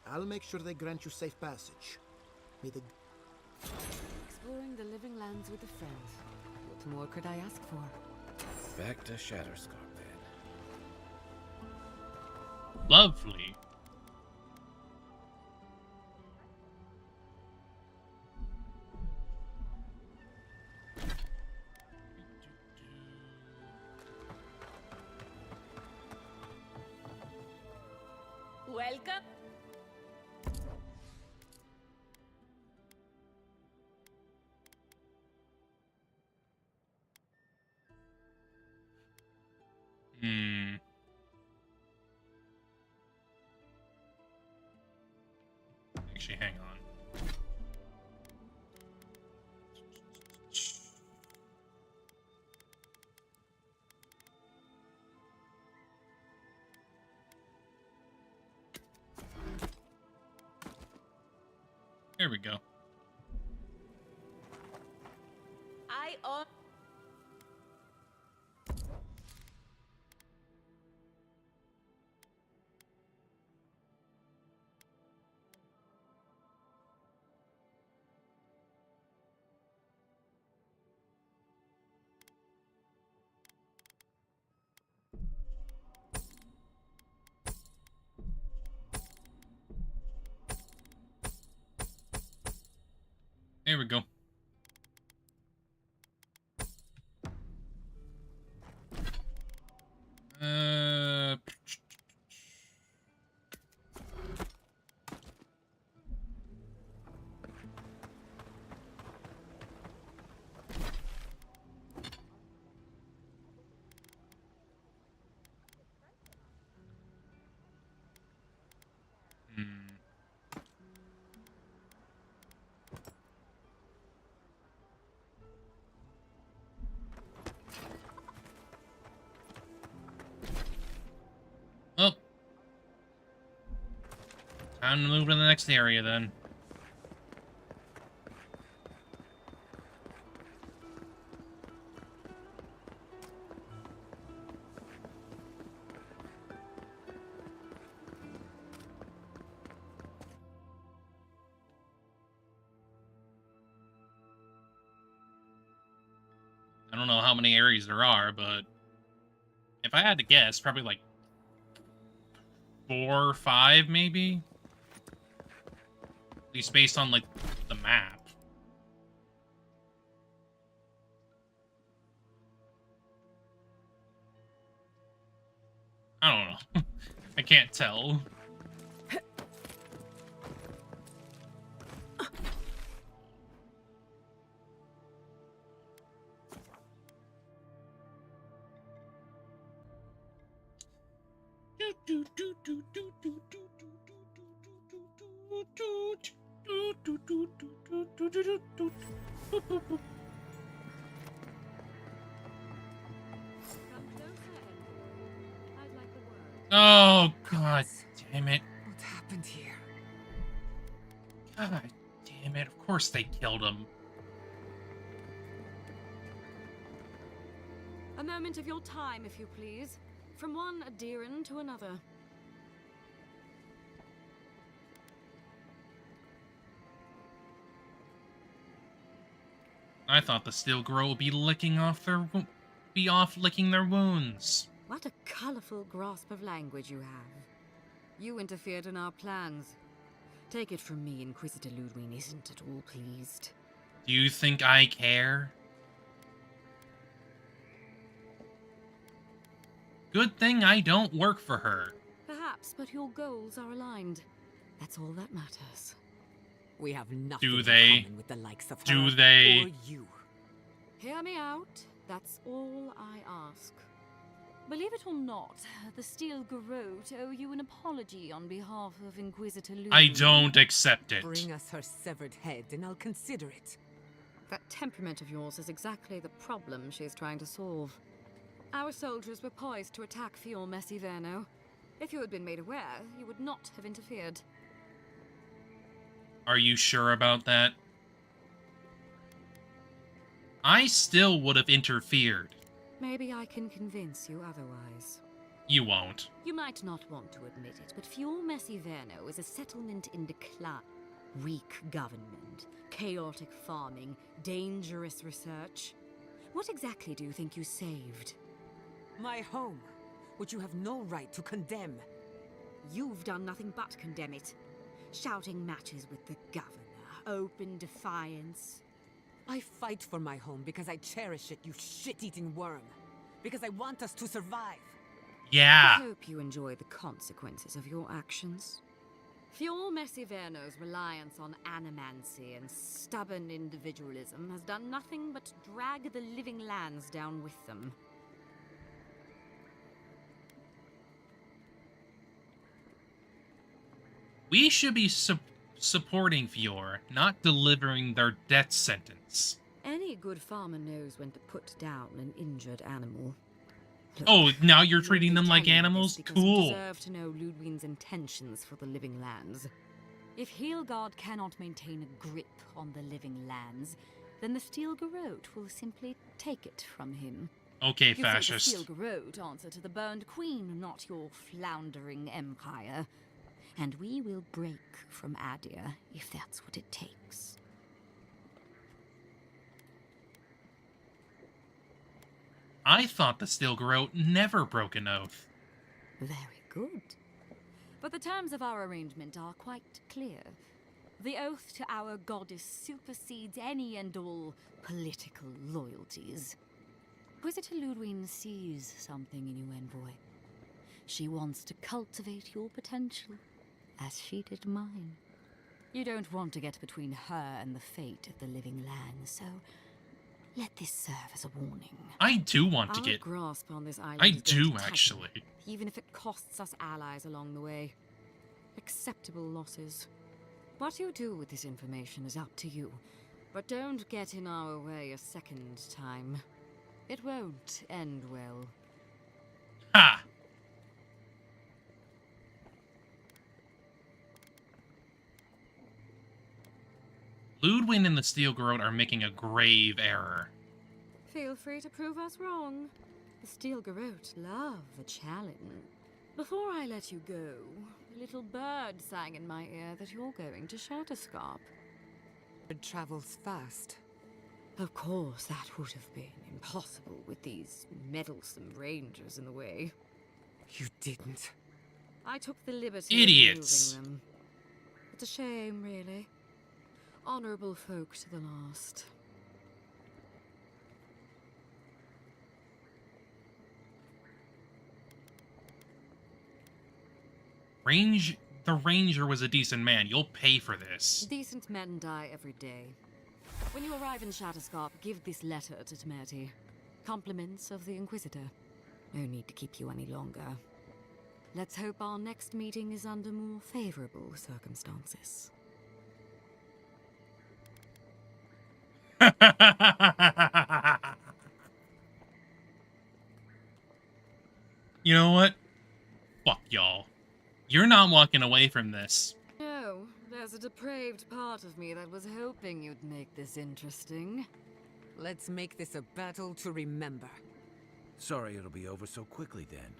[SPEAKER 13] I'll make sure they grant you safe passage. May the
[SPEAKER 10] Exploring the living lands with a friend. What more could I ask for?
[SPEAKER 15] Back to Shatterscarp then.
[SPEAKER 1] Lovely.
[SPEAKER 9] Welcome.
[SPEAKER 1] Actually, hang on. There we go.
[SPEAKER 9] I own.
[SPEAKER 1] There we go. Well, time to move to the next area then. I don't know how many areas there are, but if I had to guess, probably like 4 or 5, maybe? At least based on, like, the map. I don't know. I can't tell. Oh, god damn it.
[SPEAKER 10] What happened here?
[SPEAKER 1] God damn it. Of course they killed him.
[SPEAKER 6] A moment of your time, if you please. From one Adiran to another.
[SPEAKER 1] I thought the Steel Girl would be licking their wounds.
[SPEAKER 6] What a colorful grasp of language you have. You interfered in our plans. Take it from me, Inquisitor Ludwig isn't at all pleased.
[SPEAKER 1] Do you think I care? Good thing I don't work for her.
[SPEAKER 6] Perhaps, but your goals are aligned. That's all that matters.
[SPEAKER 10] We have nothing
[SPEAKER 1] Do
[SPEAKER 10] in
[SPEAKER 1] they?
[SPEAKER 10] common with the likes of
[SPEAKER 1] Do
[SPEAKER 10] her
[SPEAKER 1] they?
[SPEAKER 10] or you.
[SPEAKER 6] Hear me out. That's all I ask. Believe it or not, the Steel Garrote owe you an apology on behalf of Inquisitor Ludwig.
[SPEAKER 1] I don't accept it.
[SPEAKER 10] Bring us her severed head and I'll consider it.
[SPEAKER 6] That temperament of yours is exactly the problem she's trying to solve. Our soldiers were poised to attack Fior Messiverno. If you had been made aware, you would not have interfered.
[SPEAKER 1] Are you sure about that? I still would have interfered.
[SPEAKER 6] Maybe I can convince you otherwise.
[SPEAKER 1] You won't.
[SPEAKER 6] You might not want to admit it, but Fior Messiverno is a settlement in decline.
[SPEAKER 16] Weak government, chaotic farming, dangerous research. What exactly do you think you saved?
[SPEAKER 10] My home, which you have no right to condemn.
[SPEAKER 16] You've done nothing but condemn it. Shouting matches with the governor, open defiance.
[SPEAKER 10] I fight for my home because I cherish it, you shit-eating worm. Because I want us to survive.
[SPEAKER 1] Yeah.
[SPEAKER 16] I hope you enjoy the consequences of your actions. Fjord Messiverno's reliance on animancy and stubborn individualism has done nothing but drag the living lands down with them.
[SPEAKER 1] We should be supporting Fjord, not delivering their death sentence.
[SPEAKER 16] Any good farmer knows when to put down an injured animal. Look,
[SPEAKER 1] oh, now you're treating them like animals? Cool.
[SPEAKER 16] You deserve to know Ludwig's intentions for the living lands. If Heelgard cannot maintain a grip on the living lands, then the Steel Garrote will simply take it from him.
[SPEAKER 1] Okay, fascist.
[SPEAKER 16] You say the Steel Garrote answer to the burned queen, not your floundering empire. And we will break from Adir if that's what it takes.
[SPEAKER 1] I thought the Steel Garrote never broke an oath.
[SPEAKER 16] Very good. But the terms of our arrangement are quite clear. The oath to our goddess supersedes any and all political loyalties. Inquisitor Ludwig sees something in you, envoy. She wants to cultivate your potential, as she did mine. You don't want to get between her and the fate of the living land, so let this serve as a warning.
[SPEAKER 1] I do want to
[SPEAKER 16] Our
[SPEAKER 1] get...
[SPEAKER 16] grasp on this island
[SPEAKER 1] I
[SPEAKER 16] is
[SPEAKER 1] do,
[SPEAKER 16] going to
[SPEAKER 1] actually.
[SPEAKER 16] tighten, even if it costs us allies along the way. Acceptable losses. What you do with this information is up to you, but don't get in our way a second time. It won't end well.
[SPEAKER 1] Ha! Ludwig and the Steel Garrote are making a grave error.
[SPEAKER 16] Feel free to prove us wrong. The Steel Garrote love a challenge. Before I let you go, a little bird sang in my ear that you're going to Shatterscarp.
[SPEAKER 10] It travels fast.
[SPEAKER 16] Of course, that would have been impossible with these meddlesome rangers in the way.
[SPEAKER 10] You didn't.
[SPEAKER 16] I took the liberty
[SPEAKER 1] Idiots.
[SPEAKER 16] of moving them. It's a shame, really. Honorable folk to the last.
[SPEAKER 1] The Ranger was a decent man. You'll pay for this.
[SPEAKER 16] Decent men die every day. When you arrive in Shatterscarp, give this letter to Temerity. Compliments of the Inquisitor. No need to keep you any longer. Let's hope our next meeting is under more favorable circumstances.
[SPEAKER 1] You know what? Fuck y'all. You're not walking away from this.
[SPEAKER 16] No, there's a depraved part of me that was hoping you'd make this interesting.
[SPEAKER 10] Let's make this a battle to remember.
[SPEAKER 11] Sorry it'll be over so quickly then.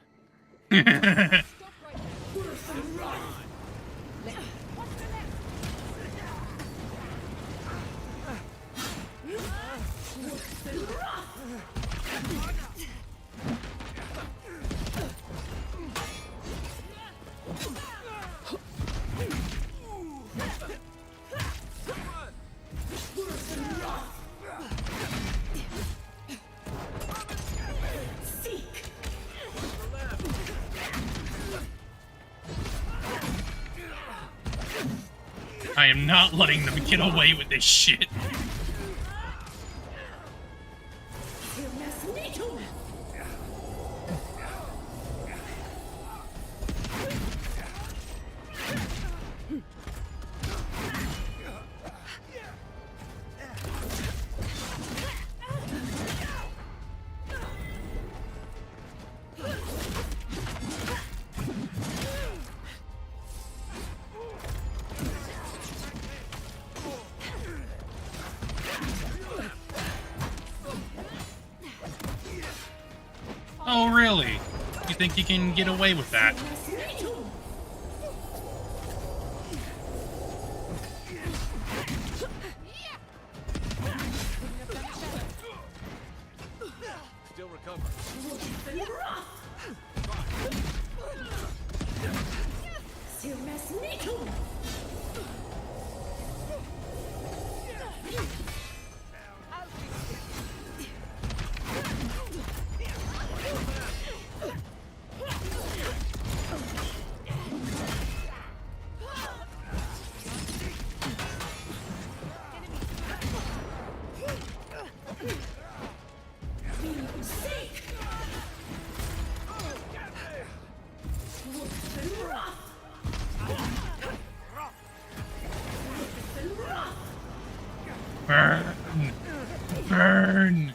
[SPEAKER 1] I am not letting them get away with this shit. Oh, really? You think you can get away with that? Burn! Burn!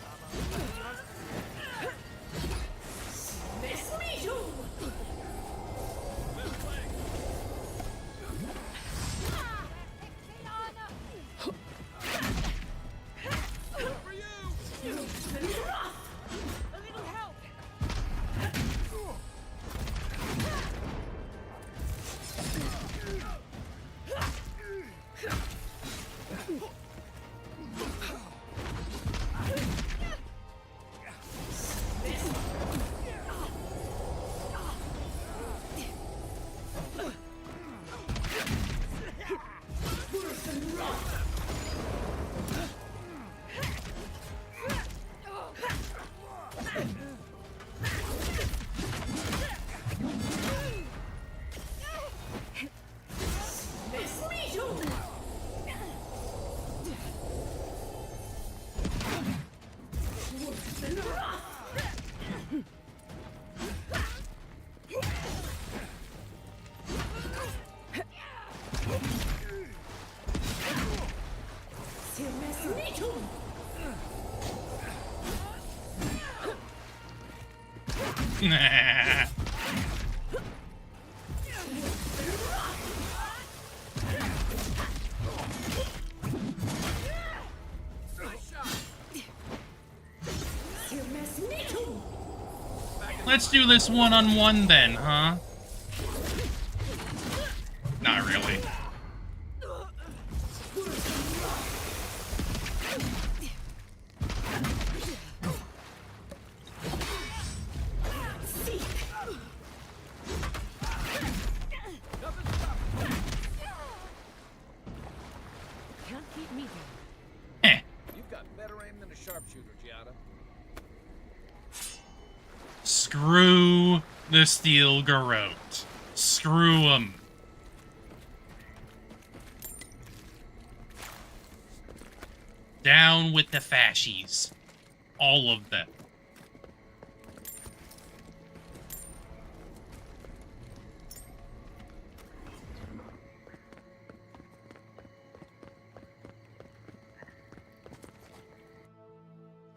[SPEAKER 1] Let's do this one-on-one then, huh? Not really.
[SPEAKER 12] Can't keep me
[SPEAKER 1] Eh.
[SPEAKER 8] You've got better aim than a sharpshooter, Giada.
[SPEAKER 1] Screw the Steel Garrote. Screw him. Down with the fascies. All of them.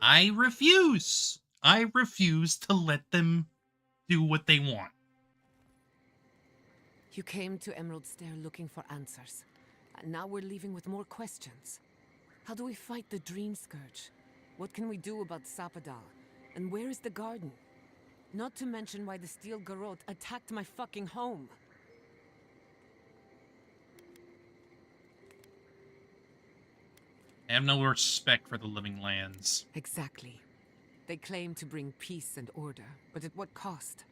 [SPEAKER 1] I refuse. I refuse to let them do what they want.
[SPEAKER 10] You came to Emerald Stair looking for answers. And now we're leaving with more questions. How do we fight the Dream Scourge? What can we do about Sapadal? And where is the garden? Not to mention why the Steel Garrote attacked my fucking home.
[SPEAKER 1] I have no respect for the living lands.
[SPEAKER 10] Exactly. They claim to bring peace and order, but at what cost?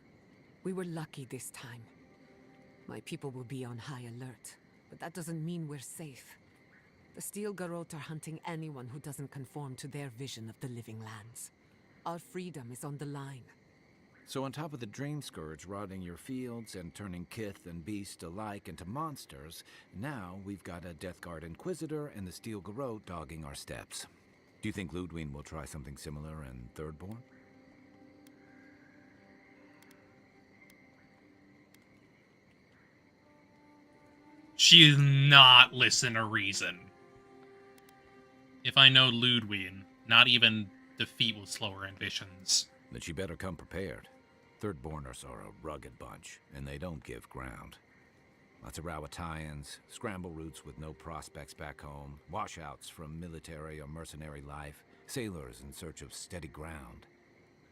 [SPEAKER 10] We were lucky this time. My people will be on high alert, but that doesn't mean we're safe. The Steel Garrote are hunting anyone who doesn't conform to their vision of the living lands. Our freedom is on the line.
[SPEAKER 15] So on top of the Dream Scourge rotting your fields and turning kith and beast alike into monsters, now we've got a Death Guard Inquisitor and the Steel Garrote dogging our steps. Do you think Ludwig will try something similar in Thirdborn?
[SPEAKER 1] She's not listen to reason. If I know Ludwig, not even defeat will slow her ambitions.
[SPEAKER 15] Then she better come prepared. Thirdborners are a rugged bunch, and they don't give ground. Lots of Rawatayans, scramble routes with no prospects back home, washouts from military or mercenary life, sailors in search of steady ground.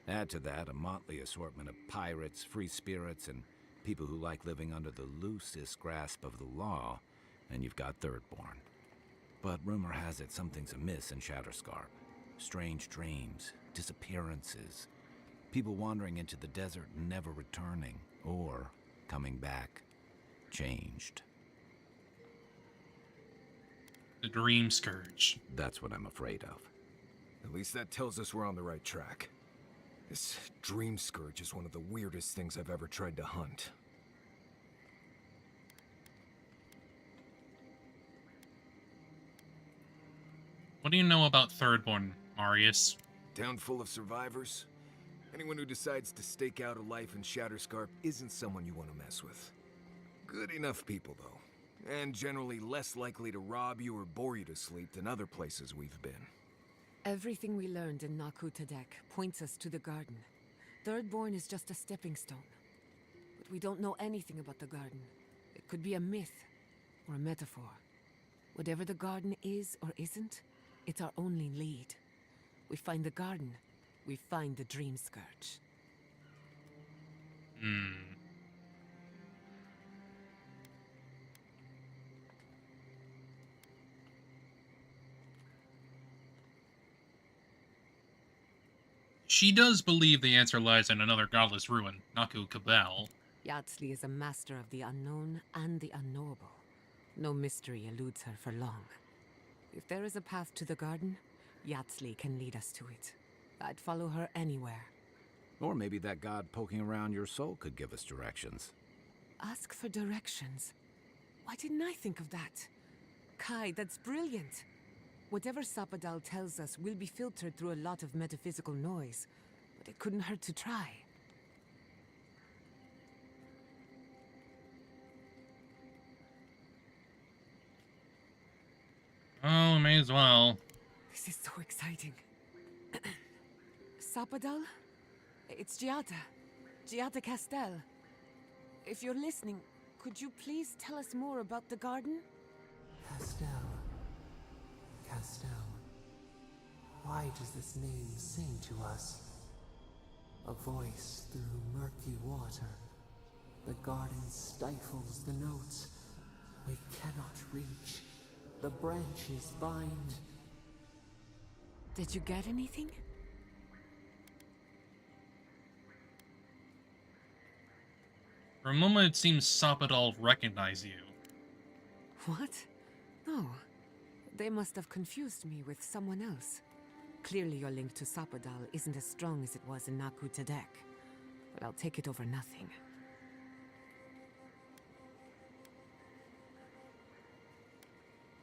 [SPEAKER 15] Add to that a motley assortment of pirates, free spirits, and people who like living under the loosest grasp of the law, and you've got Thirdborn. But rumor has it something's amiss in Shatterscarp. Strange dreams, disappearances. People wandering into the desert, never returning, or coming back, changed.
[SPEAKER 1] The Dream Scourge.
[SPEAKER 15] That's what I'm afraid of.
[SPEAKER 8] At least that tells us we're on the right track. This Dream Scourge is one of the weirdest things I've ever tried to hunt.
[SPEAKER 1] What do you know about Thirdborn, Marius?
[SPEAKER 8] Town full of survivors? Anyone who decides to stake out a life in Shatterscarp isn't someone you want to mess with. Good enough people, though. And generally less likely to rob you or bore you to sleep than other places we've been.
[SPEAKER 10] Everything we learned in Naku Tadek points us to the garden. Thirdborn is just a stepping stone. But we don't know anything about the garden. It could be a myth or a metaphor. Whatever the garden is or isn't, it's our only lead. We find the garden, we find the Dream Scourge.
[SPEAKER 1] She does believe the answer lies in another godless ruin, Naku Kabal.
[SPEAKER 10] Yatsley is a master of the unknown and the unknowable. No mystery eludes her for long. If there is a path to the garden, Yatsley can lead us to it. I'd follow her anywhere.
[SPEAKER 15] Or maybe that god poking around your soul could give us directions.
[SPEAKER 10] Ask for directions. Why didn't I think of that? Kai, that's brilliant. Whatever Sapadal tells us will be filtered through a lot of metaphysical noise, but it couldn't hurt to try.
[SPEAKER 1] Oh, may as well.
[SPEAKER 10] This is so exciting. Sapadal? It's Giada. Giada Castel. If you're listening, could you please tell us more about the garden?
[SPEAKER 5] Castel. Castel. Why does this name sing to us? A voice through murky water. The garden stifles the notes. We cannot reach. The branches bind.
[SPEAKER 10] Did you get anything?
[SPEAKER 1] For a moment, it seems Sapadal recognized you.
[SPEAKER 10] What? No. They must have confused me with someone else. Clearly your link to Sapadal isn't as strong as it was in Naku Tadek. But I'll take it over nothing.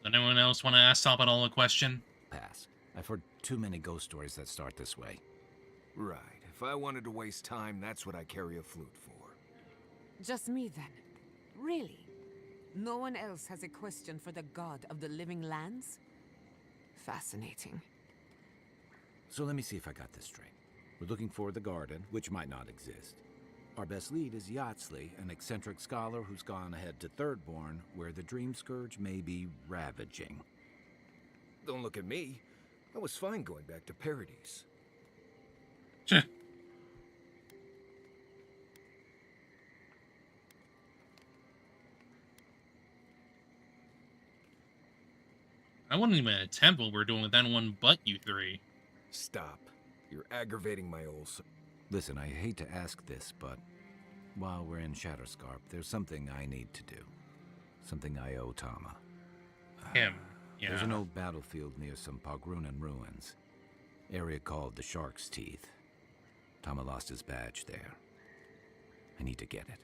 [SPEAKER 1] Does anyone else want to ask Sapadal a question?
[SPEAKER 15] Pass. I've heard too many ghost stories that start this way.
[SPEAKER 8] Right. If I wanted to waste time, that's what I carry a flute for.
[SPEAKER 10] Just me then. Really? No one else has a question for the god of the living lands? Fascinating.
[SPEAKER 15] So let me see if I got this straight. We're looking for the garden, which might not exist. Our best lead is Yatsley, an eccentric scholar who's gone ahead to Thirdborn, where the Dream Scourge may be ravaging.
[SPEAKER 8] Don't look at me. I was fine going back to Paradise.
[SPEAKER 1] I wouldn't even attempt what we're doing with anyone but you three.
[SPEAKER 8] Stop. You're aggravating my old soul.
[SPEAKER 15] Listen, I hate to ask this, but while we're in Shatterscarp, there's something I need to do. Something I owe Tama.
[SPEAKER 1] Him, yeah.
[SPEAKER 15] There's an old battlefield near some Pogrunan ruins. Area called the Shark's Teeth. Tama lost his badge there. I need to get it.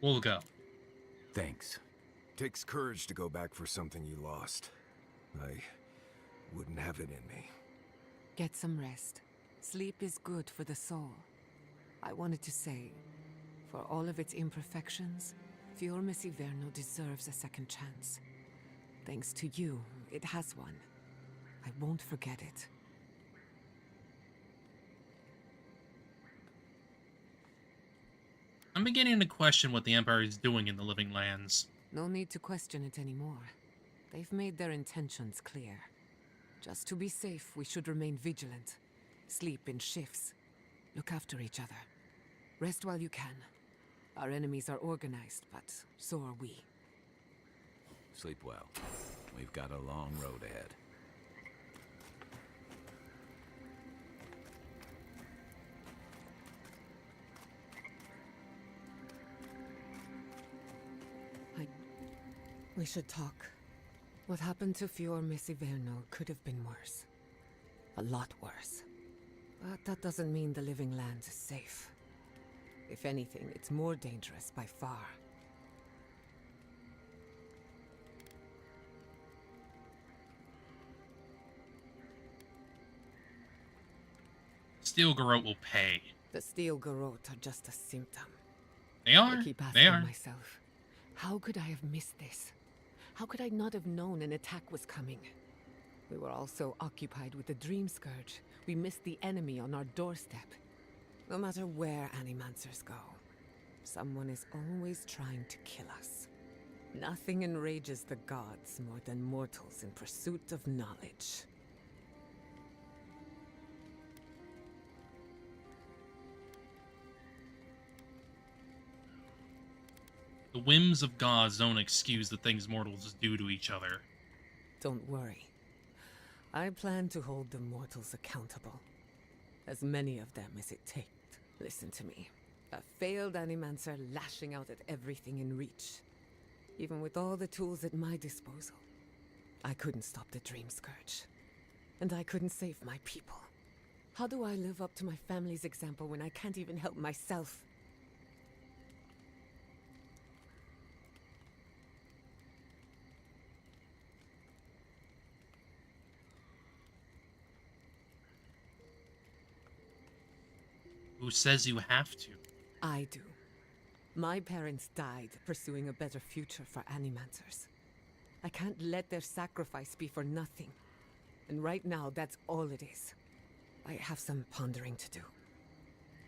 [SPEAKER 1] We'll go.
[SPEAKER 15] Thanks.
[SPEAKER 8] Takes courage to go back for something you lost. I wouldn't have it in me.
[SPEAKER 10] Get some rest. Sleep is good for the soul. I wanted to say, for all of its imperfections, Fior Messiverno deserves a second chance. Thanks to you, it has one. I won't forget it.
[SPEAKER 1] I'm beginning to question what the Empire is doing in the Living Lands.
[SPEAKER 10] No need to question it anymore. They've made their intentions clear. Just to be safe, we should remain vigilant. Sleep in shifts. Look after each other. Rest while you can. Our enemies are organized, but so are we.
[SPEAKER 15] Sleep well. We've got a long road ahead.
[SPEAKER 10] We should talk. What happened to Fior Messiverno could have been worse. A lot worse. But that doesn't mean the living land is safe. If anything, it's more dangerous by far.
[SPEAKER 1] Steel Garrote will pay.
[SPEAKER 10] The Steel Garrote are just a symptom.
[SPEAKER 1] They are.
[SPEAKER 10] I keep
[SPEAKER 1] They
[SPEAKER 10] asking
[SPEAKER 1] are.
[SPEAKER 10] myself, how could I have missed this? How could I not have known an attack was coming? We were all so occupied with the Dream Scourge, we missed the enemy on our doorstep. No matter where Animancers go, someone is always trying to kill us. Nothing enrages the gods more than mortals in pursuit of knowledge.
[SPEAKER 1] The whims of gods don't excuse the things mortals do to each other.
[SPEAKER 10] Don't worry. I plan to hold the mortals accountable. As many of them as it takes. Listen to me. A failed Animancer lashing out at everything in reach. Even with all the tools at my disposal, I couldn't stop the Dream Scourge. And I couldn't save my people. How do I live up to my family's example when I can't even help myself?
[SPEAKER 1] Who says you have to?
[SPEAKER 10] I do. My parents died pursuing a better future for Animancers. I can't let their sacrifice be for nothing. And right now, that's all it is. I have some pondering to do.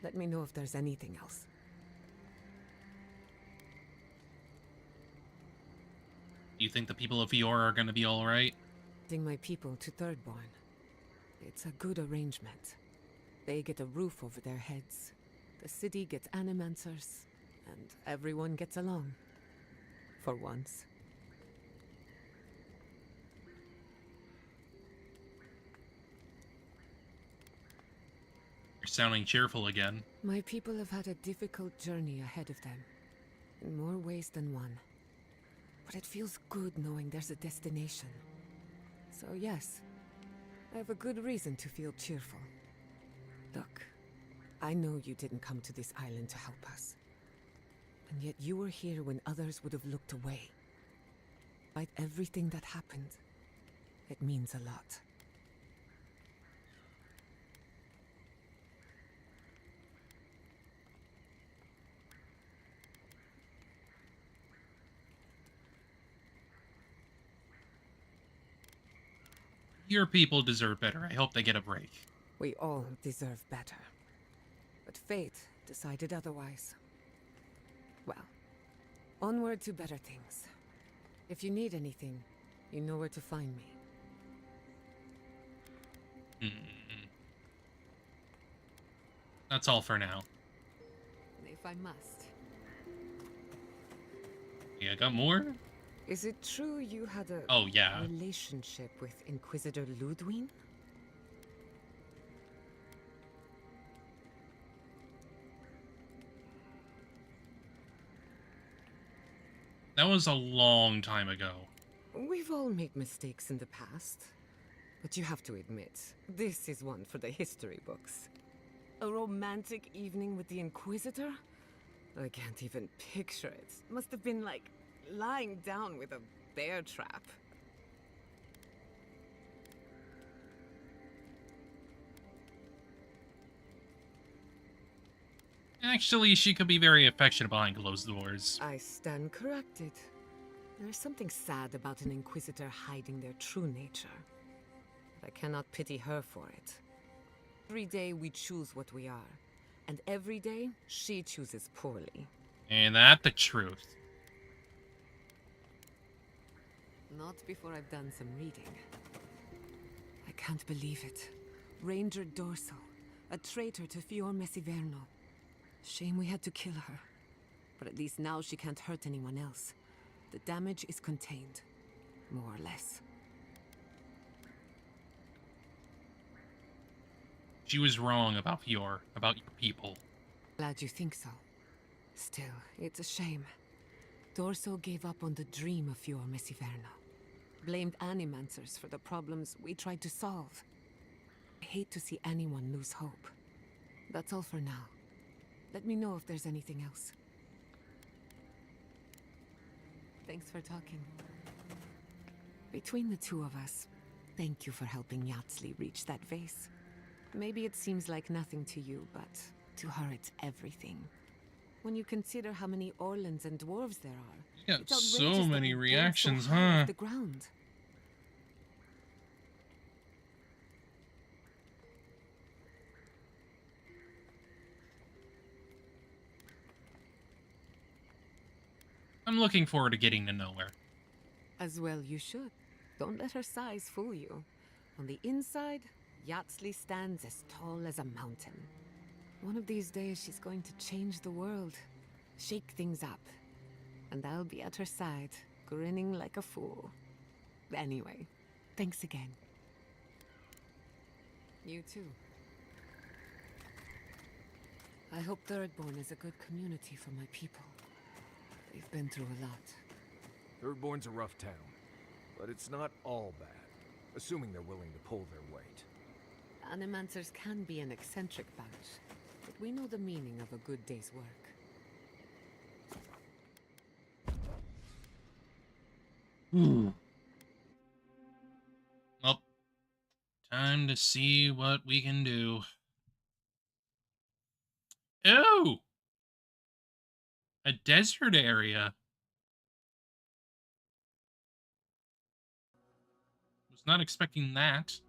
[SPEAKER 10] Let me know if there's anything else.
[SPEAKER 1] Do you think the people of Fiora are going to be alright?
[SPEAKER 10] Sending my people to Thirdborn. It's a good arrangement. They get a roof over their heads. The city gets Animancers. And everyone gets along. For once.
[SPEAKER 1] You're sounding cheerful again.
[SPEAKER 10] My people have had a difficult journey ahead of them. In more ways than one. But it feels good knowing there's a destination. So yes, I have a good reason to feel cheerful. Look, I know you didn't come to this island to help us. And yet you were here when others would have looked away. Despite everything that happened, it means a lot.
[SPEAKER 1] Your people deserve better. I hope they get a break.
[SPEAKER 10] We all deserve better. But fate decided otherwise. Well, onward to better things. If you need anything, you know where to find me.
[SPEAKER 1] That's all for now.
[SPEAKER 10] If I must.
[SPEAKER 1] Yeah, got more?
[SPEAKER 10] Is it true you had a relationship with Inquisitor Ludwig?
[SPEAKER 1] That was a long time ago.
[SPEAKER 10] We've all made mistakes in the past. But you have to admit, this is one for the history books. A romantic evening with the Inquisitor? I can't even picture it. Must have been like lying down with a bear trap.
[SPEAKER 1] Actually, she could be very affectionate behind closed doors.
[SPEAKER 10] I stand corrected. There's something sad about an Inquisitor hiding their true nature. But I cannot pity her for it. Every day we choose what we are. And every day, she chooses poorly.
[SPEAKER 1] Ain't that the truth?
[SPEAKER 10] Not before I've done some reading. I can't believe it. Ranger Dorsal, a traitor to Fior Messiverno. Shame we had to kill her. But at least now she can't hurt anyone else. The damage is contained. More or less.
[SPEAKER 1] She was wrong about Fior, about your people.
[SPEAKER 10] Glad you think so. Still, it's a shame. Dorso gave up on the dream of Fior Messiverna. Blamed Animancers for the problems we tried to solve. I hate to see anyone lose hope. That's all for now. Let me know if there's anything else. Thanks for talking. Between the two of us, thank you for helping Yatsli reach that vase. Maybe it seems like nothing to you, but to her it's everything. When you consider how many Orlans and dwarves there are,
[SPEAKER 1] You got
[SPEAKER 10] it's outrageous
[SPEAKER 1] so
[SPEAKER 10] that
[SPEAKER 1] many
[SPEAKER 10] we dare
[SPEAKER 1] reactions,
[SPEAKER 10] so high off
[SPEAKER 1] huh?
[SPEAKER 10] the ground.
[SPEAKER 1] I'm looking forward to getting to know her.
[SPEAKER 10] As well you should. Don't let her size fool you. On the inside, Yatsli stands as tall as a mountain. One of these days she's going to change the world, shake things up. And I'll be at her side, grinning like a fool. Anyway, thanks again. You too. I hope Thirdborn is a good community for my people. They've been through a lot.
[SPEAKER 8] Thirdborn's a rough town, but it's not all bad, assuming they're willing to pull their weight.
[SPEAKER 10] Animancers can be an eccentric bunch, but we know the meaning of a good day's work.
[SPEAKER 1] Well, time to see what we can do. Oh! A desert area. Was not expecting that.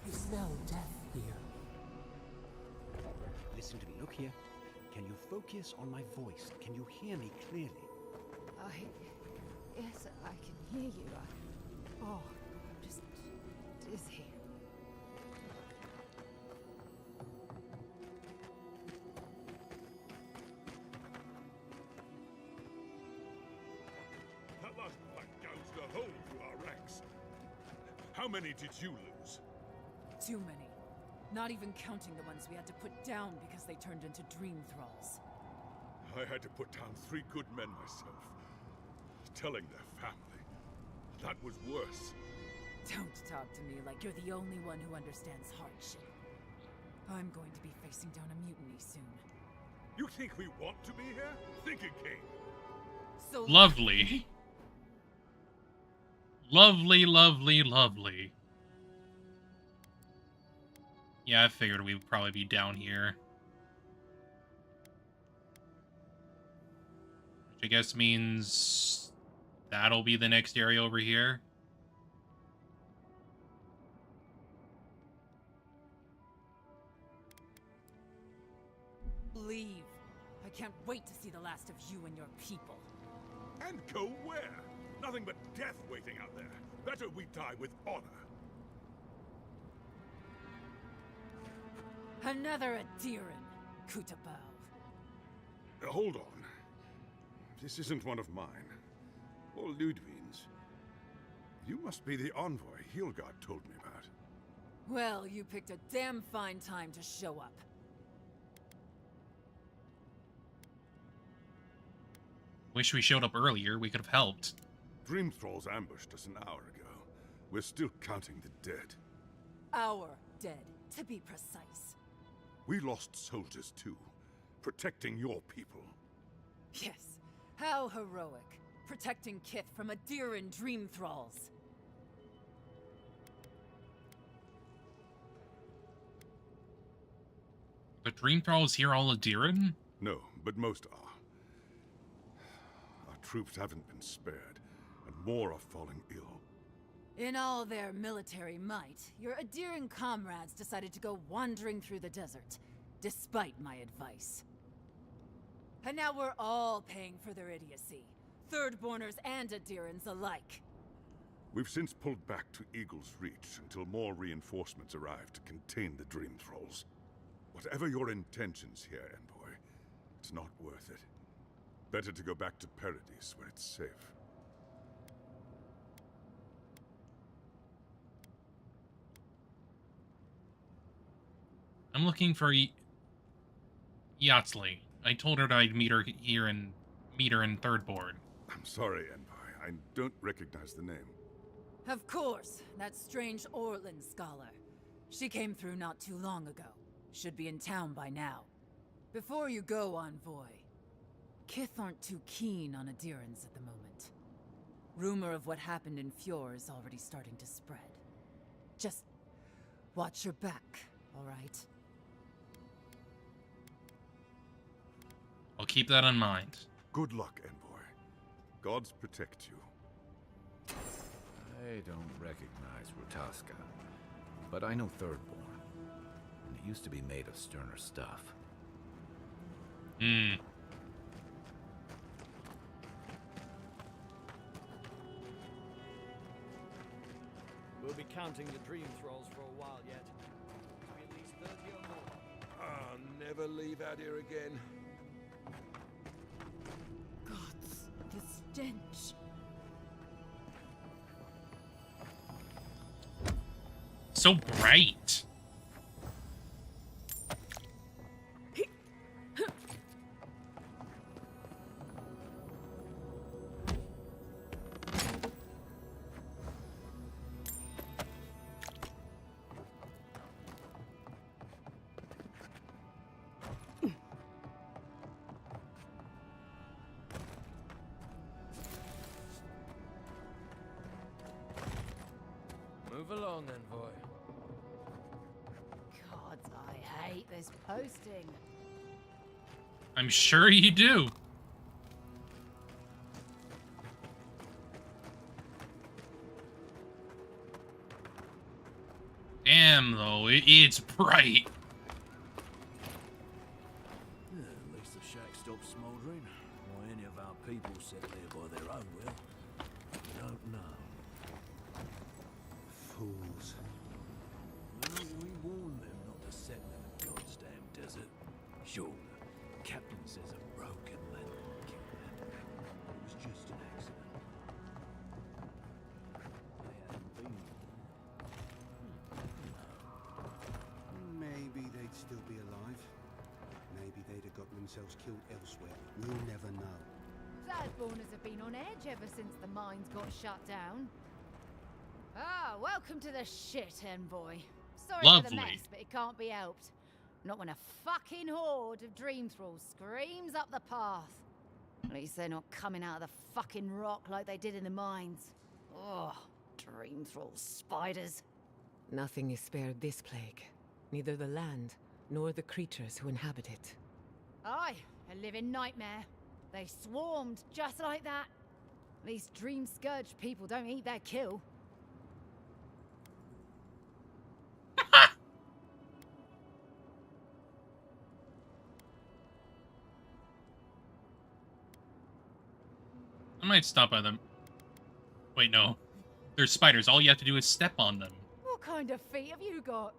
[SPEAKER 5] You smell death here.
[SPEAKER 17] Listen to me. Look here. Can you focus on my voice? Can you hear me clearly?
[SPEAKER 6] Yes, I can hear you. I'm just dizzy.
[SPEAKER 18] That last fight gouged a hole through our ranks. How many did you lose?
[SPEAKER 19] Too many. Not even counting the ones we had to put down because they turned into dream thralls.
[SPEAKER 18] I had to put down 3 good men myself. Telling their family. That was worse.
[SPEAKER 19] Don't talk to me like you're the only one who understands hardship. I'm going to be facing down a mutiny soon.
[SPEAKER 18] You think we want to be here? Think again.
[SPEAKER 19] So
[SPEAKER 1] Lovely. Lovely, lovely, lovely. Yeah, I figured we would probably be down here. Which I guess means that'll be the next area over here.
[SPEAKER 19] leave. I can't wait to see the last of you and your people.
[SPEAKER 18] And go where? Nothing but death waiting out there. Better we die with honor.
[SPEAKER 19] Another Adiran, Kutabao.
[SPEAKER 18] Hold on. This isn't one of mine. Or Ludwig's. You must be the envoy Hilgard told me about.
[SPEAKER 19] Well, you picked a damn fine time to show up.
[SPEAKER 1] Wish we showed up earlier. We could have helped.
[SPEAKER 18] Dream Thralls ambushed us an hour ago. We're still counting the dead.
[SPEAKER 19] Our dead, to be precise.
[SPEAKER 18] We lost soldiers too, protecting your people.
[SPEAKER 19] Yes, how heroic. Protecting Kith from Adiran Dream Thralls.
[SPEAKER 1] The Dream Thralls here all Adiran?
[SPEAKER 18] No, but most are. Our troops haven't been spared, and more are falling ill.
[SPEAKER 19] In all their military might, your Adiran comrades decided to go wandering through the desert, despite my advice. And now we're all paying for their idiocy. Thirdborners and Adirans alike.
[SPEAKER 18] We've since pulled back to Eagle's Reach until more reinforcements arrive to contain the Dream Thralls. Whatever your intentions here, Envoy, it's not worth it. Better to go back to Paradise where it's safe.
[SPEAKER 1] I'm looking for Yachtsley. I told her that I'd meet her in Third Board.
[SPEAKER 18] I'm sorry, Envoy. I don't recognize the name.
[SPEAKER 19] Of course, that strange Orland scholar. She came through not too long ago. Should be in town by now. Before you go, Envoy, Kith aren't too keen on adherence at the moment. Rumor of what happened in Fjord is already starting to spread. Just watch your back, all right?
[SPEAKER 1] I'll keep that in mind.
[SPEAKER 18] Good luck, Envoy. Gods protect you.
[SPEAKER 15] I don't recognize Rutaska, but I know Thirdborn, and it used to be made of sterner stuff.
[SPEAKER 7] We'll be counting the dream thralls for a while yet. Must be at least 30 or more.
[SPEAKER 8] I'll never leave out here again.
[SPEAKER 19] Gods, the stench.
[SPEAKER 1] So bright.
[SPEAKER 12] Move along, Envoy.
[SPEAKER 19] Gods, I hate this posting.
[SPEAKER 1] I'm sure you do. Damn, though, it's bright.
[SPEAKER 20] Yeah, at least the shack stopped smouldering. Why any of our people set there by their own will, I don't know. Fools. Well, we warned them not to set in the goddamn desert. Sure, the captain says a broken landing killed them. It was just an accident. They hadn't been.
[SPEAKER 17] Maybe they'd still be alive. Maybe they'd have gotten themselves killed elsewhere. We'll never know.
[SPEAKER 6] Southbourners have been on edge ever since the mines got shut down. Ah, welcome to the shit, Envoy. Sorry for the
[SPEAKER 1] Lovely.
[SPEAKER 6] mess, but it can't be helped. Not when a fucking horde of dream thralls screams up the path. At least they're not coming out of the fucking rock like they did in the mines. Oh, dream thrall spiders.
[SPEAKER 10] Nothing is spared this plague. Neither the land, nor the creatures who inhabit it.
[SPEAKER 6] Aye, a living nightmare. They swarmed just like that. These dream scourge people don't eat their kill.
[SPEAKER 1] I might stop by them. Wait, no. They're spiders. All you have to do is step on them.
[SPEAKER 6] What kind of feet have you got?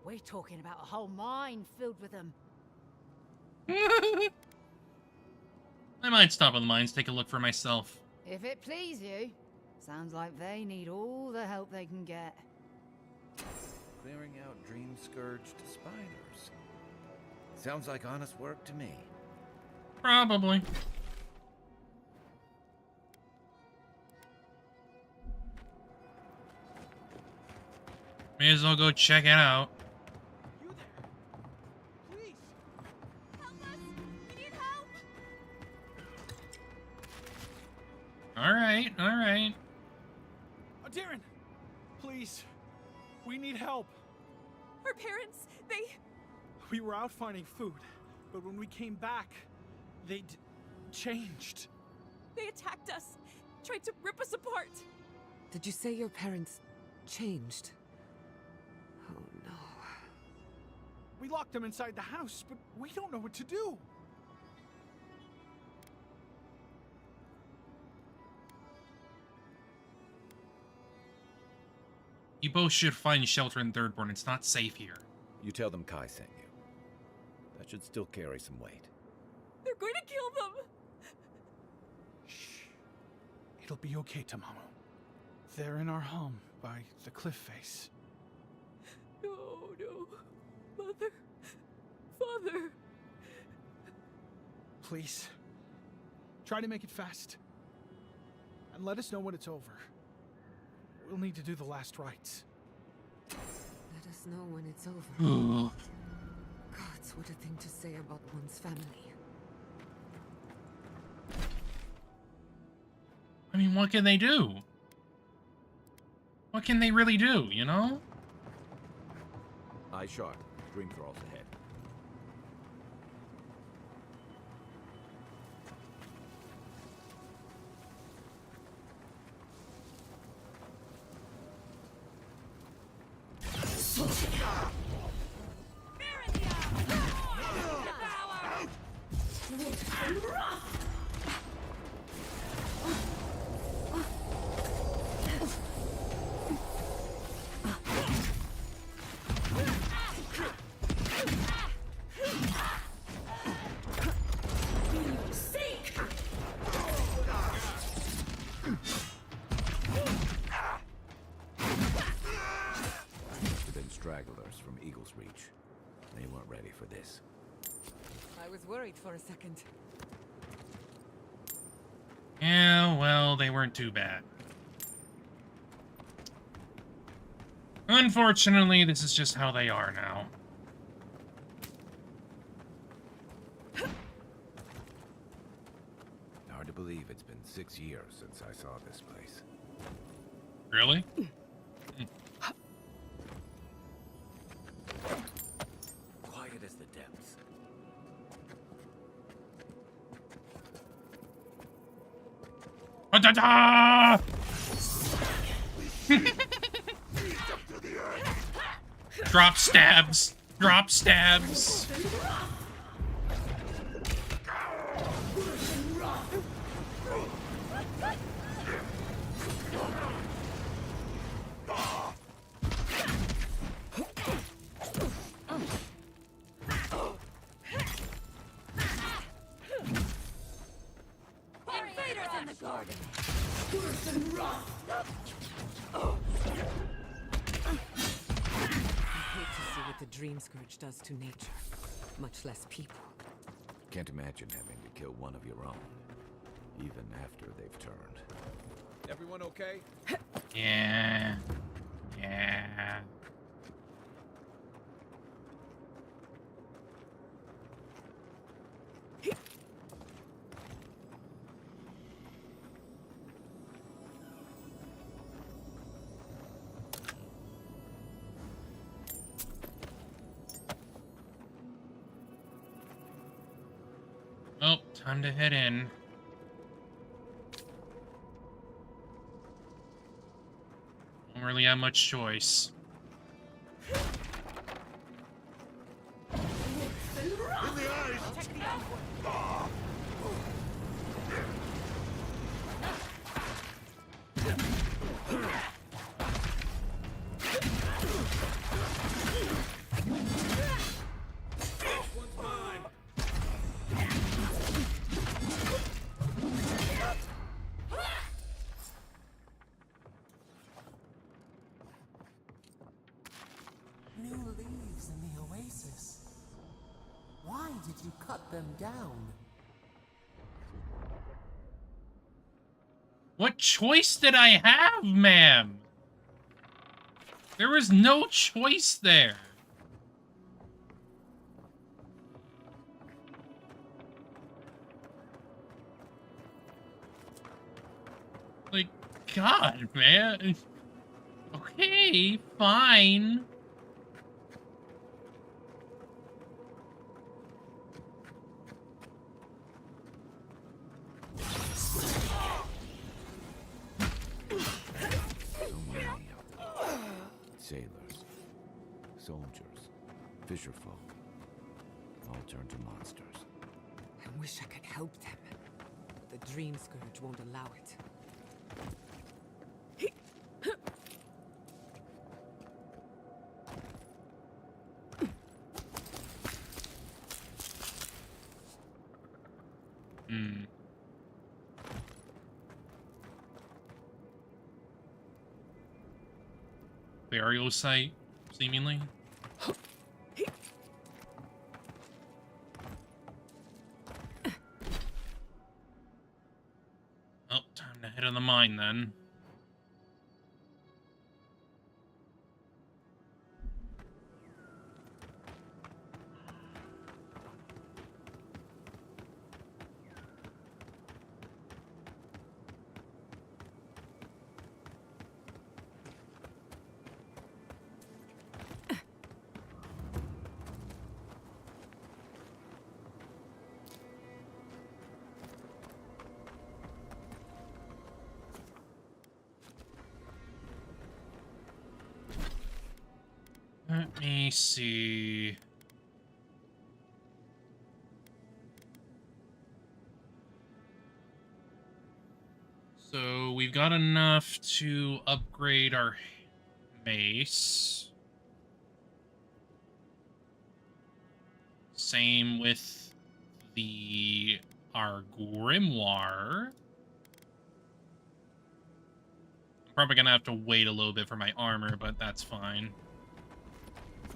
[SPEAKER 6] We're talking about a whole mine filled with them.
[SPEAKER 1] I might stop on the mines, take a look for myself.
[SPEAKER 6] If it please you. Sounds like they need all the help they can get.
[SPEAKER 15] Clearing out dream-scourged spiders. Sounds like honest work to me.
[SPEAKER 1] Probably. May as well go check it out.
[SPEAKER 7] You there? Please!
[SPEAKER 19] Help us! We need help!
[SPEAKER 1] Alright, alright.
[SPEAKER 7] Darren! Please! We need help!
[SPEAKER 21] Our parents, they...
[SPEAKER 7] We were out finding food, but when we came back, they'd changed.
[SPEAKER 21] They attacked us, tried to rip us apart.
[SPEAKER 10] Did you say your parents changed? Oh no.
[SPEAKER 7] We locked them inside the house, but we don't know what to do.
[SPEAKER 1] You both should find shelter in Thirdborn. It's not safe here.
[SPEAKER 15] You tell them Kai sent you. That should still carry some weight.
[SPEAKER 21] They're going to kill them.
[SPEAKER 7] Shh. It'll be okay, Tamamu. They're in our home by the cliff face.
[SPEAKER 21] No, no. Mother. father.
[SPEAKER 2] Please. Try to make it fast. And let us know when it's over. We'll need to do the last rites.
[SPEAKER 10] Let us know when it's over.
[SPEAKER 1] Ugh.
[SPEAKER 10] Gods, what a thing to say about one's family.
[SPEAKER 1] I mean, what can they do? What can they really do, you know?
[SPEAKER 15] Eye sharp. Dream thralls ahead. Stragglers from Eagle's Reach. They weren't ready for this.
[SPEAKER 10] I was worried for a second.
[SPEAKER 1] Yeah, well, they weren't too bad. Unfortunately, this is just how they are now.
[SPEAKER 15] Hard to believe it's been 6 years since I saw this place.
[SPEAKER 1] Really?
[SPEAKER 15] Quiet as the depths.
[SPEAKER 1] Da-da-da! Drop stabs. Drop stabs.
[SPEAKER 19] Invaders in the garden.
[SPEAKER 10] I hate to see what the Dream Scourge does to nature, much less people.
[SPEAKER 15] Can't imagine having to kill one of your own, even after they've turned.
[SPEAKER 8] Everyone okay?
[SPEAKER 1] Yeah. Yeah. Oh, time to head in. Don't really have much choice.
[SPEAKER 5] New leaves in the oasis. Why did you cut them down?
[SPEAKER 1] What choice did I have, ma'am? There was no choice there. Like, God, man. Okay, fine.
[SPEAKER 15] Sailors, soldiers, fisherfolk, all turned to monsters.
[SPEAKER 10] I wish I could help them. But the Dream Scourge won't allow it.
[SPEAKER 1] Hmm. Burial site, seemingly. to the mine then. Let me see. So we've got enough to upgrade our mace. Same with our grimoire. I'm probably gonna have to wait a little bit for my armor, but that's fine.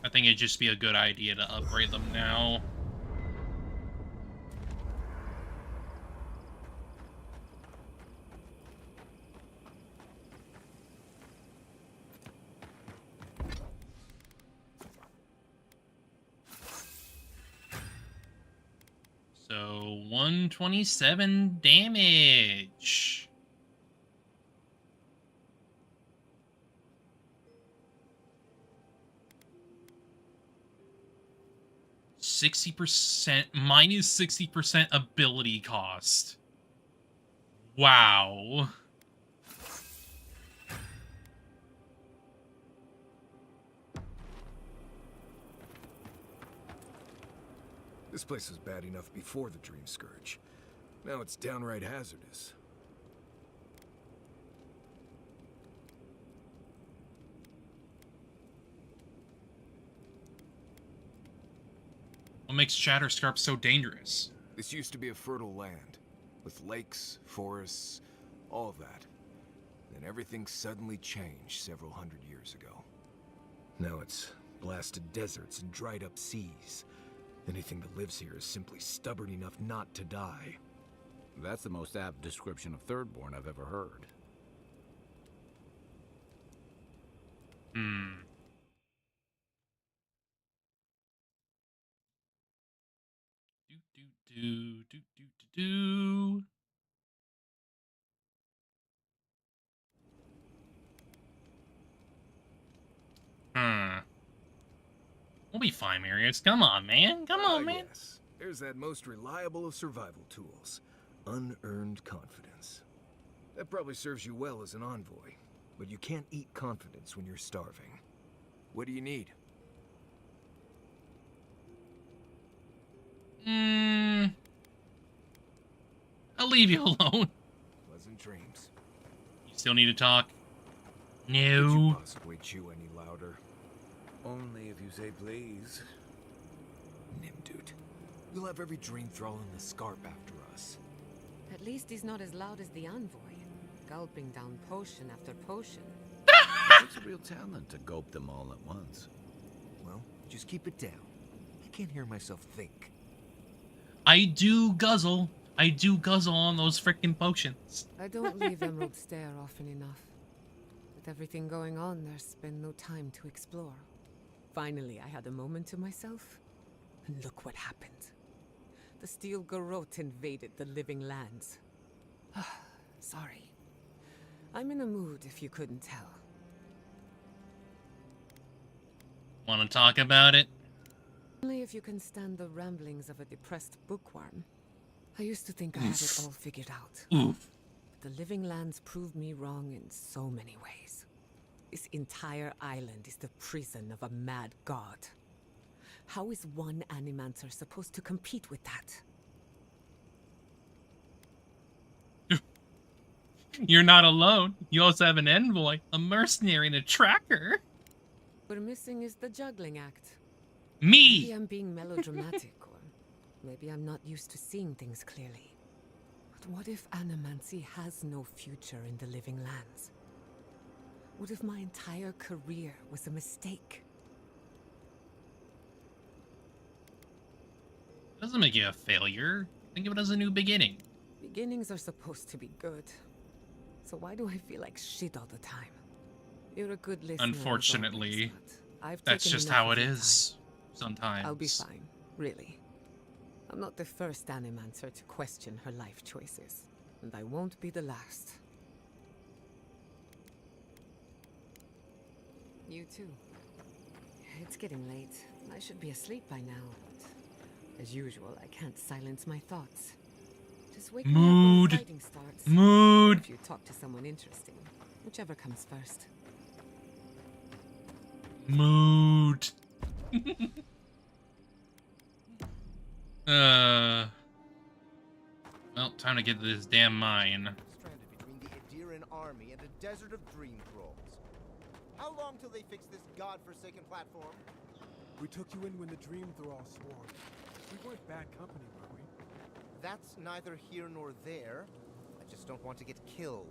[SPEAKER 1] I think it'd just be a good idea to upgrade them now. So 127 damage. -60% minus 60% ability cost. Wow.
[SPEAKER 8] This place was bad enough before the Dream Scourge. Now it's downright hazardous.
[SPEAKER 1] What makes Shatterscarp so dangerous?
[SPEAKER 8] This used to be a fertile land, with lakes, forests, all of that. Then everything suddenly changed several hundred years ago. Now it's blasted deserts and dried up seas. Anything that lives here is simply stubborn enough not to die.
[SPEAKER 15] That's the most apt description of Thirdborn I've ever heard.
[SPEAKER 1] Hmm. Do. We'll be fine, Marius. Come on, man. Come on, man.
[SPEAKER 8] Yes. There's that most reliable of survival tools. Unearned confidence. That probably serves you well as an envoy. But you can't eat confidence when you're starving. What do you need?
[SPEAKER 1] I'll leave you alone.
[SPEAKER 8] Pleasant dreams.
[SPEAKER 1] You still need to talk?
[SPEAKER 8] Could you
[SPEAKER 1] No.
[SPEAKER 8] possibly chew any louder?
[SPEAKER 15] Only if you say please.
[SPEAKER 8] Nimdude. We'll have every dream thrall in the scarp after us.
[SPEAKER 10] At least he's not as loud as the envoy, gulping down potion after potion.
[SPEAKER 15] It's a real talent to gulp them all at once.
[SPEAKER 8] Well, just keep it down. I can't hear myself think.
[SPEAKER 1] I do guzzle. I do guzzle on those frickin' potions.
[SPEAKER 10] I don't leave Emerald Stair often enough. With everything going on, there's been no time to explore. Finally, I had a moment to myself. And look what happened. The Steel Garrote invaded the Living Lands. Sorry. I'm in a mood, if you couldn't tell.
[SPEAKER 1] Want to talk about it?
[SPEAKER 10] Only if you can stand the ramblings of a depressed bookworm. I used to think I had it all figured out.
[SPEAKER 1] Oof.
[SPEAKER 10] But the Living Lands proved me wrong in so many ways. This entire island is the prison of a mad god. How is one Animancer supposed to compete with that?
[SPEAKER 1] You're not alone. You also have an envoy, a mercenary, and a tracker.
[SPEAKER 10] What we're missing is the juggling act.
[SPEAKER 1] Me!
[SPEAKER 10] Maybe I'm being melodramatic, or maybe I'm not used to seeing things clearly. But what if Animancy has no future in the Living Lands? What if my entire career was a mistake?
[SPEAKER 1] Doesn't make you a failure. Think of it as a new beginning.
[SPEAKER 10] Beginnings are supposed to be good. So why do I feel like shit all the time? You're a good listener.
[SPEAKER 1] Unfortunately,
[SPEAKER 10] I've
[SPEAKER 1] that's
[SPEAKER 10] taken
[SPEAKER 1] just
[SPEAKER 10] enough
[SPEAKER 1] how
[SPEAKER 10] of
[SPEAKER 1] it
[SPEAKER 10] your
[SPEAKER 1] is
[SPEAKER 10] time.
[SPEAKER 1] sometimes.
[SPEAKER 10] I'll be fine, really. I'm not the first Animancer to question her life choices, and I won't be the last. You too. It's getting late. I should be asleep by now, but as usual, I can't silence my thoughts. Just wake me up when the fighting starts.
[SPEAKER 1] Mood.
[SPEAKER 10] If you talk to someone interesting, whichever comes first.
[SPEAKER 1] Mood. Well, time to get to this damn mine.
[SPEAKER 4] Stranded between the Adiran army and a desert of dream thralls. How long till they fix this godforsaken platform?
[SPEAKER 22] We took you in when the dream thrall swarmed. We weren't bad company, were we?
[SPEAKER 4] That's neither here nor there. I just don't want to get killed.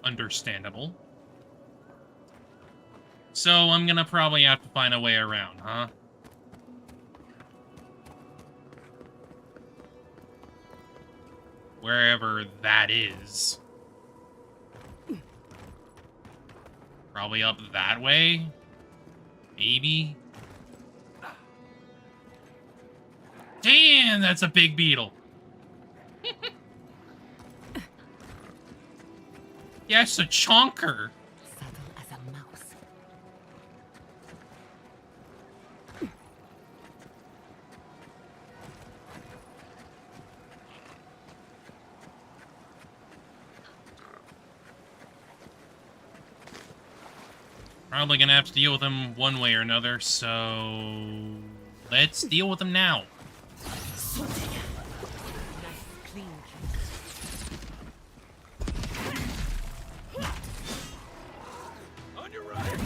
[SPEAKER 1] Understandable. So I'm gonna probably have to find a way around, huh? Wherever that is. Probably up that way? Maybe? Damn, that's a big beetle. Yes, a chonker.
[SPEAKER 10] Subtle as a mouse.
[SPEAKER 1] Probably gonna have to deal with him one way or another, so let's deal with him now.
[SPEAKER 7] On your right.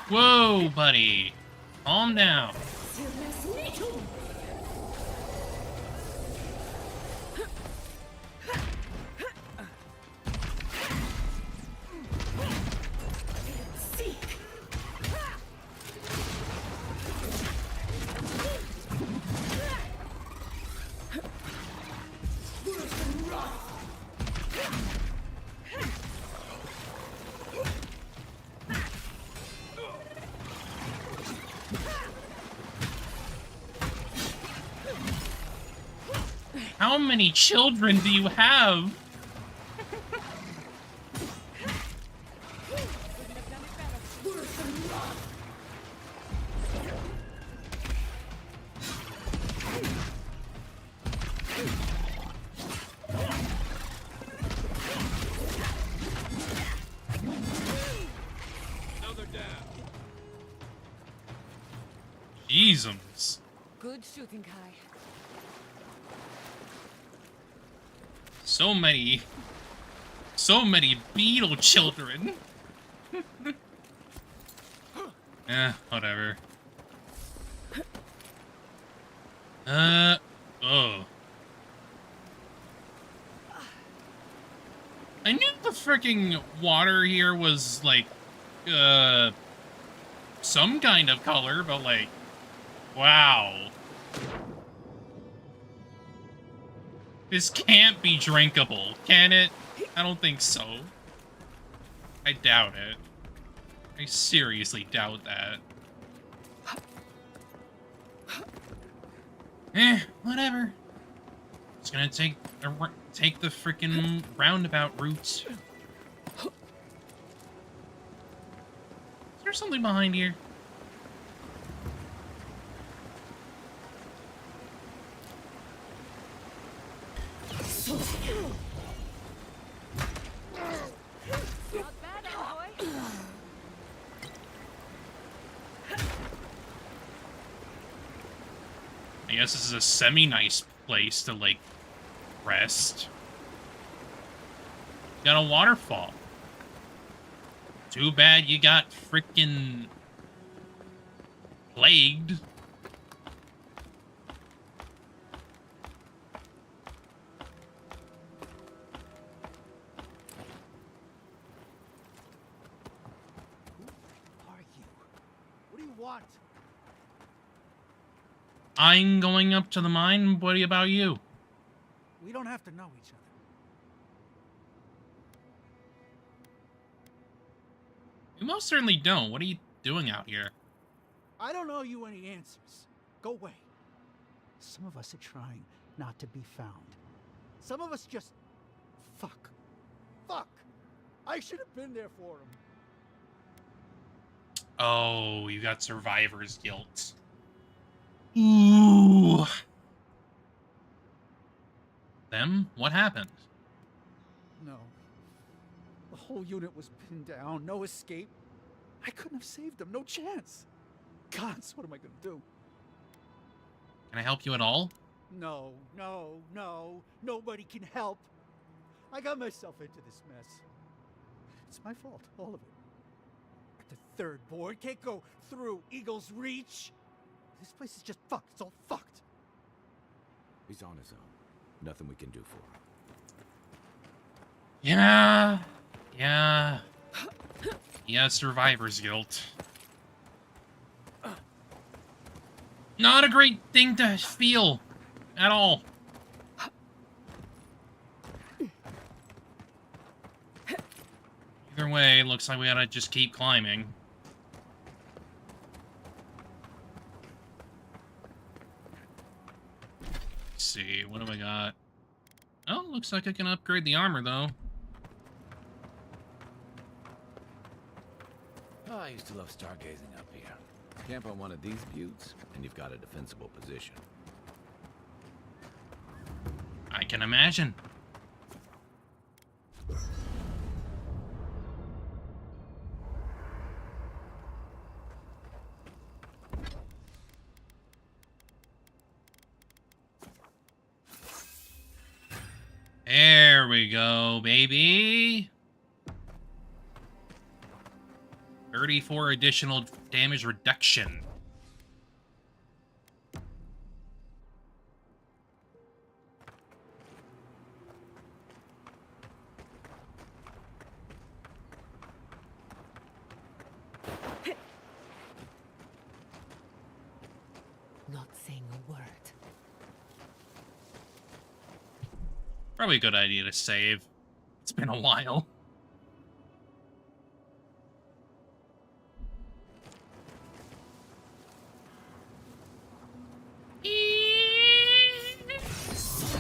[SPEAKER 1] Whoa, buddy. Calm down. How many children do you have?
[SPEAKER 7] Another down.
[SPEAKER 1] Jeezums.
[SPEAKER 10] Good shooting, Kai.
[SPEAKER 1] So many beetle children. Whatever. Oh. I knew the freaking water here was like, some kind of color, but like, wow. This can't be drinkable, can it? I don't think so. I doubt it. I seriously doubt that. Whatever. Just gonna take the freaking roundabout route. Is there something behind here?
[SPEAKER 21] Not bad, boy.
[SPEAKER 1] I guess this is a semi-nice place to, like, rest. Got a waterfall. Too bad you got frickin' plagued.
[SPEAKER 2] want?
[SPEAKER 1] I'm going up to the mine. What about you?
[SPEAKER 2] We don't have to know each other.
[SPEAKER 1] You most certainly don't. What are you doing out here?
[SPEAKER 2] I don't owe you any answers. Go away. Some of us are trying not to be found. Some of us just... Fuck. Fuck! I should have been there for him.
[SPEAKER 1] Oh, you got survivor's guilt. Ooh. Them? What happened?
[SPEAKER 2] No. The whole unit was pinned down. No escape. I couldn't have saved them. No chance. Gods, what am I gonna do?
[SPEAKER 1] Can I help you at all?
[SPEAKER 2] No, no, no. Nobody can help. I got myself into this mess. It's my fault, all of it. But the third board can't go through Eagle's Reach. This place is just fucked. It's all fucked.
[SPEAKER 15] He's on his own. Nothing we can do for him.
[SPEAKER 1] Yeah. He has survivor's guilt. Not a great thing to feel at all. Either way, looks like we gotta just keep climbing. Let's see, what do I got? Oh, looks like I can upgrade the armor, though.
[SPEAKER 15] Oh, I used to love stargazing up here. Camp on one of these buttes, and you've got a defensible position.
[SPEAKER 1] I can imagine. There we go, baby. 34 additional damage reduction.
[SPEAKER 10] Not saying a word.
[SPEAKER 1] Probably a good idea to save. It's been a while.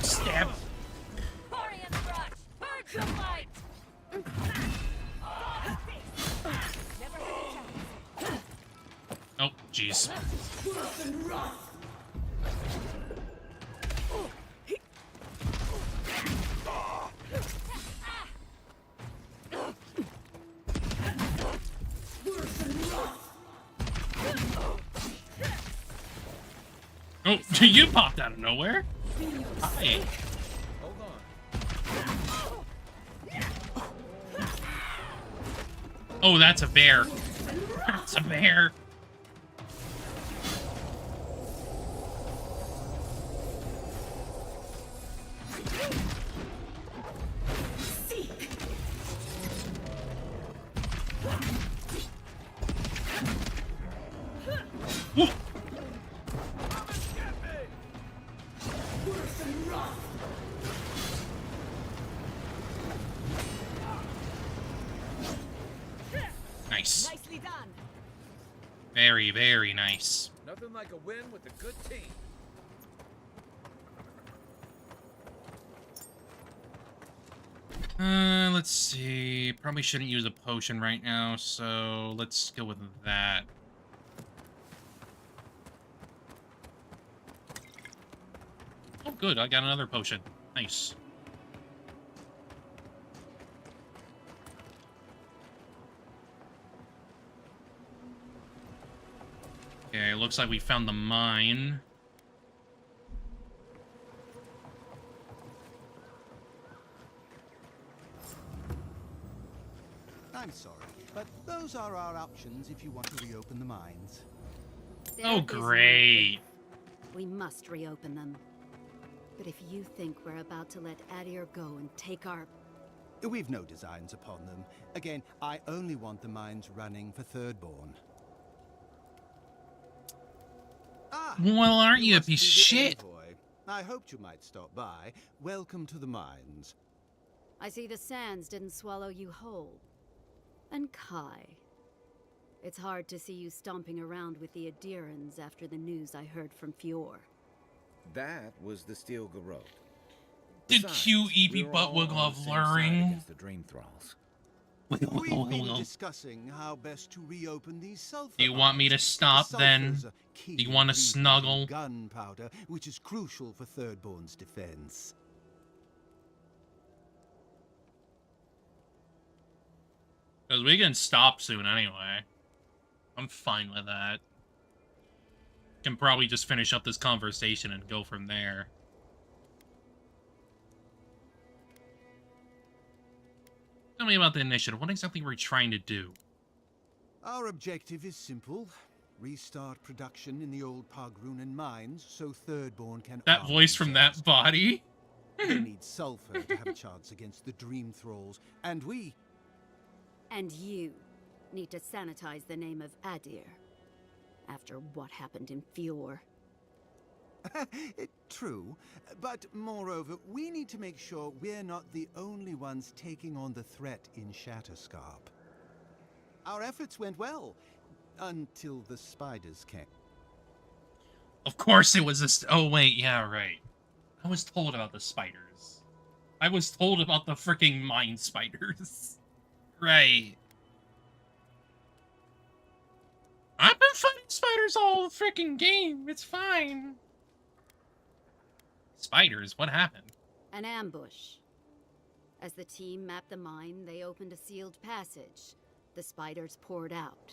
[SPEAKER 1] Stab. Oh, jeez. Oh, you popped out of nowhere? Hi. Oh, that's a bear. That's a bear. Woo. Nice.
[SPEAKER 19] Nicely done.
[SPEAKER 1] Very, very nice.
[SPEAKER 8] Nothing like a win with a good team.
[SPEAKER 1] Let's see. Probably shouldn't use a potion right now, so let's go with that. Oh, good. I got another potion. Nice. Okay, looks like we found the mine.
[SPEAKER 17] I'm sorry, but those are our options if you want to reopen the mines.
[SPEAKER 1] Oh, great.
[SPEAKER 3] We must reopen them. But if you think we're about to let Adir go and take our...
[SPEAKER 17] We've no designs upon them. Again, I only want the mines running for Thirdborn.
[SPEAKER 1] Well, aren't you a
[SPEAKER 17] must
[SPEAKER 1] piece of
[SPEAKER 17] be the
[SPEAKER 1] shit?
[SPEAKER 17] envoy. I hoped you might stop by. Welcome to the mines.
[SPEAKER 3] I see the sands didn't swallow you whole. And Kai. It's hard to see you stomping around with the Adirans after the news I heard from Fior.
[SPEAKER 15] That was the Steel Garrote.
[SPEAKER 1] The
[SPEAKER 15] Besides,
[SPEAKER 1] cute
[SPEAKER 15] we
[SPEAKER 1] Eepy
[SPEAKER 15] were
[SPEAKER 1] butt
[SPEAKER 15] all
[SPEAKER 1] wiggle
[SPEAKER 15] on
[SPEAKER 1] of
[SPEAKER 15] the same side
[SPEAKER 1] luring.
[SPEAKER 15] against the Dream Thralls.
[SPEAKER 17] We've been discussing how best to reopen these sulfur
[SPEAKER 1] Do you want me to
[SPEAKER 17] mines.
[SPEAKER 1] stop
[SPEAKER 17] The
[SPEAKER 1] then?
[SPEAKER 17] sulfur's a key
[SPEAKER 1] Do you want to
[SPEAKER 17] ingredient
[SPEAKER 1] snuggle?
[SPEAKER 17] in gunpowder, which is crucial for Thirdborn's defense.
[SPEAKER 1] Because we can stop soon anyway. I'm fine with that. Can probably just finish up this conversation and go from there. Tell me about the initiative. What exactly were you trying to do?
[SPEAKER 17] Our objective is simple. Restart production in the old Pogrunan mines so Thirdborn can
[SPEAKER 1] That
[SPEAKER 17] arm
[SPEAKER 1] voice from that body?
[SPEAKER 17] They need sulfur to have a chance against the Dream Thralls, and we...
[SPEAKER 3] And you need to sanitize the name of Adir. After what happened in Fior.
[SPEAKER 17] True, but moreover, we need to make sure we're not the only ones taking on the threat in Shatterscarp. Our efforts went well, until the spiders came.
[SPEAKER 1] Of course it was this. Oh, wait, yeah, right. I was told about the spiders. I was told about the freaking mine spiders. Right. I've been fighting spiders all the freaking game. It's fine. Spiders? What happened?
[SPEAKER 3] An ambush. As the team mapped the mine, they opened a sealed passage. The spiders poured out.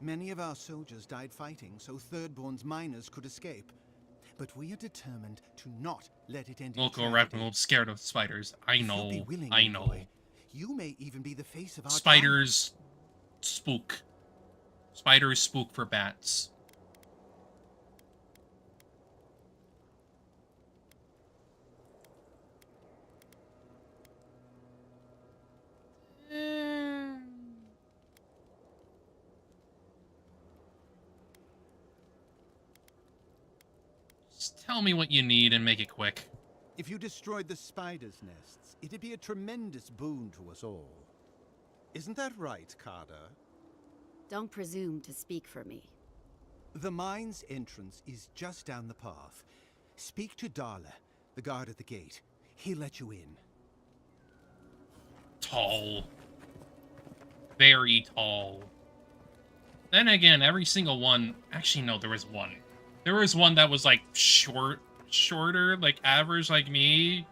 [SPEAKER 17] Many of our soldiers died fighting so Thirdborn's miners could escape. But we are determined to not let it end in
[SPEAKER 1] Local
[SPEAKER 17] tragedy.
[SPEAKER 1] Arachnoid scared of spiders. I
[SPEAKER 17] If you'll
[SPEAKER 1] know.
[SPEAKER 17] be willing,
[SPEAKER 1] I know.
[SPEAKER 17] envoy, you may even be the face of our
[SPEAKER 1] Spiders spook. Spiders spook for bats. Just tell me what you need and make it quick.
[SPEAKER 17] If you destroyed the spiders' nests, it'd be a tremendous boon to us all. Isn't that right, Carter?
[SPEAKER 3] Don't presume to speak for me.
[SPEAKER 17] The mine's entrance is just down the path. Speak to Darla, the guard at the gate. He'll let you in.
[SPEAKER 1] Tall. Very tall. Then again, every single one... Actually, no, there was one. There was one that was, like, shorter, like, average like me.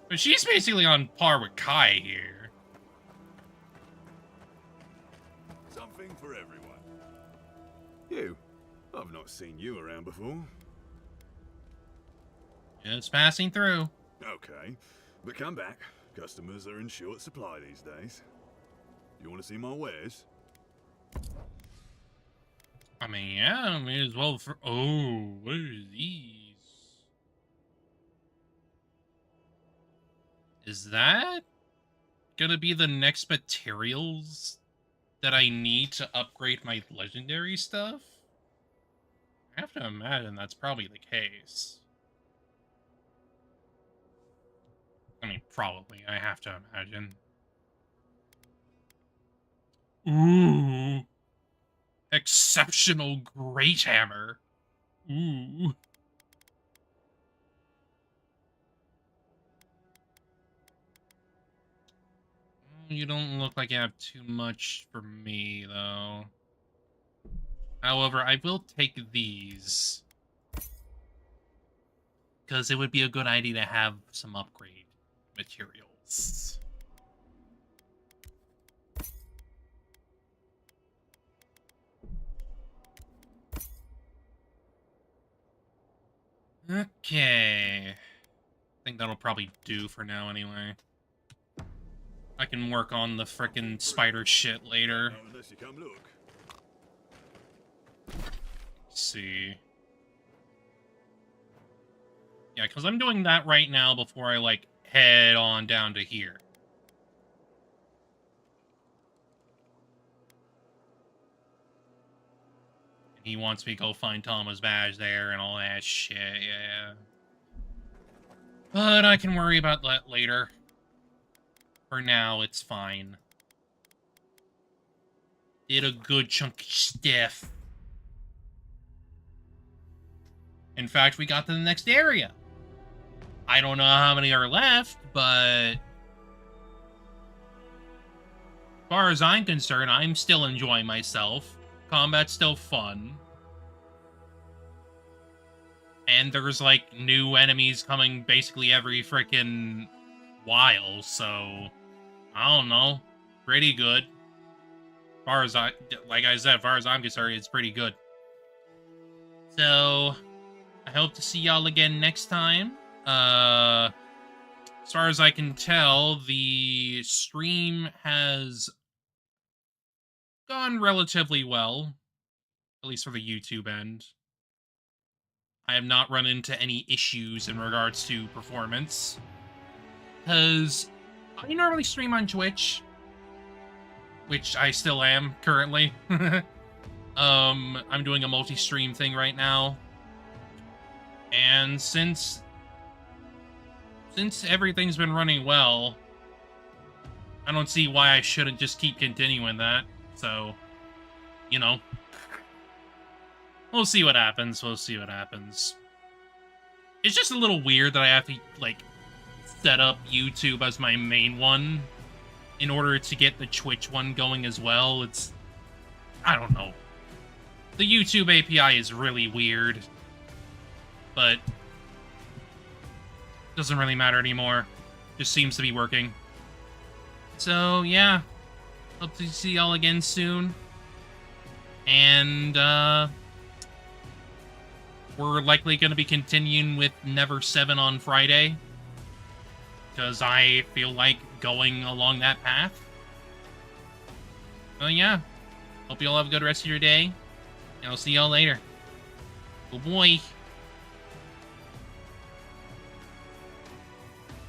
[SPEAKER 1] But she's basically on par with Kai here.
[SPEAKER 18] Something for everyone. You. I've not seen you around before.
[SPEAKER 1] Just passing through.
[SPEAKER 18] Okay, but come back. Customers are in short supply these days. You want to see my wares?
[SPEAKER 1] I mean, yeah, may as well for... Oh, what are these? Is that gonna be the next materials that I need to upgrade my legendary stuff? I have to imagine that's probably the case. I mean, probably. I have to imagine. Ooh. Exceptional Great Hammer. Ooh. You don't look like you have too much for me, though. However, I will take these. Because it would be a good idea to have some upgrade materials. Okay. I think that'll probably do for now anyway. I can work on the frickin' spider shit later.
[SPEAKER 18] Unless you come look.
[SPEAKER 1] Let's see. Yeah, because I'm doing that right now before I, like, head on down to here. He wants me to go find Thomas badge there and all that shit, yeah. But I can worry about that later. For now, it's fine. Did a good chunk of stuff. In fact, we got to the next area. I don't know how many are left, but... as far as I'm concerned, I'm still enjoying myself. Combat's still fun. And there's, like, new enemies coming basically every freaking while, so... I don't know. Pretty good. As far as like I said, as far as I'm concerned, it's pretty good. So, I hope to see y'all again next time. As far as I can tell, the stream has gone relatively well. At least for the YouTube end. I have not run into any issues in regards to performance. Because I normally stream on Twitch, which I still am currently. I'm doing a multi-stream thing right now. And since everything's been running well, I don't see why I shouldn't just keep continuing that. So, you know, we'll see what happens. We'll see what happens. It's just a little weird that I have to, like, set up YouTube as my main one in order to get the Twitch one going as well. It's... I don't know. The YouTube API is really weird. But... doesn't really matter anymore. Just seems to be working. So, yeah. Hope to see y'all again soon. And, we're likely going to be continuing with Never 7 on Friday. Because I feel like going along that path. So, yeah. Hope you all have a good rest of your day. And I'll see y'all later. Good boy.